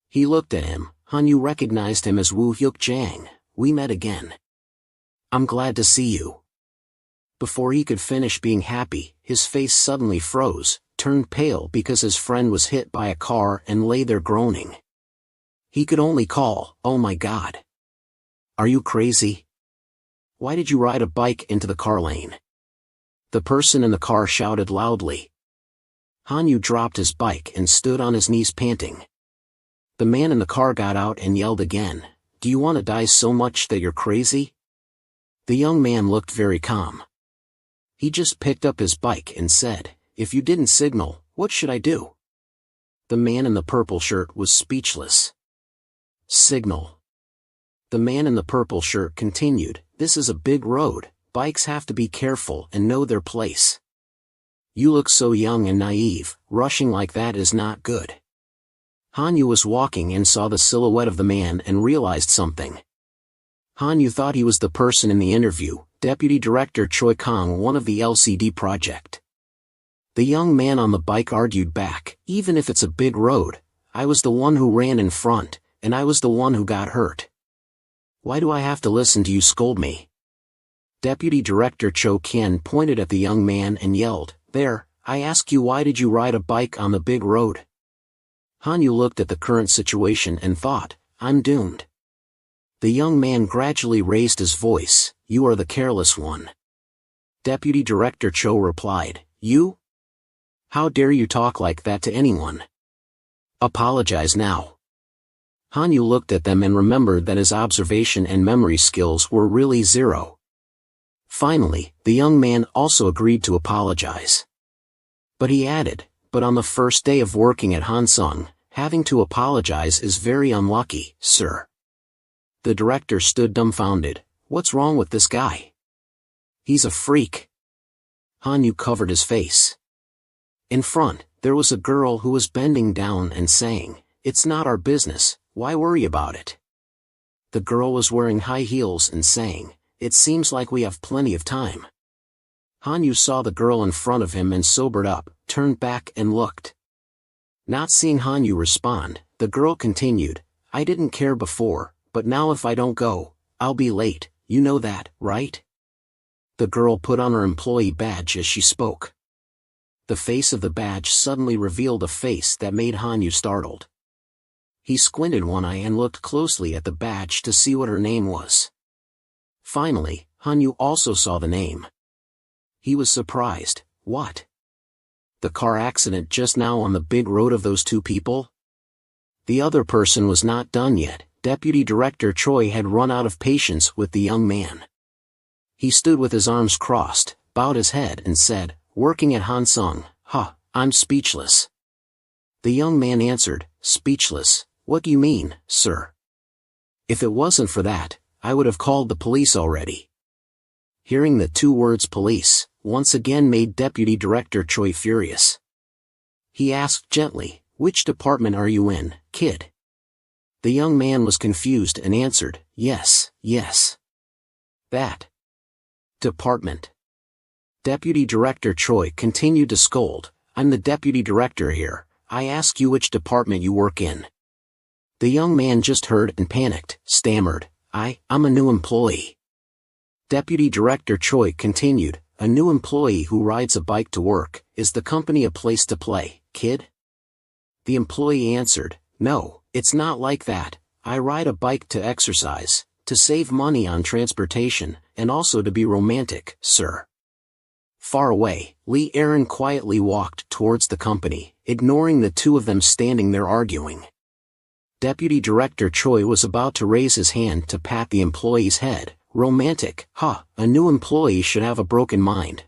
He looked at him, Hanyu recognized him as Woo Hyuk Jang, we met again. I'm glad to see you. Before he could finish being happy, his face suddenly froze, turned pale because his friend was hit by a car and lay there groaning. He could only call, oh my God. Are you crazy? Why did you ride a bike into the car lane? The person in the car shouted loudly. Hanyu dropped his bike and stood on his knees panting. The man in the car got out and yelled again, do you want to die so much that you're crazy? The young man looked very calm. He just picked up his bike and said, if you didn't signal, what should I do? The man in the purple shirt was speechless. Signal. The man in the purple shirt continued, this is a big road, bikes have to be careful and know their place. You look so young and naive, rushing like that is not good. Hanyu was walking and saw the silhouette of the man and realized something. Hanyu thought he was the person in the interview, Deputy Director Choi Kong, one of the LCD project. The young man on the bike argued back, even if it's a big road, I was the one who ran in front, and I was the one who got hurt. Why do I have to listen to you scold me? Deputy Director Cho Kien pointed at the young man and yelled, There, I ask you, why did you ride a bike on the big road? Hanyu looked at the current situation and thought, I'm doomed. The young man gradually raised his voice, You are the careless one. Deputy Director Cho replied, You? How dare you talk like that to anyone? Apologize now. Hanyu looked at them and remembered that his observation and memory skills were really zero. Finally, the young man also agreed to apologize. But he added, But on the first day of working at Hansung, having to apologize is very unlucky, sir. The director stood dumbfounded. What's wrong with this guy? He's a freak. Hanyu covered his face. In front, there was a girl who was bending down and saying, It's not our business, why worry about it? The girl was wearing high heels and saying, It seems like we have plenty of time. Hanyu saw the girl in front of him and sobered up, turned back and looked. Not seeing Hanyu respond, the girl continued, I didn't care before, but now if I don't go, I'll be late, you know that, right? The girl put on her employee badge as she spoke. The face of the badge suddenly revealed a face that made Hanyu startled. He squinted one eye and looked closely at the badge to see what her name was. Finally, Hanyu also saw the name. He was surprised. What? The car accident just now on the big road of those two people? The other person was not done yet. Deputy Director Choi had run out of patience with the young man. He stood with his arms crossed, bowed his head and said, Working at Hansung, I'm speechless. The young man answered, Speechless, what do you mean, sir? If it wasn't for that, I would have called the police already. Hearing the two words police, once again made Deputy Director Choi furious. He asked gently, Which department are you in, kid? The young man was confused and answered, Yes. That department. Deputy Director Choi continued to scold, I'm the deputy director here, I ask you which department you work in. The young man just heard and panicked, stammered, I'm a new employee. Deputy Director Choi continued, A new employee who rides a bike to work, is the company a place to play, kid? The employee answered, No, it's not like that, I ride a bike to exercise, to save money on transportation, and also to be romantic, sir. Far away, Lee Aaron quietly walked towards the company, ignoring the two of them standing there arguing. Deputy Director Choi was about to raise his hand to pat the employee's head. Romantic, a new employee should have a broken mind,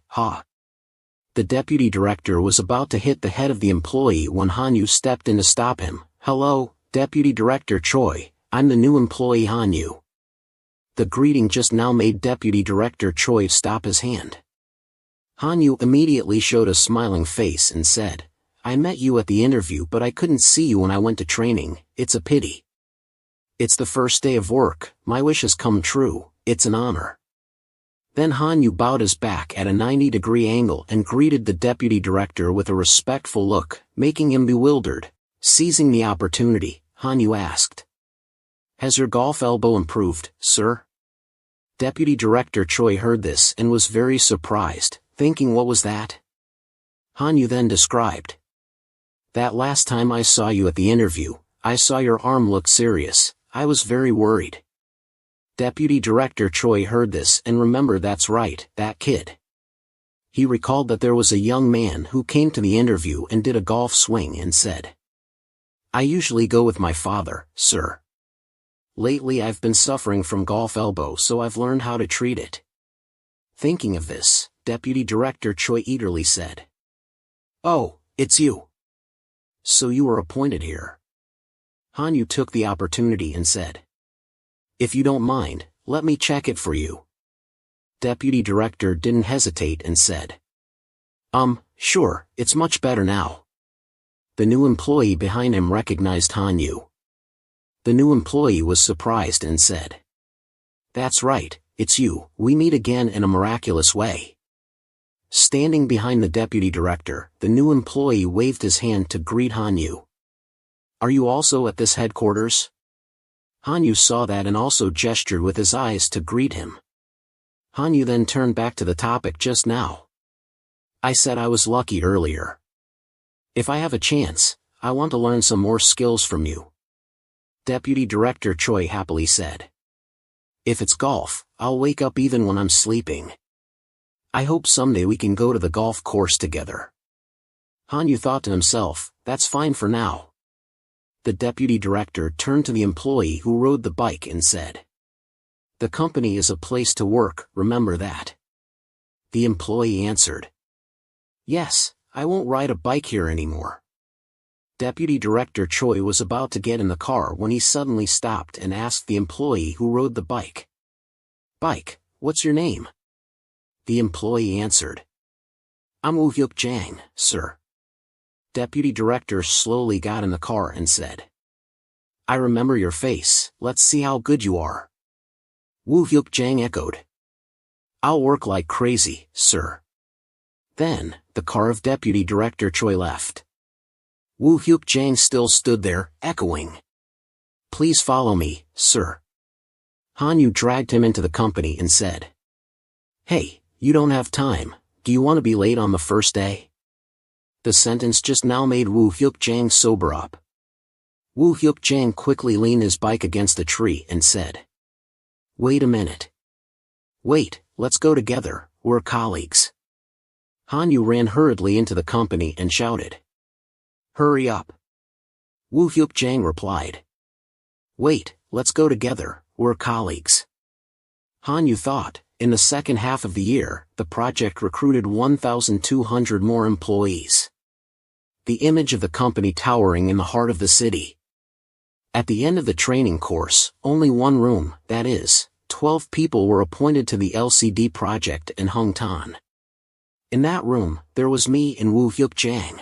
The deputy director was about to hit the head of the employee when Hanyu stepped in to stop him. Hello, Deputy Director Choi, I'm the new employee Hanyu. The greeting just now made Deputy Director Choi stop his hand. Hanyu immediately showed a smiling face and said, I met you at the interview but I couldn't see you when I went to training, it's a pity. It's the first day of work, my wish has come true, it's an honor. Then Hanyu bowed his back at a 90-degree angle and greeted the deputy director with a respectful look, making him bewildered. Seizing the opportunity, Hanyu asked, Has your golf elbow improved, sir? Deputy Director Choi heard this and was very surprised, thinking what was that? Hanyu then described. That last time I saw you at the interview, I saw your arm look serious, I was very worried. Deputy Director Choi heard this and remembered that's right, that kid. He recalled that there was a young man who came to the interview and did a golf swing and said, I usually go with my father, sir. Lately I've been suffering from golf elbow so I've learned how to treat it. Thinking of this, Deputy Director Choi eagerly said, Oh, it's you. So you were appointed here. Hanyu took the opportunity and said, If you don't mind, let me check it for you. Deputy Director didn't hesitate and said, Sure, it's much better now. The new employee behind him recognized Hanyu. The new employee was surprised and said, "That's right, it's you, we meet again in a miraculous way." Standing behind the deputy director, the new employee waved his hand to greet Hanyu. "Are you also at this headquarters?" Hanyu saw that and also gestured with his eyes to greet him. Hanyu then turned back to the topic just now. "I said I was lucky earlier. If I have a chance, I want to learn some more skills from you." Deputy Director Choi happily said. "If it's golf, I'll wake up even when I'm sleeping. I hope someday we can go to the golf course together." Hanyu thought to himself, "That's fine for now." The deputy director turned to the employee who rode the bike and said, "The company is a place to work, remember that?" The employee answered, "Yes, I won't ride a bike here anymore." Deputy Director Choi was about to get in the car when he suddenly stopped and asked the employee who rode the bike, "Bike, what's your name?" The employee answered, "I'm Woo Hyuk Jang, sir." Deputy Director slowly got in the car and said, "I remember your face, let's see how good you are." Woo Hyuk Jang echoed, "I'll work like crazy, sir." Then, the car of Deputy Director Choi left. Woo Hyuk Jang still stood there, echoing, "Please follow me, sir." Hanyu dragged him into the company and said, "Hey, you don't have time, do you want to be late on the first day?" The sentence just now made Woo Hyuk Jang sober up. Woo Hyuk Jang quickly leaned his bike against a tree and said, "Wait a minute. Wait, let's go together, we're colleagues." Hanyu ran hurriedly into the company and shouted, "Hurry up." Woo Hyuk Jang replied, "Wait, let's go together, we're colleagues." Hanyu thought, in the second half of the year, the project recruited 1,200 more employees. The image of the company towering in the heart of the city. At the end of the training course, only one room, that is, 12 people were appointed to the LCD project in Hongtan. In that room, there was me and Woo Hyuk Jang.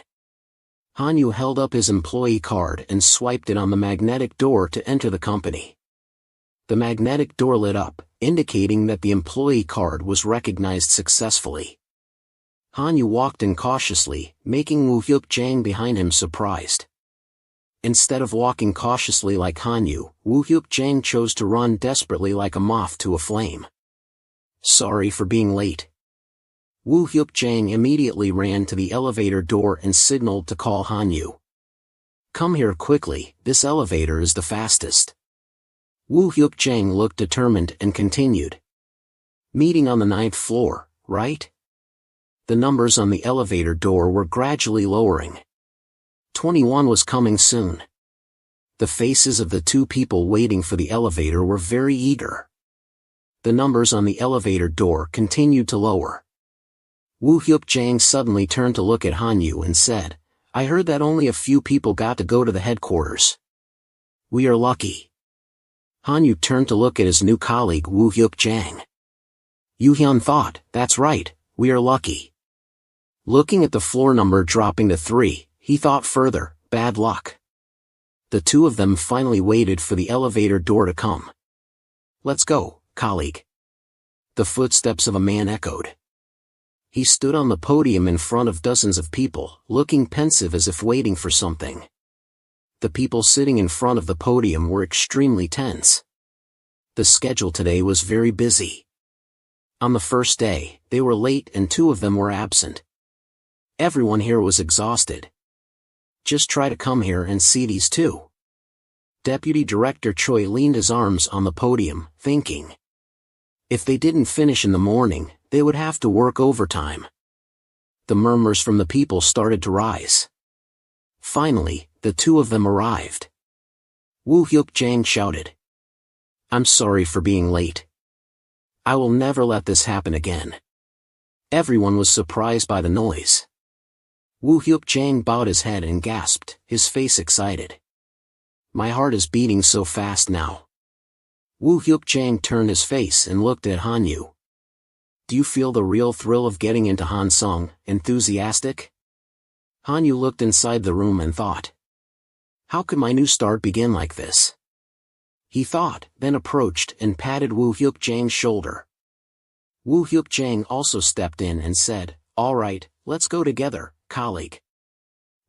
Hanyu held up his employee card and swiped it on the magnetic door to enter the company. The magnetic door lit up, indicating that the employee card was recognized successfully. Hanyu walked in cautiously, making Woo Hyuk Jang behind him surprised. Instead of walking cautiously like Hanyu, Woo Hyuk Jang chose to run desperately like a moth to a flame. "Sorry for being late." Woo Hyuk Jang immediately ran to the elevator door and signaled to call Hanyu. "Come here quickly, this elevator is the fastest." Woo Hyuk Jang looked determined and continued. "Meeting on the 9th floor, right?" The numbers on the elevator door were gradually lowering. 21 was coming soon. The faces of the two people waiting for the elevator were very eager. The numbers on the elevator door continued to lower. Woo Hyuk Jang suddenly turned to look at Hanyu and said, "I heard that only a few people got to go to the headquarters. We are lucky." Hanyu turned to look at his new colleague Woo Hyuk Jang. Yoo Hyun thought, "That's right, we are lucky." Looking at the floor number dropping to 3, he thought further, "Bad luck." The two of them finally waited for the elevator door to come. "Let's go, colleague." The footsteps of a man echoed. He stood on the podium in front of dozens of people, looking pensive as if waiting for something. The people sitting in front of the podium were extremely tense. The schedule today was very busy. On the first day, they were late and 2 of them were absent. Everyone here was exhausted. Just try to come here and see these 2. Deputy Director Choi leaned his arms on the podium, thinking. If they didn't finish in the morning, they would have to work overtime. The murmurs from the people started to rise. Finally, the 2 of them arrived. Woo Hyuk Jang shouted, "I'm sorry for being late. I will never let this happen again." Everyone was surprised by the noise. Woo Hyuk Jang bowed his head and gasped, his face excited. "My heart is beating so fast now." Woo Hyuk Jang turned his face and looked at Hanyu. Do you feel the real thrill of getting into Hansung, enthusiastic? Hanyu looked inside the room and thought. How could my new start begin like this? He thought, then approached and patted Wu Hyuk-jang's shoulder. Wu Hyuk-jang also stepped in and said, all right, let's go together, colleague.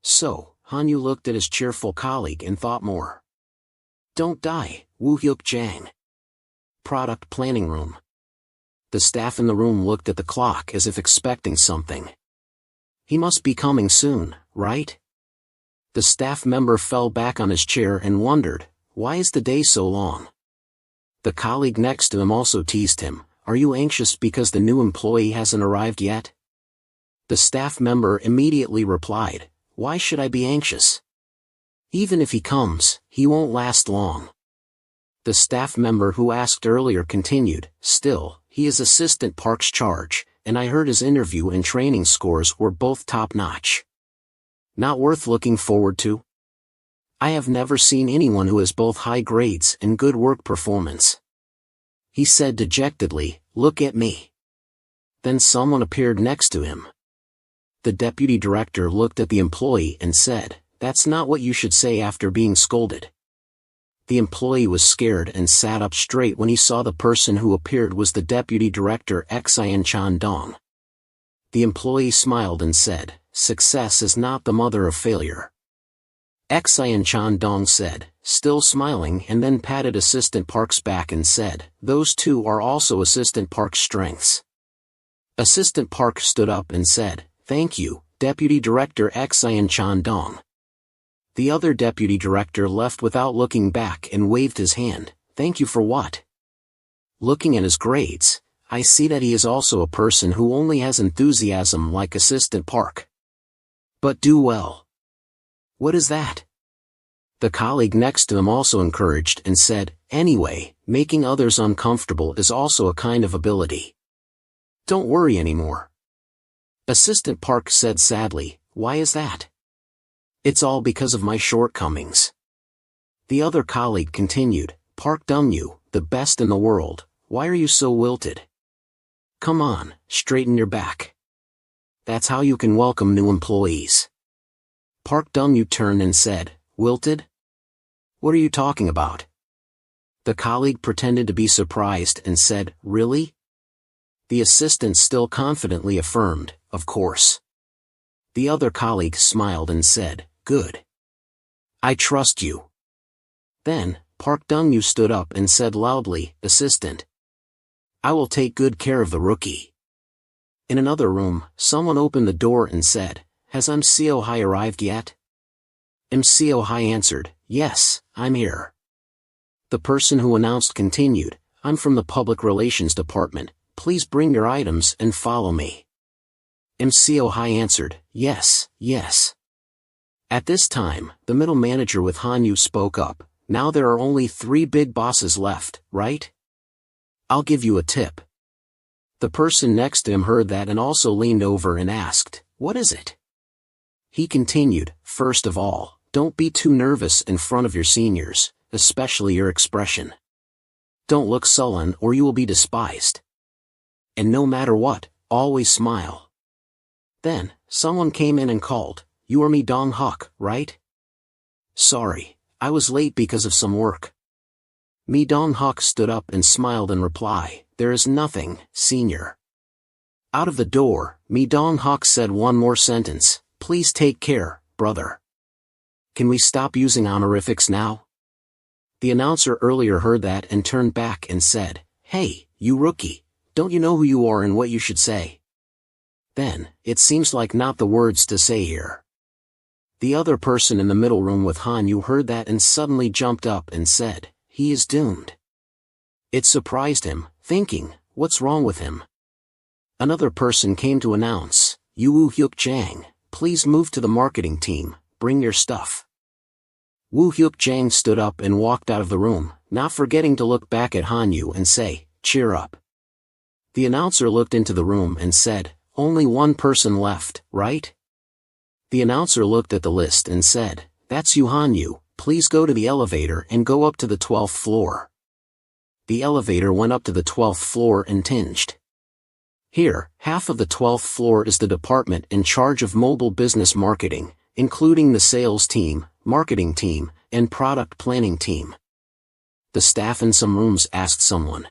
So, Hanyu looked at his cheerful colleague and thought more. Don't die, Wu Hyuk-jang. Product planning room. The staff in the room looked at the clock as if expecting something. He must be coming soon, right? The staff member fell back on his chair and wondered, why is the day so long? The colleague next to him also teased him, are you anxious because the new employee hasn't arrived yet? The staff member immediately replied, why should I be anxious? Even if he comes, he won't last long. The staff member who asked earlier continued, still, he is Assistant Park's charge, and I heard his interview and training scores were both top-notch. Not worth looking forward to? I have never seen anyone who has both high grades and good work performance. He said dejectedly, look at me. Then someone appeared next to him. The deputy director looked at the employee and said, that's not what you should say after being scolded. The employee was scared and sat up straight when he saw the person who appeared was the deputy director Xian Chandong. The employee smiled and said, success is not the mother of failure. Xian Chandong said, still smiling, and then patted Assistant Park's back and said, those two are also Assistant Park's strengths. Assistant Park stood up and said, thank you, Deputy Director Xian Chandong. The other deputy director left without looking back and waved his hand, thank you for what? Looking at his grades, I see that he is also a person who only has enthusiasm like Assistant Park. But do well. What is that? The colleague next to him also encouraged and said, anyway, making others uncomfortable is also a kind of ability. Don't worry anymore. Assistant Park said sadly, why is that? It's all because of my shortcomings. The other colleague continued, Park Dong-yu, the best in the world, why are you so wilted? Come on, straighten your back. That's how you can welcome new employees. Park Dong-yu turned and said, wilted? What are you talking about? The colleague pretended to be surprised and said, really? The assistant still confidently affirmed, of course. The other colleague smiled and said, good. I trust you. Then, Park Dong-yu stood up and said loudly, assistant. I will take good care of the rookie. In another room, someone opened the door and said, has Seo Hai arrived yet? Seo Hai answered, yes, I'm here. The person who announced continued, I'm from the Public Relations Department, please bring your items and follow me. Seo Hai answered, yes, yes. At this time, the middle manager with Hanyu spoke up, now there are only 3 big bosses left, right? I'll give you a tip. The person next to him heard that and also leaned over and asked, what is it? He continued, first of all, don't be too nervous in front of your seniors, especially your expression. Don't look sullen or you will be despised. And no matter what, always smile. Then, someone came in and called, you are Mi Dong-hak, right? Sorry, I was late because of some work. Mi Dong-hak stood up and smiled in reply, there is nothing, senior. Out of the door, Mi Dong-hak said one more sentence, please take care, brother. Can we stop using honorifics now? The announcer earlier heard that and turned back and said, hey, you rookie, don't you know who you are and what you should say? Then, it seems like not the words to say here. The other person in the middle room with Hanyu heard that and suddenly jumped up and said, he is doomed. It surprised him, thinking, what's wrong with him? Another person came to announce, Wu Hyuk-jang, please move to the marketing team, bring your stuff. Wu Hyuk-jang stood up and walked out of the room, not forgetting to look back at Hanyu and say, cheer up. The announcer looked into the room and said, only one person left, right? The announcer looked at the list and said, that's you Hanyu, please go to the elevator and go up to the 12th floor. The elevator went up to the 12th floor and tinged. Here, half of the 12th floor is the department in charge of mobile business marketing, including the sales team, marketing team, and product planning team. The staff in some rooms asked someone.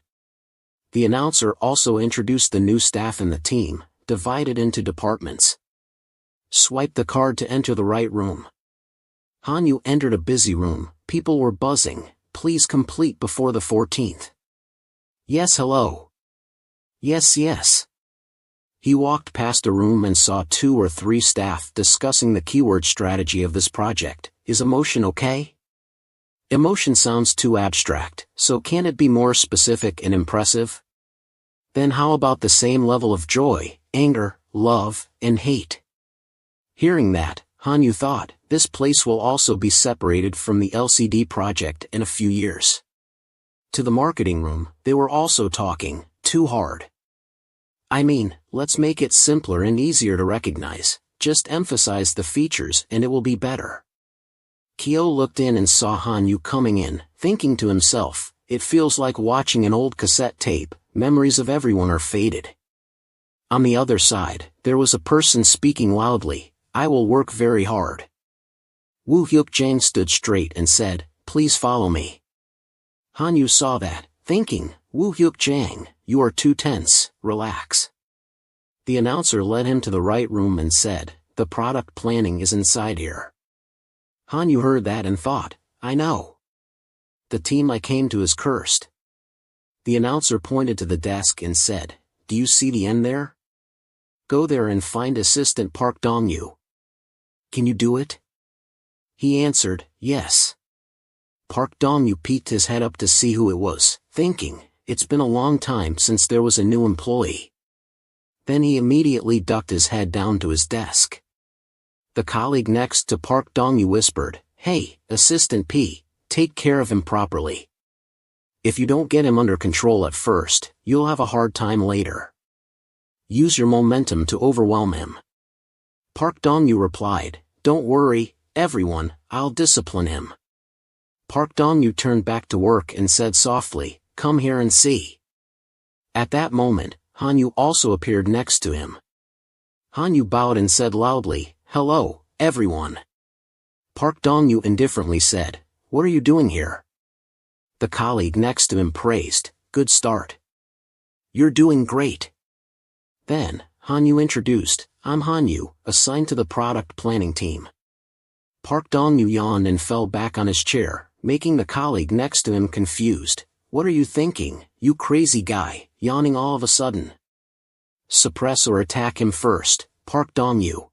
The announcer also introduced the new staff in the team, divided into departments. Swipe the card to enter the right room. Hanyu entered a busy room. People were buzzing. Please complete before the 14th. Yes, hello. Yes, yes. He walked past a room and saw 2 or 3 staff discussing the keyword strategy of this project. Is emotion okay? Emotion sounds too abstract, so can it be more specific and impressive? Then how about the same level of joy, anger, love, and hate? Hearing that, Hanyu thought, this place will also be separated from the LCD project in a few years. To the marketing room, they were also talking, too hard. I mean, let's make it simpler and easier to recognize, just emphasize the features and it will be better. Kyo looked in and saw Hanyu coming in, thinking to himself, it feels like watching an old cassette tape, memories of everyone are faded. On the other side, there was a person speaking loudly, I will work very hard. Woo Hyuk-jang stood straight and said, please follow me. Hanyu saw that, thinking, Woo Hyuk-jang, you are too tense, relax. The announcer led him to the right room and said, the product planning is inside here. Hanyu heard that and thought, I know. The team I came to is cursed. The announcer pointed to the desk and said, do you see the end there? Go there and find assistant Park Dong-yu. Can you do it? He answered, yes. Park Dong-yu peeked his head up to see who it was, thinking, it's been a long time since there was a new employee. Then he immediately ducked his head down to his desk. The colleague next to Park Dong-yu whispered, hey, Assistant P, take care of him properly. If you don't get him under control at first, you'll have a hard time later. Use your momentum to overwhelm him. Park Dong-yu replied, don't worry, everyone, I'll discipline him. Park Dong-yu turned back to work and said softly, come here and see. At that moment, Hanyu also appeared next to him. Hanyu bowed and said loudly, hello, everyone. Park Dong-yu indifferently said, what are you doing here? The colleague next to him praised, good start. You're doing great. Then, Hanyu introduced, I'm Hanyu, assigned to the product planning team. Park Dong-yu yawned and fell back on his chair, making the colleague next to him confused. What are you thinking, you crazy guy, yawning all of a sudden? Suppress or attack him first, Park Dong-yu.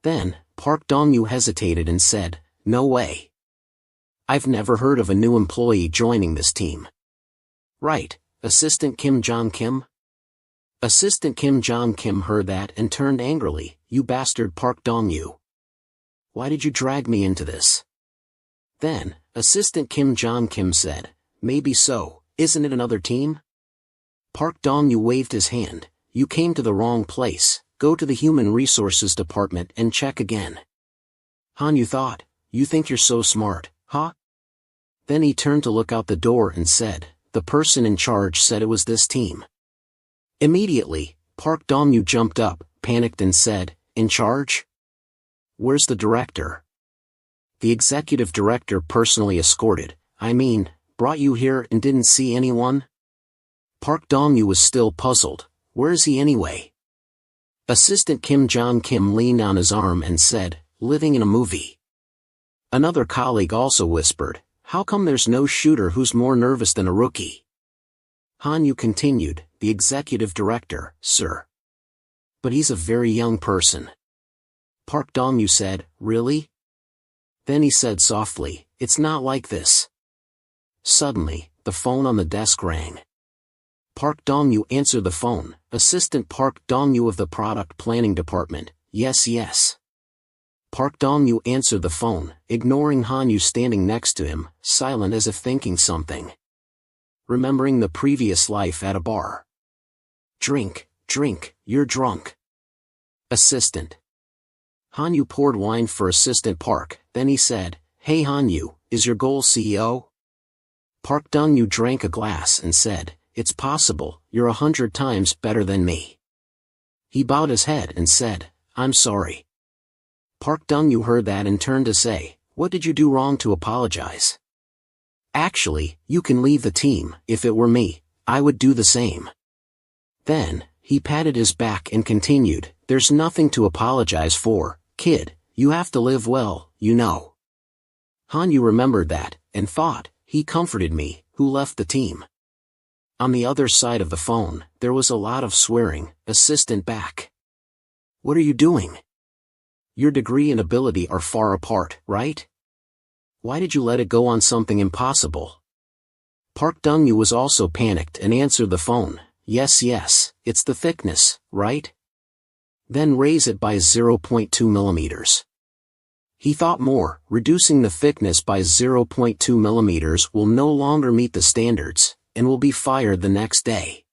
Then, Park Dong-yu hesitated and said, no way. I've never heard of a new employee joining this team. Right, Assistant Kim Jong-kim? Assistant Kim Jong-kim heard that and turned angrily, you bastard Park Dong-yu. Why did you drag me into this? Then, Assistant Kim Jong-kim said, maybe so, isn't it another team? Park Dong-yu waved his hand, you came to the wrong place, go to the Human Resources Department and check again. Hanyu thought, you think you're so smart, huh? Then he turned to look out the door and said, the person in charge said it was this team. Immediately, Park Dong-yu jumped up, panicked and said, in charge? Where's the director? The executive director personally escorted, brought you here and didn't see anyone? Park Dong-yu was still puzzled, where is he anyway? Assistant Kim Jong-kim leaned on his arm and said, living in a movie. Another colleague also whispered, how come there's no shooter who's more nervous than a rookie? Hanyu continued, the executive director, sir. But he's a very young person. Park Dong-yu said, really? Then he said softly, it's not like this. Suddenly, the phone on the desk rang. Park Dong-yu answered the phone, Assistant Park Dong-yu of the Product Planning Department, yes yes. Park Dong-yu answered the phone, ignoring Hanyu standing next to him, silent as if thinking something. Remembering the previous life at a bar. Drink, you're drunk. Assistant. Hanyu poured wine for Assistant Park, then he said, hey Hanyu, is your goal CEO? Park Dong-yu drank a glass and said, it's possible, you're 100 times better than me. He bowed his head and said, I'm sorry. Park Dong-yu heard that and turned to say, what did you do wrong to apologize? Actually, you can leave the team. If it were me, I would do the same. Then, he patted his back and continued, there's nothing to apologize for, kid, you have to live well, you know. Han-yu remembered that, and thought, he comforted me, who left the team. On the other side of the phone, there was a lot of swearing. Assistant back. What are you doing? Your degree and ability are far apart, right? Why did you let it go on something impossible? Park Dong-yu was also panicked and answered the phone, yes, it's the thickness, right? Then raise it by 0.2 millimeters. He thought more, reducing the thickness by 0.2 millimeters will no longer meet the standards, and will be fired the next day.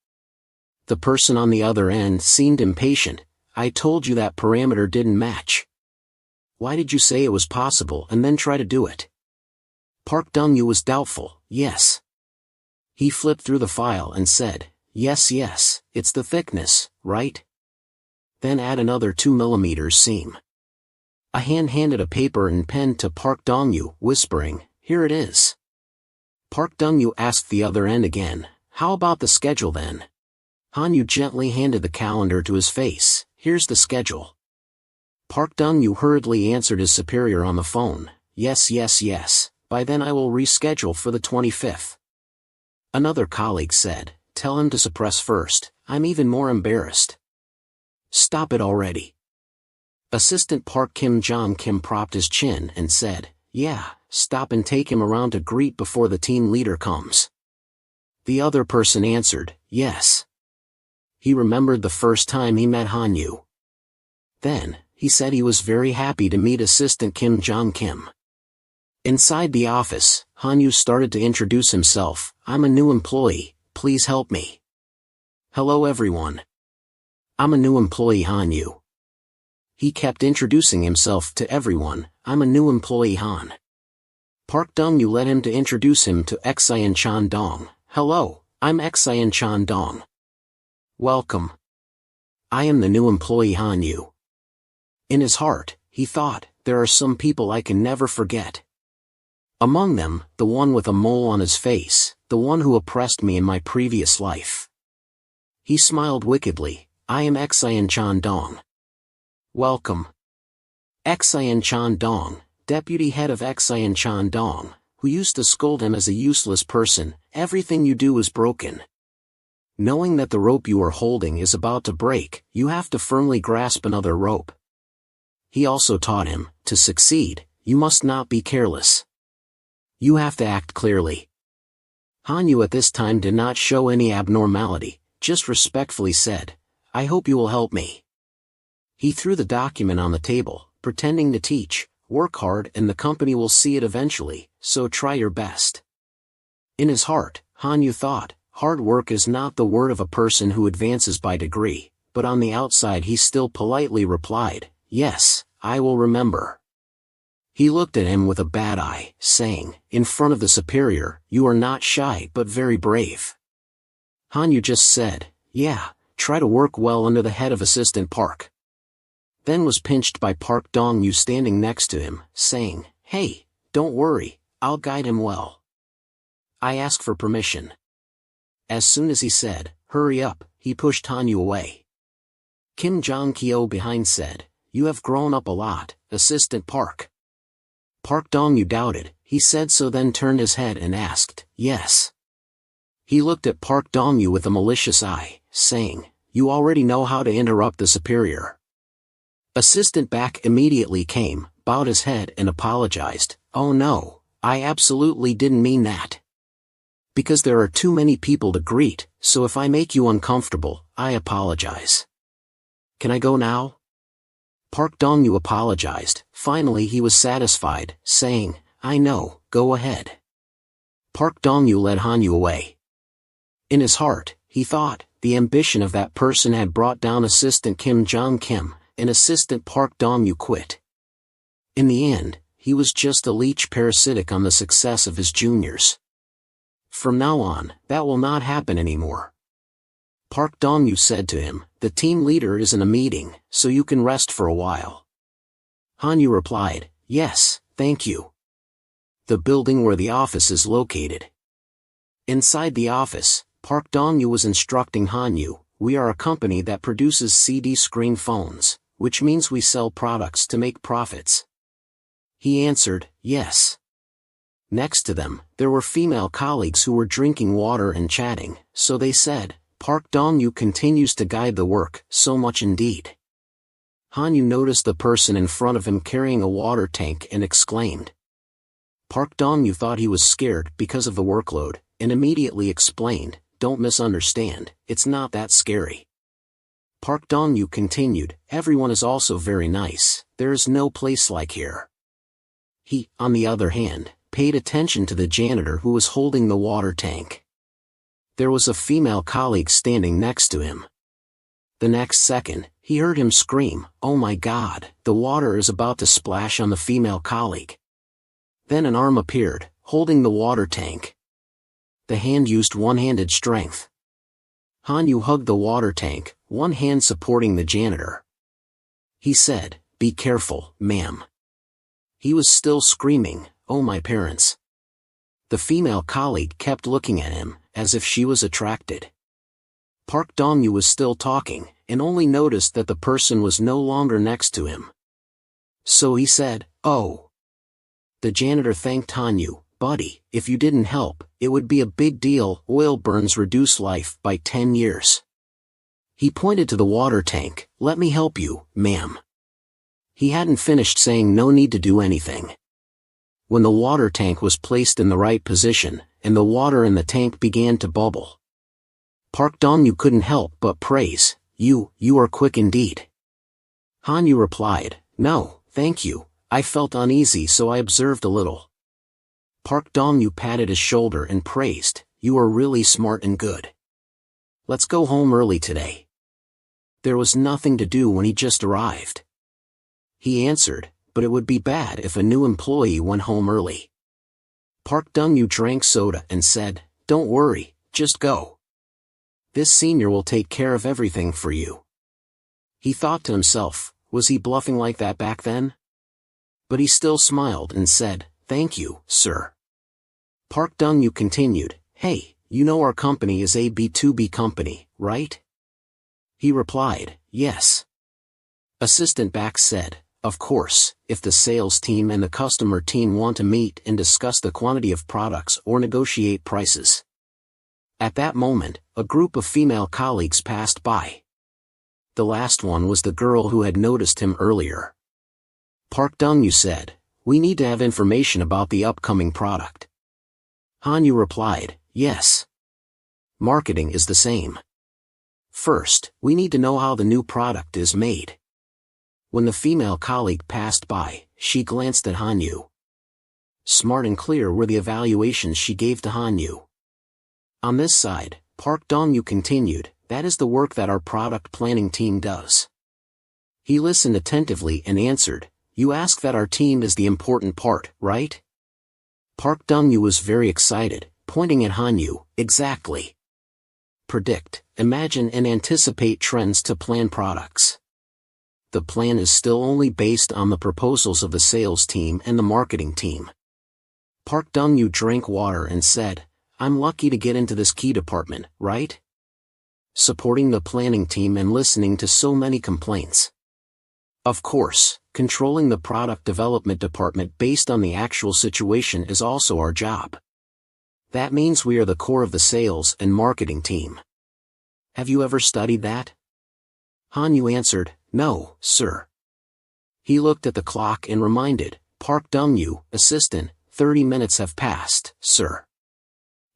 The person on the other end seemed impatient. I told you that parameter didn't match. Why did you say it was possible and then try to do it? Park Dong-yu was doubtful, yes. He flipped through the file and said, yes, it's the thickness, right? Then add another 2 millimeters seam. A hand handed a paper and pen to Park Dong-yu, whispering, here it is. Park Dong-yu asked the other end again, how about the schedule then? Han-yu gently handed the calendar to his face, here's the schedule. Park Dong-yu hurriedly answered his superior on the phone, yes, by then I will reschedule for the 25th. Another colleague said, tell him to suppress first, I'm even more embarrassed. Stop it already. Assistant Park Kim Jong-kim propped his chin and said, yeah, stop and take him around to greet before the team leader comes. The other person answered, yes. He remembered the first time he met Han-yu. Then, he said he was very happy to meet Assistant Kim Jong-kim. Inside the office, Han-yu started to introduce himself, I'm a new employee, please help me. Hello everyone. I'm a new employee Han-yu. He kept introducing himself to everyone, I'm a new employee Han. Park Dong-yu led him to introduce him to Xian Chan-dong. Hello, I'm Xian Chan-dong. Welcome. I am the new employee Han-yu. In his heart, he thought, there are some people I can never forget. Among them, the one with a mole on his face, the one who oppressed me in my previous life. He smiled wickedly, I am Xian Chan-dong. Welcome. Xian Chan-dong, deputy head of Xian Chan-dong, who used to scold him as a useless person, everything you do is broken. Knowing that the rope you are holding is about to break, you have to firmly grasp another rope. He also taught him, to succeed, you must not be careless. You have to act clearly. Han-yu at this time did not show any abnormality, just respectfully said, I hope you will help me. He threw the document on the table, pretending to teach, work hard and the company will see it eventually, so try your best. In his heart, Han-yu thought, hard work is not the word of a person who advances by degree, but on the outside he still politely replied, yes, I will remember. He looked at him with a bad eye, saying, in front of the superior, you are not shy but very brave. Han-yu just said, yeah, try to work well under the head of Assistant Park. Then was pinched by Park Dong-yu standing next to him, saying, hey, don't worry, I'll guide him well. I ask for permission. As soon as he said, hurry up, he pushed Han-yu away. Kim Jong-kyo behind said, you have grown up a lot, Assistant Park. Park Dong-yu doubted, he said so then turned his head and asked, yes. He looked at Park Dong-yu with a malicious eye, saying, you already know how to interrupt the superior. Assistant back immediately came, bowed his head and apologized, oh no, I absolutely didn't mean that. Because there are too many people to greet, so if I make you uncomfortable, I apologize. Can I go now? Park Dong-yu apologized, finally he was satisfied, saying, I know, go ahead. Park Dong-yu led Han-yu away. In his heart, he thought, the ambition of that person had brought down Assistant Kim Jong-kim, and Assistant Park Dong-yu quit. In the end, he was just a leech parasitic on the success of his juniors. From now on, that will not happen anymore. Park Dong-yu said to him, the team leader is in a meeting, so you can rest for a while. Han-yu replied, yes, thank you. The building where the office is located. Inside the office, Park Dong-yu was instructing Han-yu, we are a company that produces CD screen phones, which means we sell products to make profits. He answered, yes. Next to them, there were female colleagues who were drinking water and chatting, so they said, Park Dong-yu continues to guide the work, so much indeed. Han-yu noticed the person in front of him carrying a water tank and exclaimed. Park Dong-yu thought he was scared because of the workload, and immediately explained, don't misunderstand, it's not that scary. Park Dong-yu continued, everyone is also very nice, there is no place like here. He, on the other hand, paid attention to the janitor who was holding the water tank. There was a female colleague standing next to him. The next second, he heard him scream, oh my God, the water is about to splash on the female colleague. Then an arm appeared, holding the water tank. The hand used one-handed strength. Han-yu hugged the water tank, one hand supporting the janitor. He said, be careful, ma'am. He was still screaming, oh my parents. The female colleague kept looking at him, as if she was attracted. Park Dong-yu was still talking, and only noticed that the person was no longer next to him. So he said, oh. The janitor thanked Han-yu, buddy, if you didn't help, it would be a big deal, oil burns reduce life by 10 years. He pointed to the water tank, let me help you, ma'am. He hadn't finished saying no need to do anything. When the water tank was placed in the right position, and the water in the tank began to bubble. Park Dong-yu couldn't help but praise, you are quick indeed. Han-yu replied, no, thank you, I felt uneasy so I observed a little. Park Dong-yu patted his shoulder and praised, you are really smart and good. Let's go home early today. There was nothing to do when he just arrived. He answered, but it would be bad if a new employee went home early. Park Dong-yu drank soda and said, don't worry, just go. This senior will take care of everything for you. He thought to himself, was he bluffing like that back then? But he still smiled and said, thank you, sir. Park Dong-yu continued, hey, you know our company is a B2B company, right? He replied, yes. Assistant Back said, of course, if the sales team and the customer team want to meet and discuss the quantity of products or negotiate prices. At that moment, a group of female colleagues passed by. The last one was the girl who had noticed him earlier. Park Dong-yu said, we need to have information about the upcoming product. Han-yu replied, yes. Marketing is the same. First, we need to know how the new product is made. When the female colleague passed by, she glanced at Han-yu. Smart and clear were the evaluations she gave to Han-yu. On this side, Park Dong-yu continued, that is the work that our product planning team does. He listened attentively and answered, you ask that our team is the important part, right? Park Dong-yu was very excited, pointing at Han-yu, exactly. Predict, imagine and anticipate trends to plan products. The plan is still only based on the proposals of the sales team and the marketing team. Park Dong-yu drank water and said, I'm lucky to get into this key department, right? Supporting the planning team and listening to so many complaints. Of course, controlling the product development department based on the actual situation is also our job. That means we are the core of the sales and marketing team. Have you ever studied that? Han-yu answered, no, sir. He looked at the clock and reminded, Park Dong-yu, assistant, 30 minutes have passed, sir.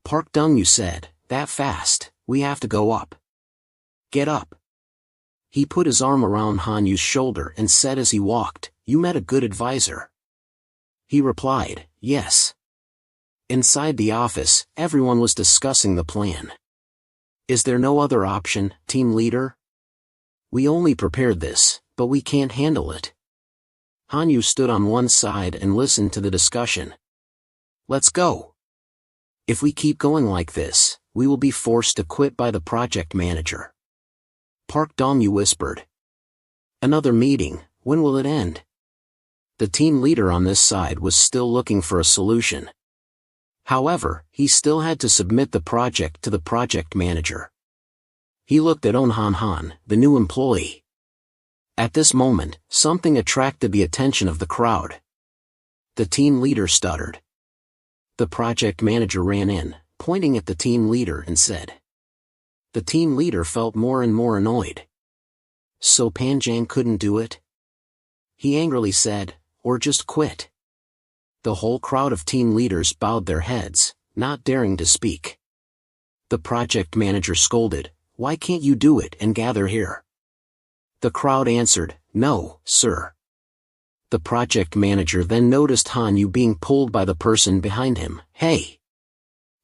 Park Dong-yu said, that fast, we have to go up. Get up. He put his arm around Han-yu's shoulder and said as he walked, you met a good advisor. He replied, yes. Inside the office, everyone was discussing the plan. Is there no other option, team leader? We only prepared this, but we can't handle it. Han-yu stood on one side and listened to the discussion. Let's go. If we keep going like this, we will be forced to quit by the project manager. Park Dong-yu whispered. Another meeting, when will it end? The team leader on this side was still looking for a solution. However, he still had to submit the project to the project manager. He looked at On Han Han, the new employee. At this moment, something attracted the attention of the crowd. The team leader stuttered. The project manager ran in, pointing at the team leader and said. The team leader felt more and more annoyed. So Panjang couldn't do it? He angrily said, or just quit. The whole crowd of team leaders bowed their heads, not daring to speak. The project manager scolded, why can't you do it and gather here? The crowd answered, no, sir. The project manager then noticed Han Yu being pulled by the person behind him. Hey!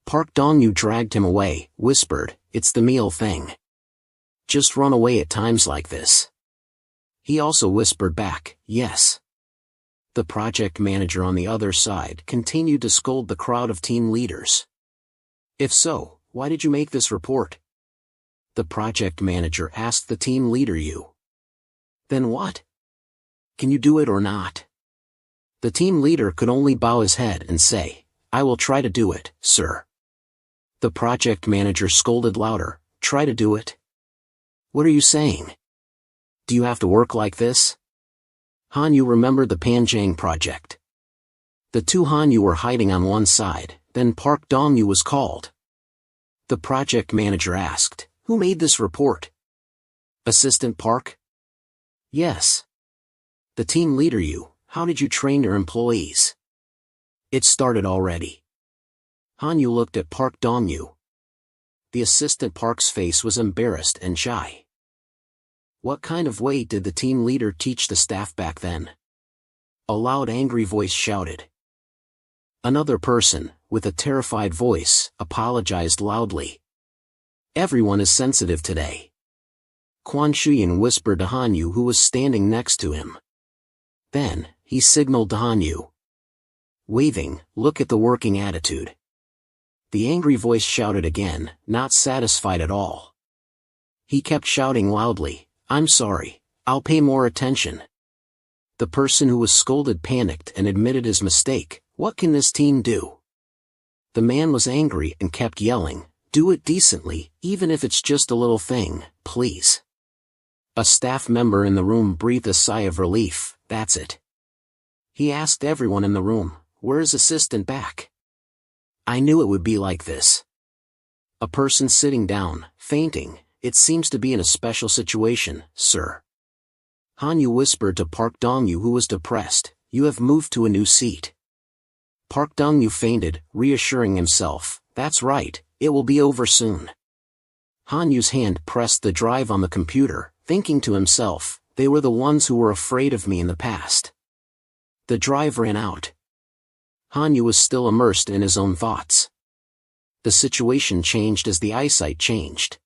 Park Dong-yu dragged him away, whispered, it's the meal thing. Just run away at times like this. He also whispered back, yes. The project manager on the other side continued to scold the crowd of team leaders. If so, why did you make this report? The project manager asked the team leader. You. Then what? Can you do it or not? The team leader could only bow his head and say, I will try to do it, sir. The project manager scolded louder, try to do it? What are you saying? Do you have to work like this? Han Yu remembered the Panjang project. The two Han Yu were hiding on one side, then Park Dong-yu was called. The project manager asked, who made this report? Assistant Park? Yes. The team leader. You, how did you train your employees? It started already. Han Yu looked at Park Dong-yu. The assistant Park's face was embarrassed and shy. What kind of way did the team leader teach the staff back then? A loud angry voice shouted. Another person, with a terrified voice, apologized loudly. Everyone is sensitive today. Quan Shuyan whispered to Han Yu, who was standing next to him. Then, he signaled to Han Yu. Waving, look at the working attitude. The angry voice shouted again, not satisfied at all. He kept shouting loudly, I'm sorry, I'll pay more attention. The person who was scolded panicked and admitted his mistake. What can this team do? The man was angry and kept yelling, do it decently, even if it's just a little thing, please. A staff member in the room breathed a sigh of relief, that's it. He asked everyone in the room, where's assistant back? I knew it would be like this. A person sitting down, fainting. It seems to be in a special situation, sir. Han Yu whispered to Park Dong-yu, who was depressed, you have moved to a new seat. Park Dong-yu fainted, reassuring himself, that's right, it will be over soon. Han Yu's hand pressed the drive on the computer, thinking to himself, they were the ones who were afraid of me in the past. The drive ran out. Han Yu was still immersed in his own thoughts. The situation changed as the eyesight changed.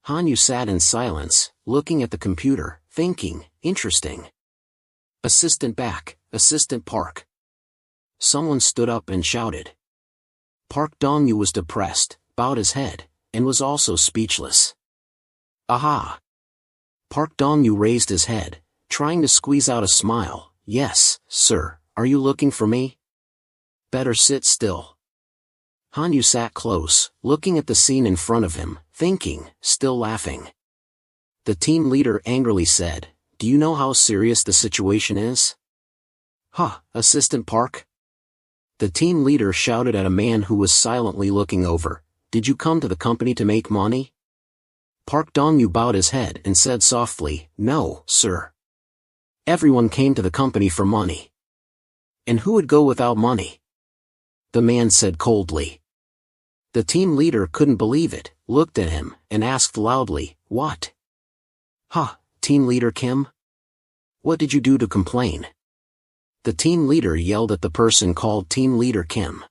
Han Yu sat in silence, looking at the computer, thinking, interesting. Assistant back, Assistant Park. Someone stood up and shouted. Park Dong-yu was depressed, bowed his head, and was also speechless. Aha! Park Dong-yu raised his head, trying to squeeze out a smile. Yes, sir, are you looking for me? Better sit still. Han Yu sat close, looking at the scene in front of him, thinking, still laughing. The team leader angrily said, do you know how serious the situation is? Huh, Assistant Park? The team leader shouted at a man who was silently looking over, did you come to the company to make money? Park Dong-yu bowed his head and said softly, no, sir. Everyone came to the company for money. And who would go without money? The man said coldly. The team leader couldn't believe it, looked at him, and asked loudly, what? Huh, Team Leader Kim? What did you do to complain? The team leader yelled at the person called Team Leader Kim.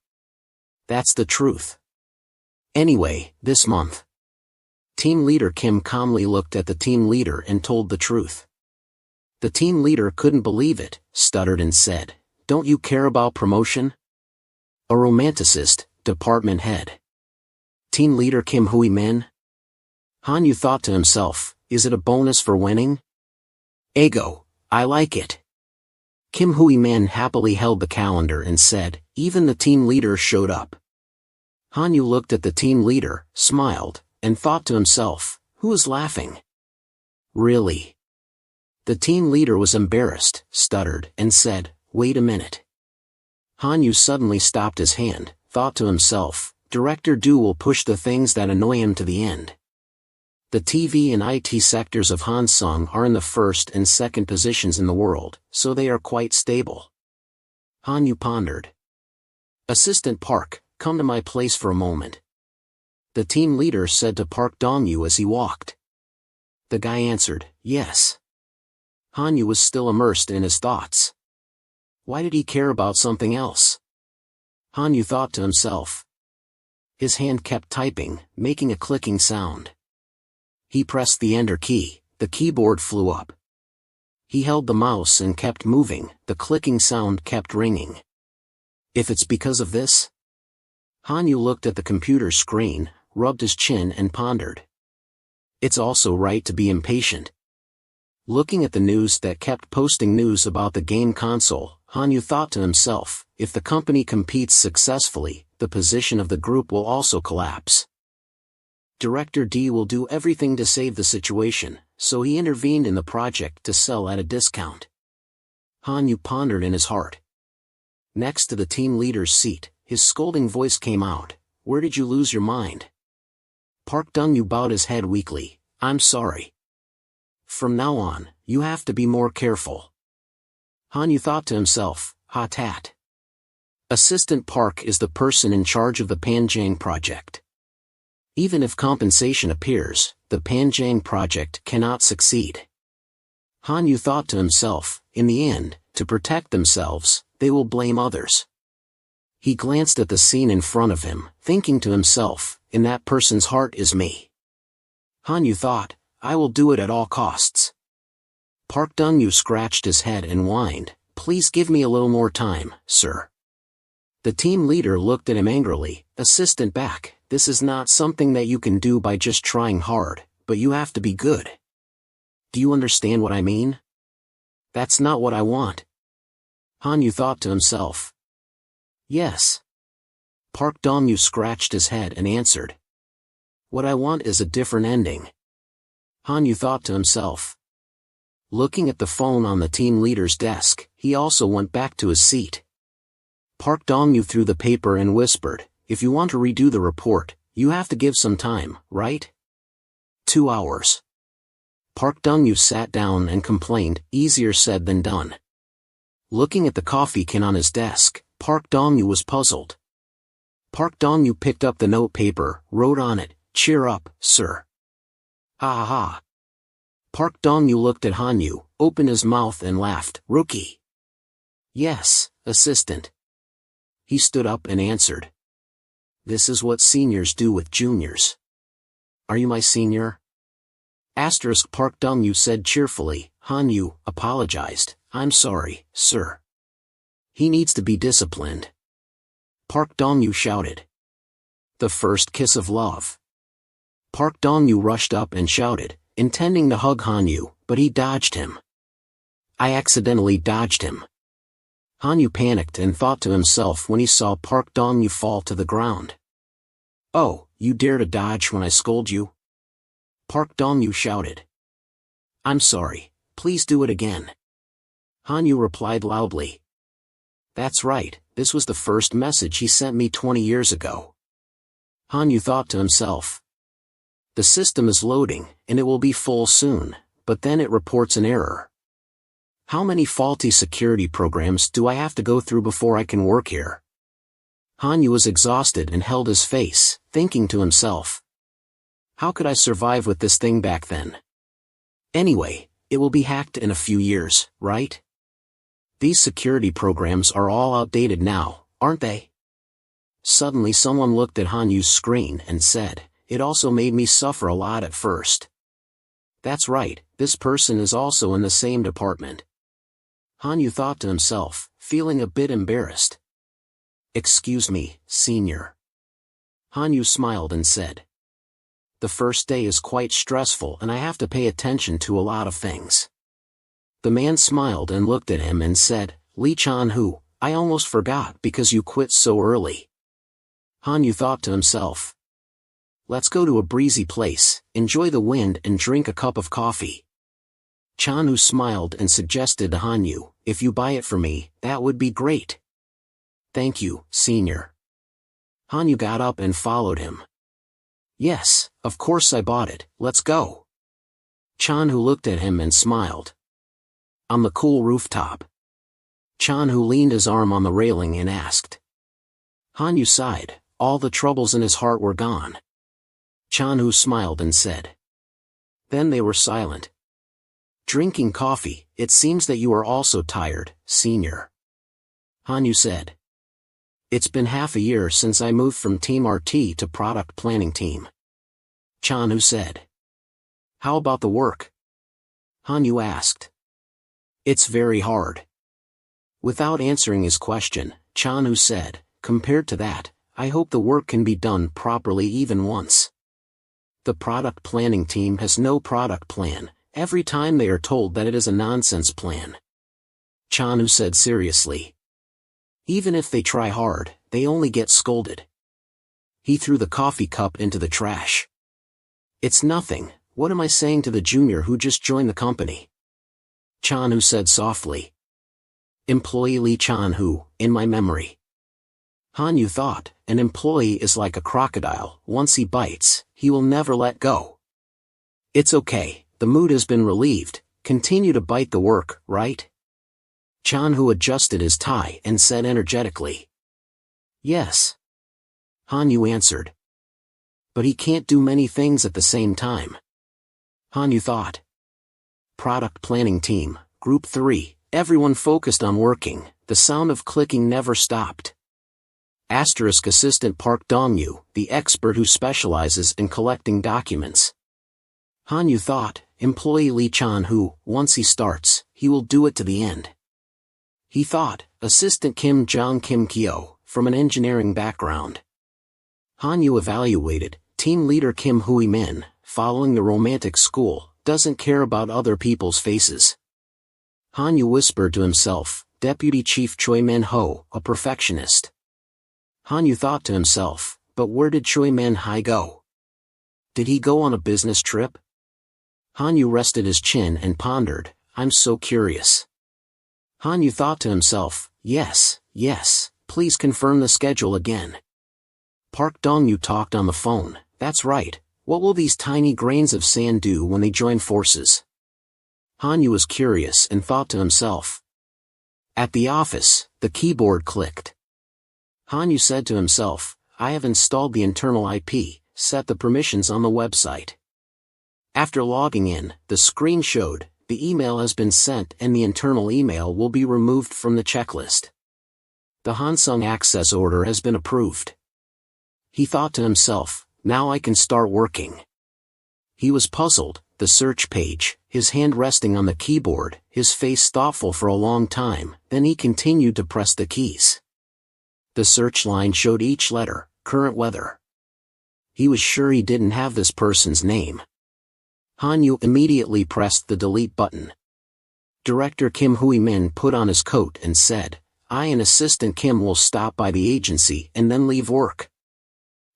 That's the truth. Anyway, this month. Team Leader Kim calmly looked at the team leader and told the truth. The team leader couldn't believe it, stuttered and said, don't you care about promotion? A romanticist, department head. Team leader Kim Hui-min? Hanyu thought to himself, is it a bonus for winning? Ego, I like it. Kim Hui-min happily held the calendar and said, even the team leader showed up. Hanyu looked at the team leader, smiled, and thought to himself, who is laughing? Really? The team leader was embarrassed, stuttered, and said, wait a minute. Hanyu suddenly stopped his hand, thought to himself, Director Du will push the things that annoy him to the end. The TV and IT sectors of Hansung are in the first and second positions in the world, so they are quite stable. Hanyu pondered. Assistant Park, come to my place for a moment. The team leader said to Park Dong-yu as he walked. The guy answered, yes. Hanyu was still immersed in his thoughts. Why did he care about something else? Hanyu thought to himself. His hand kept typing, making a clicking sound. He pressed the Enter key, the keyboard flew up. He held the mouse and kept moving, the clicking sound kept ringing. If it's because of this? Hanyu looked at the computer screen, rubbed his chin and pondered. It's also right to be impatient. Looking at the news that kept posting news about the game console, Hanyu thought to himself, if the company competes successfully, the position of the group will also collapse. Director D will do everything to save the situation, so he intervened in the project to sell at a discount. Hanyu pondered in his heart. Next to the team leader's seat, his scolding voice came out, where did you lose your mind? Park Dong-yu bowed his head weakly, I'm sorry. From now on, you have to be more careful. Hanyu thought to himself, ha tat. Assistant Park is the person in charge of the Panjang project. Even if compensation appears, the Panjang project cannot succeed. Hanyu thought to himself, in the end, to protect themselves, they will blame others. He glanced at the scene in front of him, thinking to himself, in that person's heart is me. Hanyu thought, I will do it at all costs. Park Dong-yu scratched his head and whined, please give me a little more time, sir. The team leader looked at him angrily, assistant back, this is not something that you can do by just trying hard, but you have to be good. Do you understand what I mean? That's not what I want. Hanyu thought to himself. Yes. Park Dong-yu scratched his head and answered. What I want is a different ending. Hanyu thought to himself. Looking at the phone on the team leader's desk, he also went back to his seat. Park Dong-yu threw the paper and whispered, if you want to redo the report, you have to give some time, right? 2 hours. Park Dong-yu sat down and complained, easier said than done. Looking at the coffee can on his desk, Park Dong-yu was puzzled. Park Dong-yu picked up the note paper, wrote on it, cheer up, sir. Ha ha ha. Park Dong-yu looked at Hanyu, opened his mouth and laughed, rookie. Yes, assistant. He stood up and answered. This is what seniors do with juniors. Are you my senior? Asterisk Park Dong-yu said cheerfully, Hanyu apologized, I'm sorry, sir. He needs to be disciplined. Park Dong-yu shouted. The first kiss of love. Park Dong-yu rushed up and shouted, intending to hug Hanyu, but he dodged him. I accidentally dodged him. Hanyu panicked and thought to himself when he saw Park Dong-yu fall to the ground. Oh, you dare to dodge when I scold you? Park Dong-yu shouted. I'm sorry, please do it again. Hanyu replied loudly. That's right, this was the first message he sent me 20 years ago. Hanyu thought to himself. The system is loading, and it will be full soon, but then it reports an error. How many faulty security programs do I have to go through before I can work here? Hanyu was exhausted and held his face, thinking to himself. How could I survive with this thing back then? Anyway, it will be hacked in a few years, right? These security programs are all outdated now, aren't they? Suddenly someone looked at Hanyu's screen and said, it also made me suffer a lot at first. That's right, this person is also in the same department. Hanyu thought to himself, feeling a bit embarrassed. Excuse me, senior. Hanyu smiled and said. The first day is quite stressful and I have to pay attention to a lot of things. The man smiled and looked at him and said, Lee Chan-hu, I almost forgot because you quit so early. Hanyu thought to himself. Let's go to a breezy place, enjoy the wind and drink a cup of coffee. Chan-hu smiled and suggested to Hanyu, if you buy it for me, that would be great. Thank you, senior. Hanyu got up and followed him. Yes, of course I bought it, let's go. Chan-hu looked at him and smiled. On the cool rooftop. Chan-hu leaned his arm on the railing and asked. Hanyu sighed, all the troubles in his heart were gone. Chan-hu smiled and said. Then they were silent. Drinking coffee, it seems that you are also tired, senior. Hanyu said. It's been half a year since I moved from Team RT to Product Planning Team. Chan-hu said. How about the work? Hanyu asked. It's very hard. Without answering his question, Chan-hu said, compared to that, I hope the work can be done properly even once. The product planning team has no product plan, every time they are told that it is a nonsense plan. Chan-hu said seriously. Even if they try hard, they only get scolded. He threw the coffee cup into the trash. It's nothing, what am I saying to the junior who just joined the company? Chan-hu said softly. Employee Lee Chan-hu, in my memory. Hanyu thought, an employee is like a crocodile, once he bites, he will never let go. It's okay, the mood has been relieved, continue to bite the work, right? Chan-hu adjusted his tie and said energetically. Yes. Hanyu answered. But he can't do many things at the same time. Hanyu thought. Product planning team, group 3, everyone focused on working, the sound of clicking never stopped. Asterisk assistant Park Dong-yu, the expert who specializes in collecting documents. Hanyu thought, employee Lee Chan-hu, once he starts, he will do it to the end. He thought, assistant Kim Jong-kim Kyo, from an engineering background. Hanyu evaluated, team leader Kim Hui-min, following the romantic school, doesn't care about other people's faces. Hanyu whispered to himself, deputy chief Choi Min-ho, a perfectionist. Hanyu thought to himself, but where did Choi Min-hai go? Did he go on a business trip? Hanyu rested his chin and pondered, I'm so curious. Hanyu thought to himself, yes, please confirm the schedule again. Park Dong-yu talked on the phone, that's right, what will these tiny grains of sand do when they join forces? Hanyu was curious and thought to himself. At the office, the keyboard clicked. Hanyu said to himself, I have installed the internal IP, set the permissions on the website. After logging in, the screen showed, the email has been sent and the internal email will be removed from the checklist. The Hansung access order has been approved. He thought to himself, now I can start working. He was puzzled, the search page, his hand resting on the keyboard, his face thoughtful for a long time, then he continued to press the keys. The search line showed each letter, current weather. He was sure he didn't have this person's name. Hanyu immediately pressed the delete button. Director Kim Hui-min put on his coat and said, I and assistant Kim will stop by the agency and then leave work.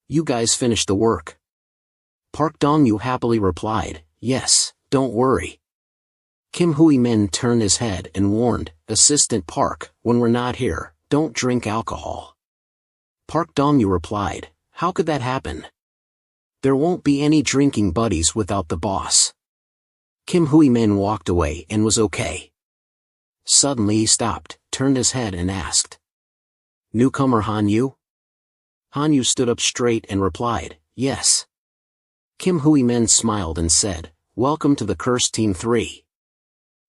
You guys finish the work. Park Dong-yu happily replied, yes, don't worry. Kim Hui-min turned his head and warned, Assistant Park, when we're not here, don't drink alcohol. Park Dong-yu replied, how could that happen? There won't be any drinking buddies without the boss. Kim Hui-min walked away and was okay. Suddenly he stopped, turned his head and asked. Newcomer Hanyu? Hanyu stood up straight and replied, yes. Kim Hui-min smiled and said, welcome to the Curse Team 3.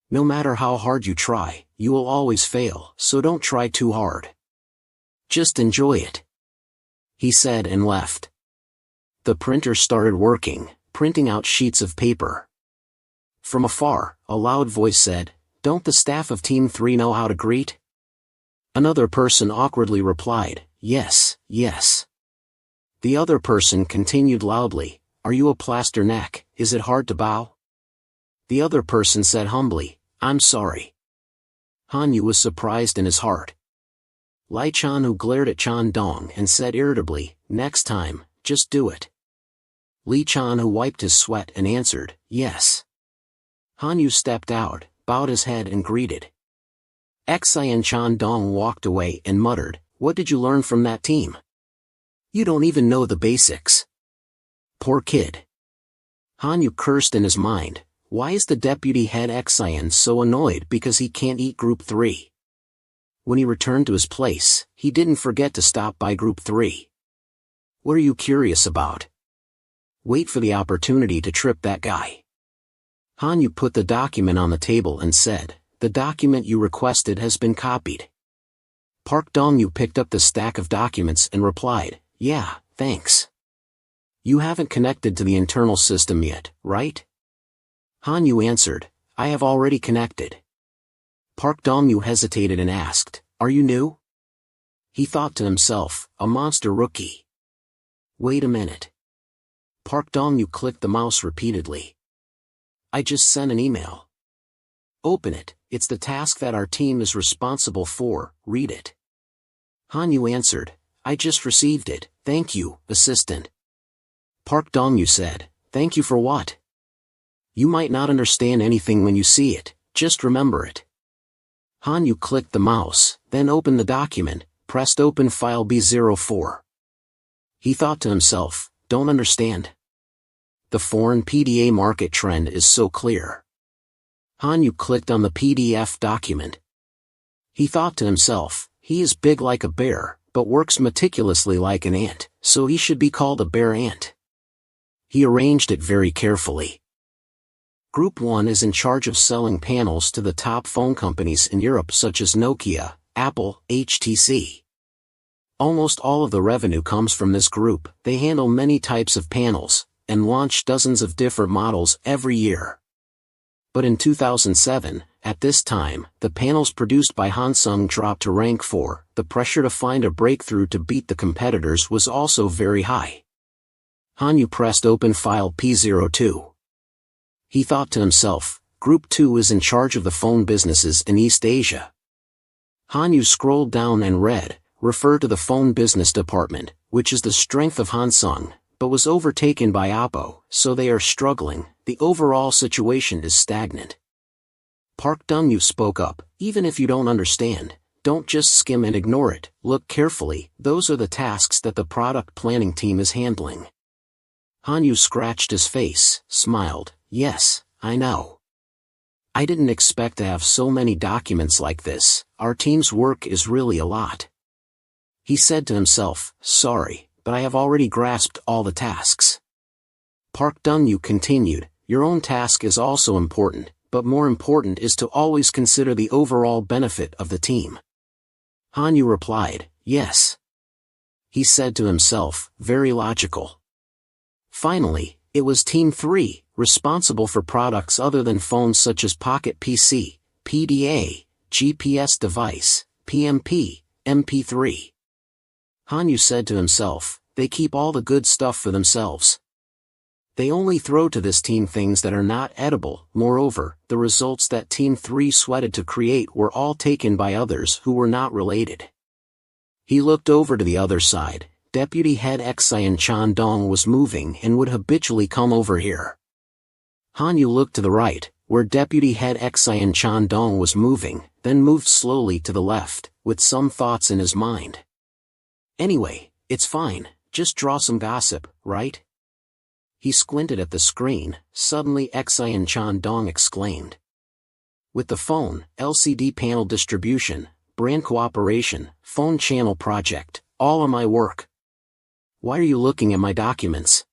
No matter how hard you try, you will always fail, so don't try too hard. Just enjoy it. He said and left. The printer started working, printing out sheets of paper. From afar, a loud voice said, don't the staff of Team 3 know how to greet? Another person awkwardly replied, yes. The other person continued loudly, "Are you a plaster neck? Is it hard to bow?" The other person said humbly, "I'm sorry." Hanyu was surprised in his heart. Lai Chanhu glared at Chan Dong and said irritably, "Next time, just do it." Li Chanhu wiped his sweat and answered, "Yes." Hanyu stepped out, bowed his head and greeted. Xi and Chan Dong walked away and muttered, "What did you learn from that team? You don't even know the basics." Poor kid. Hanyu cursed in his mind, why is the deputy head Xian so annoyed because he can't eat Group 3? When he returned to his place, he didn't forget to stop by Group 3. What are you curious about? Wait for the opportunity to trip that guy. Hanyu put the document on the table and said, "The document you requested has been copied." Park Dongyu picked up the stack of documents and replied, "Yeah, thanks. You haven't connected to the internal system yet, right?" Hanyu answered, "I have already connected." Park Dongyu hesitated and asked, "Are you new?" He thought to himself, a monster rookie. Wait a minute. Park Dongyu clicked the mouse repeatedly. "I just sent an email." "Open it, it's the task that our team is responsible for, read it." Hanyu answered, "I just received it, thank you, assistant." Park Dongyu said, "Thank you for what?" "You might not understand anything when you see it, just remember it." Hanyu clicked the mouse, then opened the document, pressed open file B04. He thought to himself, don't understand. The foreign PDA market trend is so clear. Hanyu clicked on the PDF document. He thought to himself, he is big like a bear, but works meticulously like an ant, so he should be called a bear ant. He arranged it very carefully. Group 1 is in charge of selling panels to the top phone companies in Europe such as Nokia, Apple, HTC. Almost all of the revenue comes from this group. They handle many types of panels, and launch dozens of different models every year. But in 2007, at this time, the panels produced by Hansung dropped to rank 4. The pressure to find a breakthrough to beat the competitors was also very high. Hanyu pressed open file P02. He thought to himself, Group 2 is in charge of the phone businesses in East Asia. Hanyu scrolled down and read, refer to the phone business department, which is the strength of Hansung, but was overtaken by Oppo, so they are struggling. The overall situation is stagnant. Park Dongyu spoke up, even if you don't understand, don't just skim and ignore it, look carefully, those are the tasks that the product planning team is handling. Hanyu scratched his face, smiled, yes, I know. I didn't expect to have so many documents like this, our team's work is really a lot. He said to himself, sorry, but I have already grasped all the tasks. Park Dongyu continued, your own task is also important, but more important is to always consider the overall benefit of the team. Hanyu replied, yes. He said to himself, very logical. Finally, it was Team 3, responsible for products other than phones such as Pocket PC, PDA, GPS device, PMP, MP3. Hanyu said to himself, they keep all the good stuff for themselves. They only throw to this team things that are not edible. Moreover, the results that Team 3 sweated to create were all taken by others who were not related. He looked over to the other side. Deputy Head Xian Chandong was moving and would habitually come over here. Hanyu looked to the right, where Deputy Head Xian Chandong was moving, then moved slowly to the left, with some thoughts in his mind. Anyway, it's fine, just draw some gossip, right? He squinted at the screen. Suddenly Xian Chandong exclaimed. With the phone, LCD panel distribution, brand cooperation, phone channel project, all of my work. Why are you looking at my documents?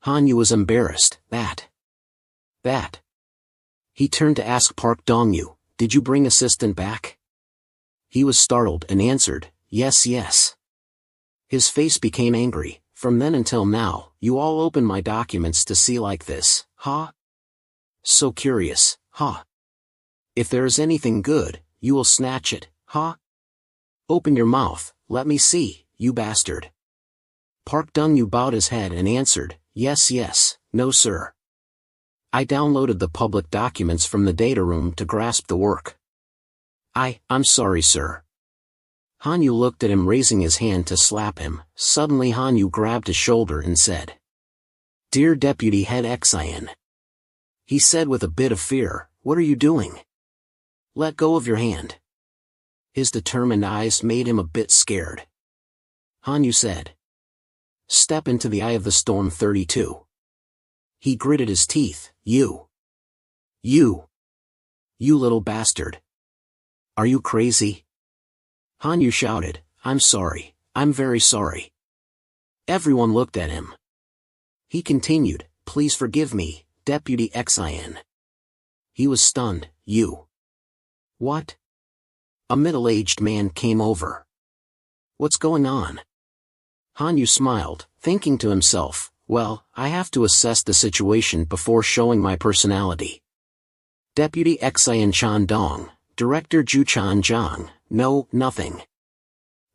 Hanyu was embarrassed. That. He turned to ask Park Dongyu, did you bring assistant back? He was startled and answered, yes. His face became angry. From then until now, you all open my documents to see like this, huh? So curious, huh? If there is anything good, you will snatch it, huh? Open your mouth, let me see, you bastard. Park Dong-yu bowed his head and answered, yes, no sir. I downloaded the public documents from the data room to grasp the work. I'm sorry sir. Hanyu looked at him, raising his hand to slap him. Suddenly Hanyu grabbed his shoulder and said, Dear Deputy Head Xian. He said with a bit of fear, what are you doing? Let go of your hand. His determined eyes made him a bit scared. Hanyu said, Step into the eye of the storm 32. He gritted his teeth, You little bastard. Are you crazy? Hanyu shouted, I'm sorry, I'm very sorry. Everyone looked at him. He continued, Please forgive me, Deputy Xian. He was stunned, You. What? A middle-aged man came over. What's going on? Hanyu smiled, thinking to himself, well, I have to assess the situation before showing my personality. Deputy Xian Chandong, Director Ju Chanjiang, no, nothing.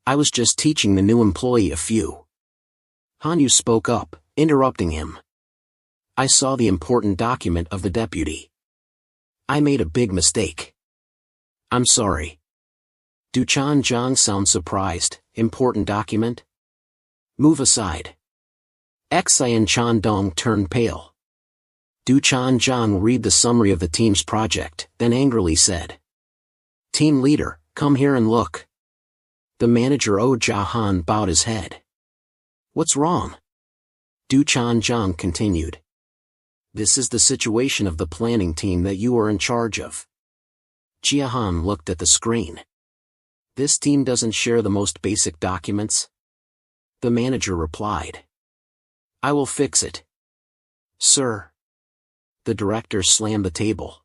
I was just teaching the new employee a few. Hanyu spoke up, interrupting him. I saw the important document of the deputy. I made a big mistake. I'm sorry. Du Chanjiang sound surprised, important document? Move aside. Xian Chandong turned pale. Du Chanjiang read the summary of the team's project, then angrily said. Team leader, come here and look. The manager Oh Jahan bowed his head. What's wrong? Du Chanjiang continued. This is the situation of the planning team that you are in charge of. Jiahan looked at the screen. This team doesn't share the most basic documents? The manager replied. I will fix it. Sir. The director slammed the table.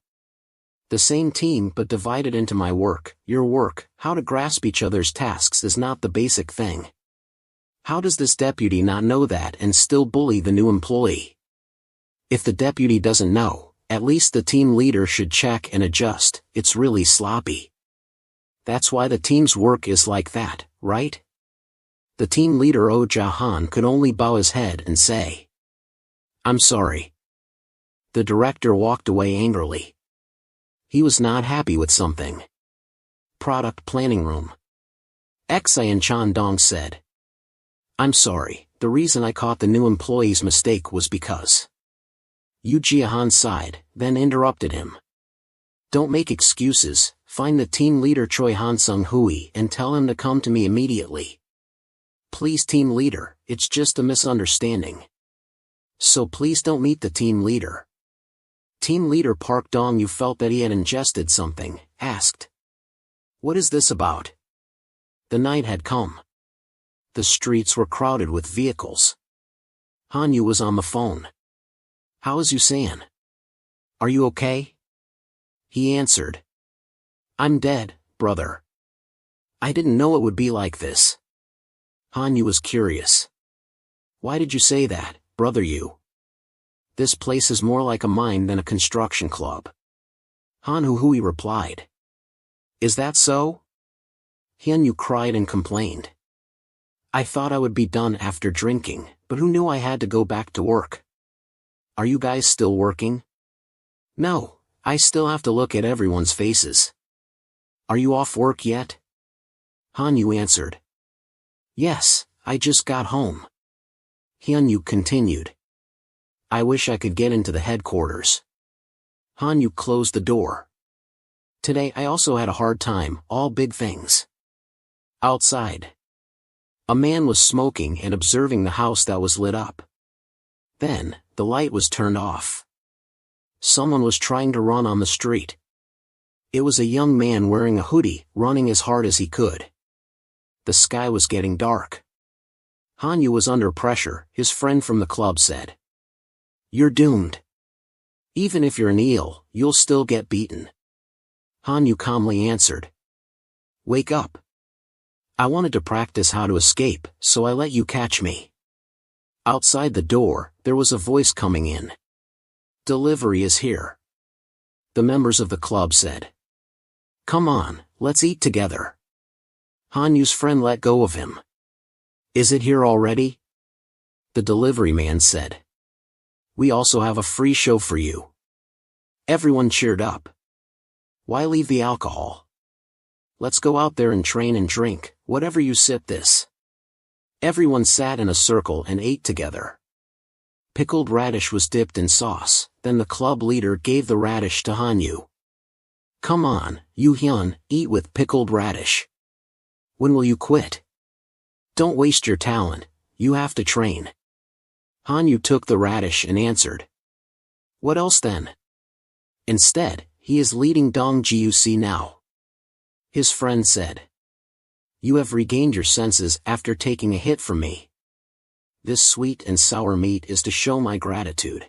The same team but divided into my work, your work, how to grasp each other's tasks is not the basic thing. How does this deputy not know that and still bully the new employee? If the deputy doesn't know, at least the team leader should check and adjust, it's really sloppy. That's why the team's work is like that, right? The team leader Oh Jahan could only bow his head and say, I'm sorry. The director walked away angrily. He was not happy with something. Product planning room. Xian Chandong said. I'm sorry, the reason I caught the new employee's mistake was because. Yu Jiahan sighed, then interrupted him. Don't make excuses, find the team leader Choi Hansung Hui and tell him to come to me immediately. Please team leader, it's just a misunderstanding. So please don't meet the team leader. Team leader Park Dong-yu felt that he had ingested something, asked. What is this about? The night had come. The streets were crowded with vehicles. Hanyu was on the phone. How is Yusan? Are you okay? He answered. I'm dead, brother. I didn't know it would be like this. Hanyu was curious. Why did you say that, brother Yu? This place is more like a mine than a construction club. Hanhu Hui replied. Is that so? Hanyu cried and complained. I thought I would be done after drinking, but who knew I had to go back to work? Are you guys still working? No, I still have to look at everyone's faces. Are you off work yet? Hanyu answered. Yes, I just got home. Hanyu continued. I wish I could get into the headquarters. Hanyu closed the door. Today I also had a hard time, all big things. Outside. A man was smoking and observing the house that was lit up. Then, the light was turned off. Someone was trying to run on the street. It was a young man wearing a hoodie, running as hard as he could. The sky was getting dark. Hanyu was under pressure, his friend from the club said. You're doomed. Even if you're an eel, you'll still get beaten. Hanyu calmly answered. Wake up. I wanted to practice how to escape, so I let you catch me. Outside the door, there was a voice coming in. Delivery is here. The members of the club said. Come on, let's eat together. Hanyu's friend let go of him. Is it here already? The delivery man said. We also have a free show for you. Everyone cheered up. Why leave the alcohol? Let's go out there and train and drink, whatever you sit this. Everyone sat in a circle and ate together. Pickled radish was dipped in sauce, then the club leader gave the radish to Hanyu. Come on, you Hyun, eat with pickled radish. When will you quit? Don't waste your talent, you have to train. Hanyu took the radish and answered. What else then? Instead, he is leading Dong Guc now. His friend said. You have regained your senses after taking a hit from me. This sweet and sour meat is to show my gratitude.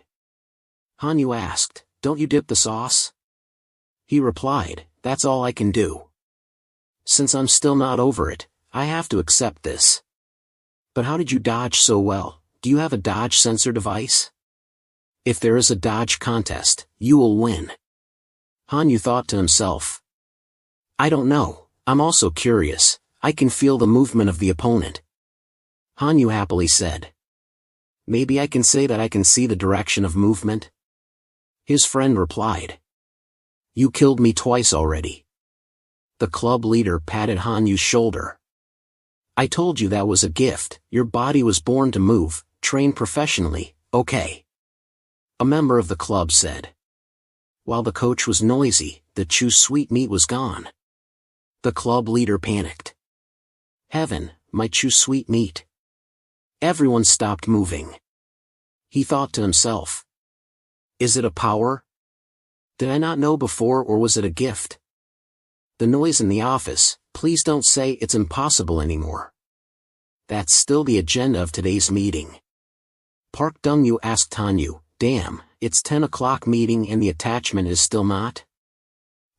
Hanyu asked, don't you dip the sauce? He replied, that's all I can do. Since I'm still not over it, I have to accept this. But how did you dodge so well? Do you have a dodge sensor device? If there is a dodge contest, you will win. Hanyu thought to himself. I don't know, I'm also curious, I can feel the movement of the opponent. Hanyu happily said. Maybe I can say that I can see the direction of movement? His friend replied. You killed me twice already. The club leader patted Hanyu's shoulder. I told you that was a gift, your body was born to move, train professionally, okay. A member of the club said. While the coach was noisy, the Chu sweet meat was gone. The club leader panicked. Heaven, my Chu sweet meat. Everyone stopped moving. He thought to himself. Is it a power? Did I not know before or was it a gift? The noise in the office, please don't say it's impossible anymore. That's still the agenda of today's meeting. Park Dong-yu asked Hanyu, damn, it's 10 o'clock meeting and the attachment is still not?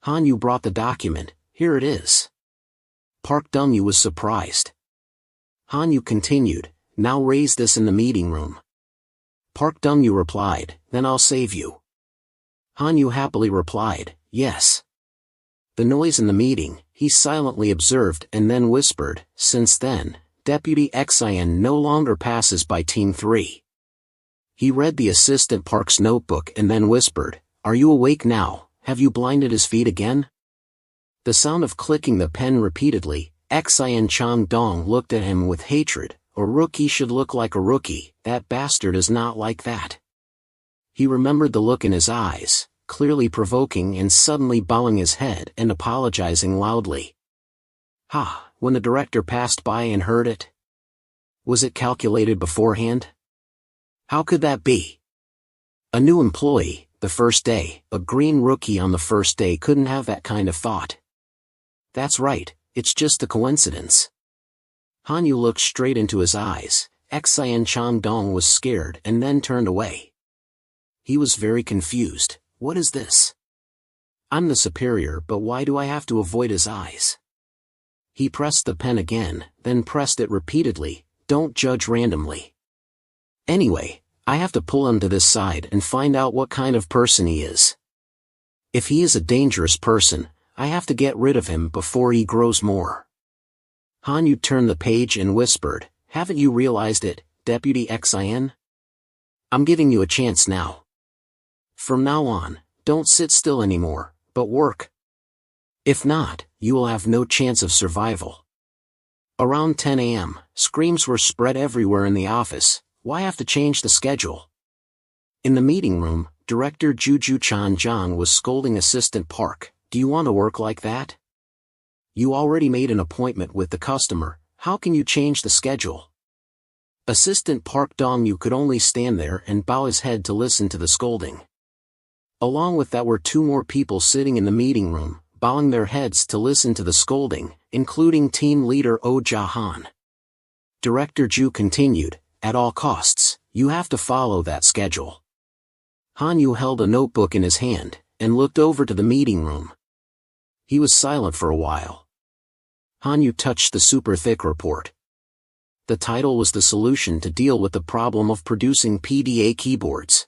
Hanyu brought the document, here it is. Park Dong-yu was surprised. Hanyu continued, now raise this in the meeting room. Park Dong-yu replied, then I'll save you. Hanyu happily replied, yes. The noise in the meeting, he silently observed and then whispered, since then, Deputy Xin no longer passes by Team 3. He read the assistant Park's notebook and then whispered, are you awake now, have you blinded his feet again? The sound of clicking the pen repeatedly, Xin Chang Dong looked at him with hatred, a rookie should look like a rookie, that bastard is not like that. He remembered the look in his eyes, clearly provoking and suddenly bowing his head and apologizing loudly. Ha, when the director passed by and heard it? Was it calculated beforehand? How could that be? A new employee, the first day, a green rookie on the first day couldn't have that kind of thought. That's right, it's just a coincidence. Hanyu looked straight into his eyes, Xin Chang Dong was scared and then turned away. He was very confused, what is this? I'm the superior but why do I have to avoid his eyes? He pressed the pen again, then pressed it repeatedly, don't judge randomly. Anyway, I have to pull him to this side and find out what kind of person he is. If he is a dangerous person, I have to get rid of him before he grows more. Hanyu turned the page and whispered, haven't you realized it, Deputy Xin? I'm giving you a chance now. From now on, don't sit still anymore, but work. If not, you will have no chance of survival. Around 10 a.m., screams were spread everywhere in the office. Why have to change the schedule? In the meeting room, Director Juju Chan-jang was scolding Assistant Park, do you want to work like that? You already made an appointment with the customer, how can you change the schedule? Assistant Park Dong-yu could only stand there and bow his head to listen to the scolding. Along with that were two more people sitting in the meeting room, bowing their heads to listen to the scolding, including team leader Oh Ja-han. Director Ju continued, at all costs, you have to follow that schedule. Hanyu held a notebook in his hand, and looked over to the meeting room. He was silent for a while. Hanyu touched the super thick report. The title was the solution to deal with the problem of producing PDA keyboards.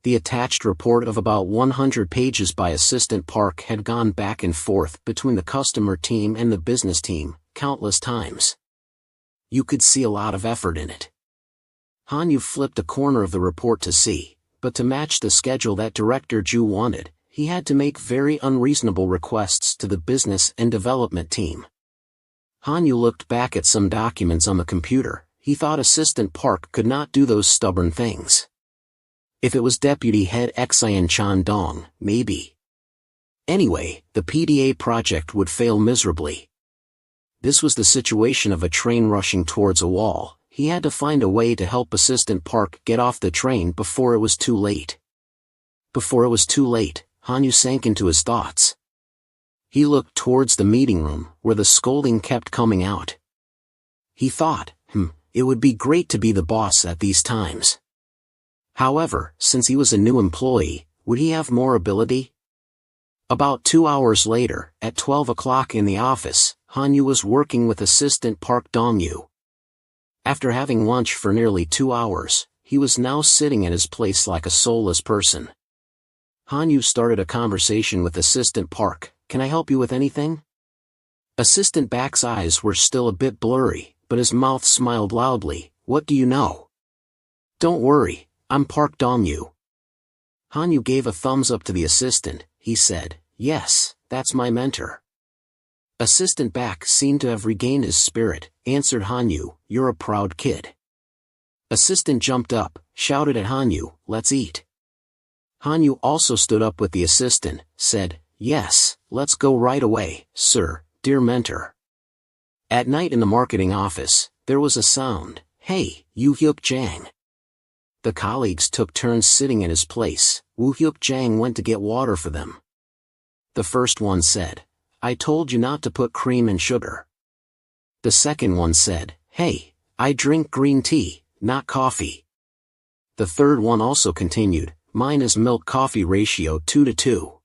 The attached report of about 100 pages by Assistant Park had gone back and forth between the customer team and the business team, countless times. You could see a lot of effort in it. Hanyu flipped a corner of the report to see, but to match the schedule that Director Ju wanted, he had to make very unreasonable requests to the business and development team. Hanyu looked back at some documents on the computer. He thought Assistant Park could not do those stubborn things. If it was Deputy Head Xian Chan Dong, maybe. Anyway, the PDA project would fail miserably. This was the situation of a train rushing towards a wall. He had to find a way to help Assistant Park get off the train before it was too late. Before it was too late, Hanyu sank into his thoughts. He looked towards the meeting room, where the scolding kept coming out. He thought, it would be great to be the boss at these times. However, since he was a new employee, would he have more ability? About 2 hours later, at 12 o'clock in the office, Hanyu was working with Assistant Park Dongyu. After having lunch for nearly 2 hours, he was now sitting at his place like a soulless person. Hanyu started a conversation with Assistant Park. Can I help you with anything? Assistant Back's eyes were still a bit blurry, but his mouth smiled loudly. What do you know? Don't worry, I'm Park Dongyu. Hanyu gave a thumbs up to the assistant. He said, yes, that's my mentor. Assistant Back seemed to have regained his spirit, answered Hanyu, you're a proud kid. Assistant jumped up, shouted at Hanyu, let's eat. Hanyu also stood up with the assistant, said, yes, let's go right away, sir, dear mentor. At night in the marketing office, there was a sound, hey, Wu Hyuk Jang. The colleagues took turns sitting in his place. Wu Hyuk Jang went to get water for them. The first one said, I told you not to put cream and sugar. The second one said, hey, I drink green tea, not coffee. The third one also continued, mine is milk-coffee ratio 2:2.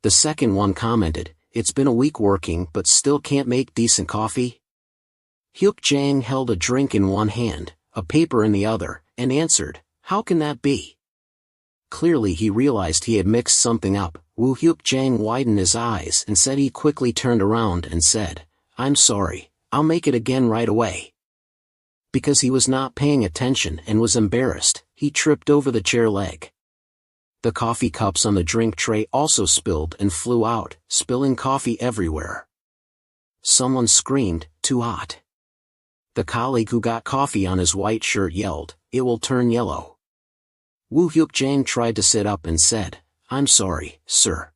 The second one commented, it's been a week working but still can't make decent coffee? Hyuk Jang held a drink in one hand, a paper in the other, and answered, how can that be? Clearly he realized he had mixed something up. Wu Hyuk Jang widened his eyes and said he quickly turned around and said, I'm sorry, I'll make it again right away. Because he was not paying attention and was embarrassed, he tripped over the chair leg. The coffee cups on the drink tray also spilled and flew out, spilling coffee everywhere. Someone screamed, too hot. The colleague who got coffee on his white shirt yelled, it will turn yellow. Wu Hyuk Jang tried to sit up and said, I'm sorry, sir.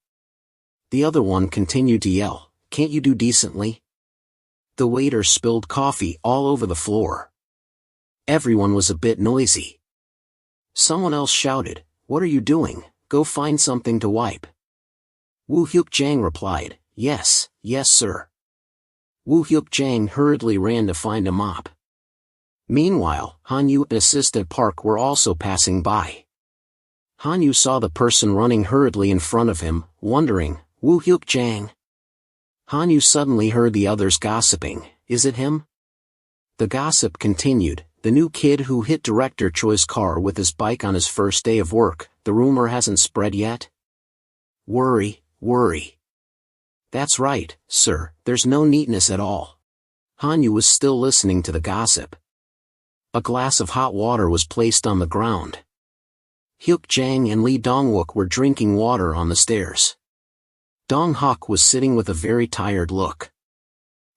The other one continued to yell, can't you do decently? The waiter spilled coffee all over the floor. Everyone was a bit noisy. Someone else shouted, what are you doing? Go find something to wipe. Wu Hyuk Jang replied, yes, sir. Wu Hyuk Jang hurriedly ran to find a mop. Meanwhile, Hanyu and Assistant Park were also passing by. Hanyu saw the person running hurriedly in front of him, wondering, Wu Hyuk Jang. Hanyu suddenly heard the others gossiping, is it him? The gossip continued, the new kid who hit Director Choi's car with his bike on his first day of work, the rumor hasn't spread yet? Worry. That's right, sir, there's no neatness at all. Hanyu was still listening to the gossip. A glass of hot water was placed on the ground. Hyuk Jang and Lee Dongwook were drinking water on the stairs. Dong Hak was sitting with a very tired look.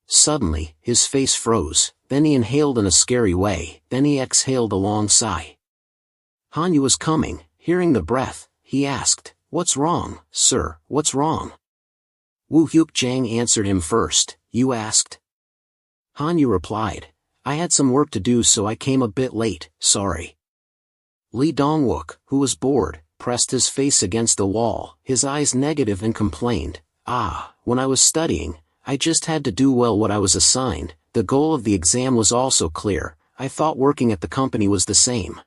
Suddenly, his face froze, then he inhaled in a scary way, then he exhaled a long sigh. Hanyu was coming, hearing the breath, he asked, what's wrong, sir, what's wrong? Wu Hyuk Jang answered him first, you asked? Hanyu replied, I had some work to do so I came a bit late, sorry. Lee Dongwook, who was bored, pressed his face against the wall, his eyes negative and complained, when I was studying, I just had to do well what I was assigned, the goal of the exam was also clear, I thought working at the company was the same.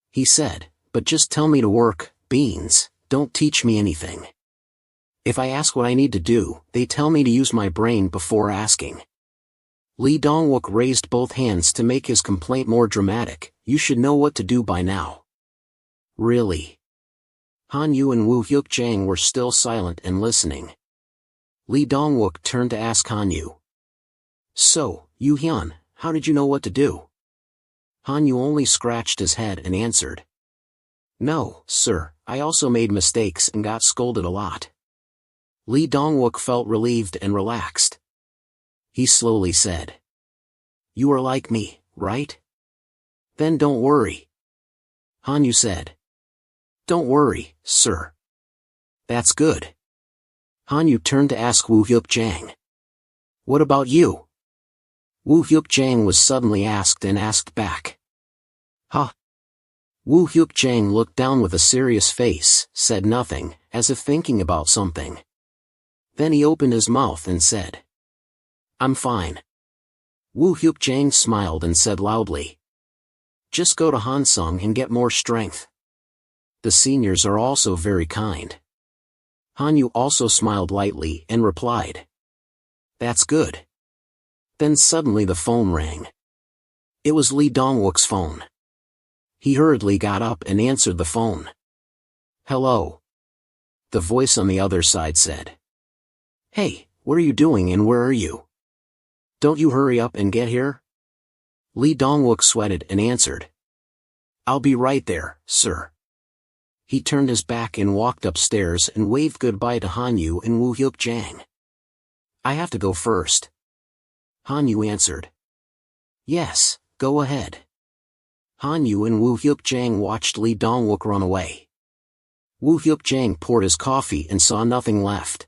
He said, but just tell me to work, beans, don't teach me anything. If I ask what I need to do, they tell me to use my brain before asking. Lee Dongwook raised both hands to make his complaint more dramatic, you should know what to do by now. Really? Hanyu and Wu Hyuk Jang were still silent and listening. Lee Dongwook turned to ask Hanyu. So, Yu Hyun, how did you know what to do? Hanyu only scratched his head and answered. No, sir, I also made mistakes and got scolded a lot. Lee Dongwook felt relieved and relaxed. He slowly said. You are like me, right? Then don't worry. Hanyu said. Don't worry, sir. That's good. Hanyu turned to ask Wu Hyuk-jang. What about you? Wu Hyuk-jang was suddenly asked and asked back. Huh? Wu Hyuk-jang looked down with a serious face, said nothing, as if thinking about something. Then he opened his mouth and said. I'm fine. Wu Hyuk-jang smiled and said loudly. Just go to Hansung and get more strength. The seniors are also very kind. Hanyu also smiled lightly and replied. That's good. Then suddenly the phone rang. It was Lee Dongwook's phone. He hurriedly got up and answered the phone. Hello. The voice on the other side said. Hey, what are you doing and where are you? Don't you hurry up and get here? Lee Dongwook sweated and answered. I'll be right there, sir. He turned his back and walked upstairs and waved goodbye to Hanyu and Wu Hyuk-jang. I have to go first. Hanyu answered. Yes, go ahead. Hanyu and Wu Hyuk-jang watched Lee Dongwook run away. Wu Hyuk-jang poured his coffee and saw nothing left.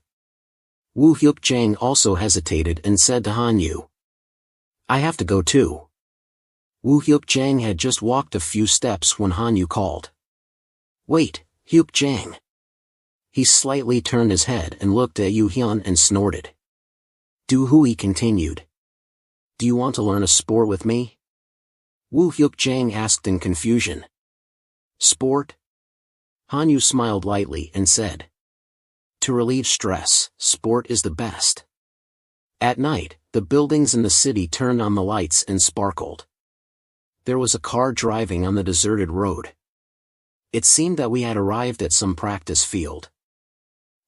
Wu Hyuk-jang also hesitated and said to Hanyu. I have to go too. Wu Hyuk-jang had just walked a few steps when Hanyu called. Wait, Hyuk-jang. He slightly turned his head and looked at Yu Hyun and snorted. Hui continued. Do you want to learn a sport with me? Wu Hyuk-jang asked in confusion. Sport? Hanyu smiled lightly and said. To relieve stress, sport is the best. At night, the buildings in the city turned on the lights and sparkled. There was a car driving on the deserted road. It seemed that we had arrived at some practice field.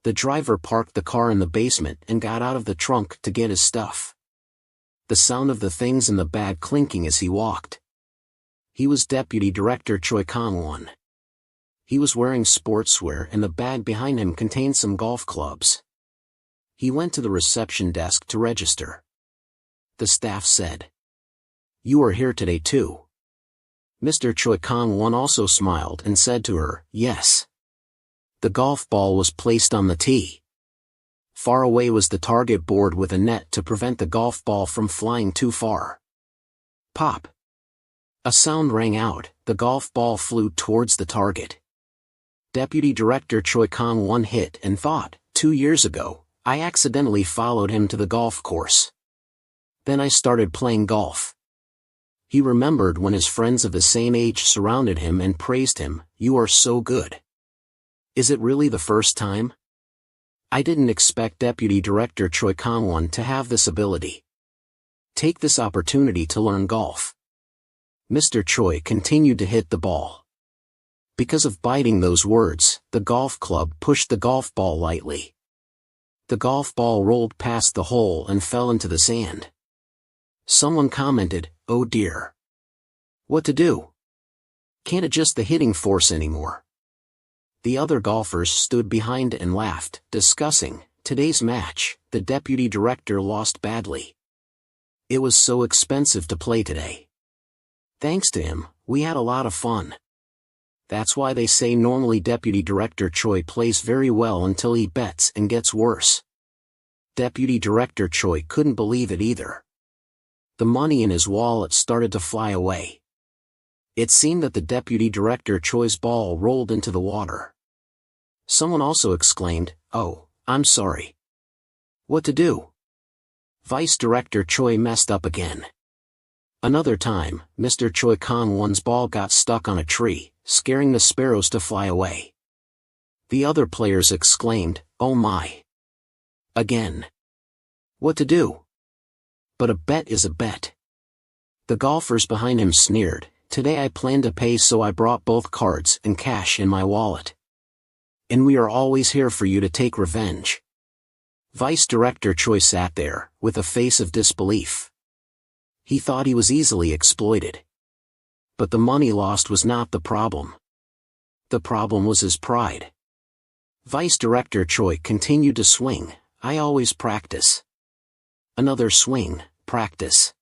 The driver parked the car in the basement and got out of the trunk to get his stuff. The sound of the things in the bag clinking as he walked. He was Deputy Director Choi Kang-won. He was wearing sportswear and the bag behind him contained some golf clubs. He went to the reception desk to register. The staff said. You are here today too. Mr. Choi Kang-won also smiled and said to her, yes. The golf ball was placed on the tee. Far away was the target board with a net to prevent the golf ball from flying too far. Pop. A sound rang out, the golf ball flew towards the target. Deputy Director Choi Kang-won hit and thought, 2 years ago, I accidentally followed him to the golf course. Then I started playing golf. He remembered when his friends of the same age surrounded him and praised him, you are so good. Is it really the first time? I didn't expect Deputy Director Choi Kang-won to have this ability. Take this opportunity to learn golf. Mr. Choi continued to hit the ball. Because of biting those words, the golf club pushed the golf ball lightly. The golf ball rolled past the hole and fell into the sand. Someone commented, oh dear. What to do? Can't adjust the hitting force anymore. The other golfers stood behind and laughed, discussing, today's match, the deputy director lost badly. It was so expensive to play today. Thanks to him, we had a lot of fun. That's why they say normally Deputy Director Choi plays very well until he bets and gets worse. Deputy Director Choi couldn't believe it either. The money in his wallet started to fly away. It seemed that the Deputy Director Choi's ball rolled into the water. Someone also exclaimed, oh, I'm sorry. What to do? Vice Director Choi messed up again. Another time, Mr. Choi Kang-won's ball got stuck on a tree, scaring the sparrows to fly away. The other players exclaimed, oh my. Again. What to do? But a bet is a bet. The golfers behind him sneered, today I planned to pay so I brought both cards and cash in my wallet. And we are always here for you to take revenge. Vice Director Choi sat there, with a face of disbelief. He thought he was easily exploited. But the money lost was not the problem. The problem was his pride. Vice Director Choi continued to swing. I always practice. Another swing, practice.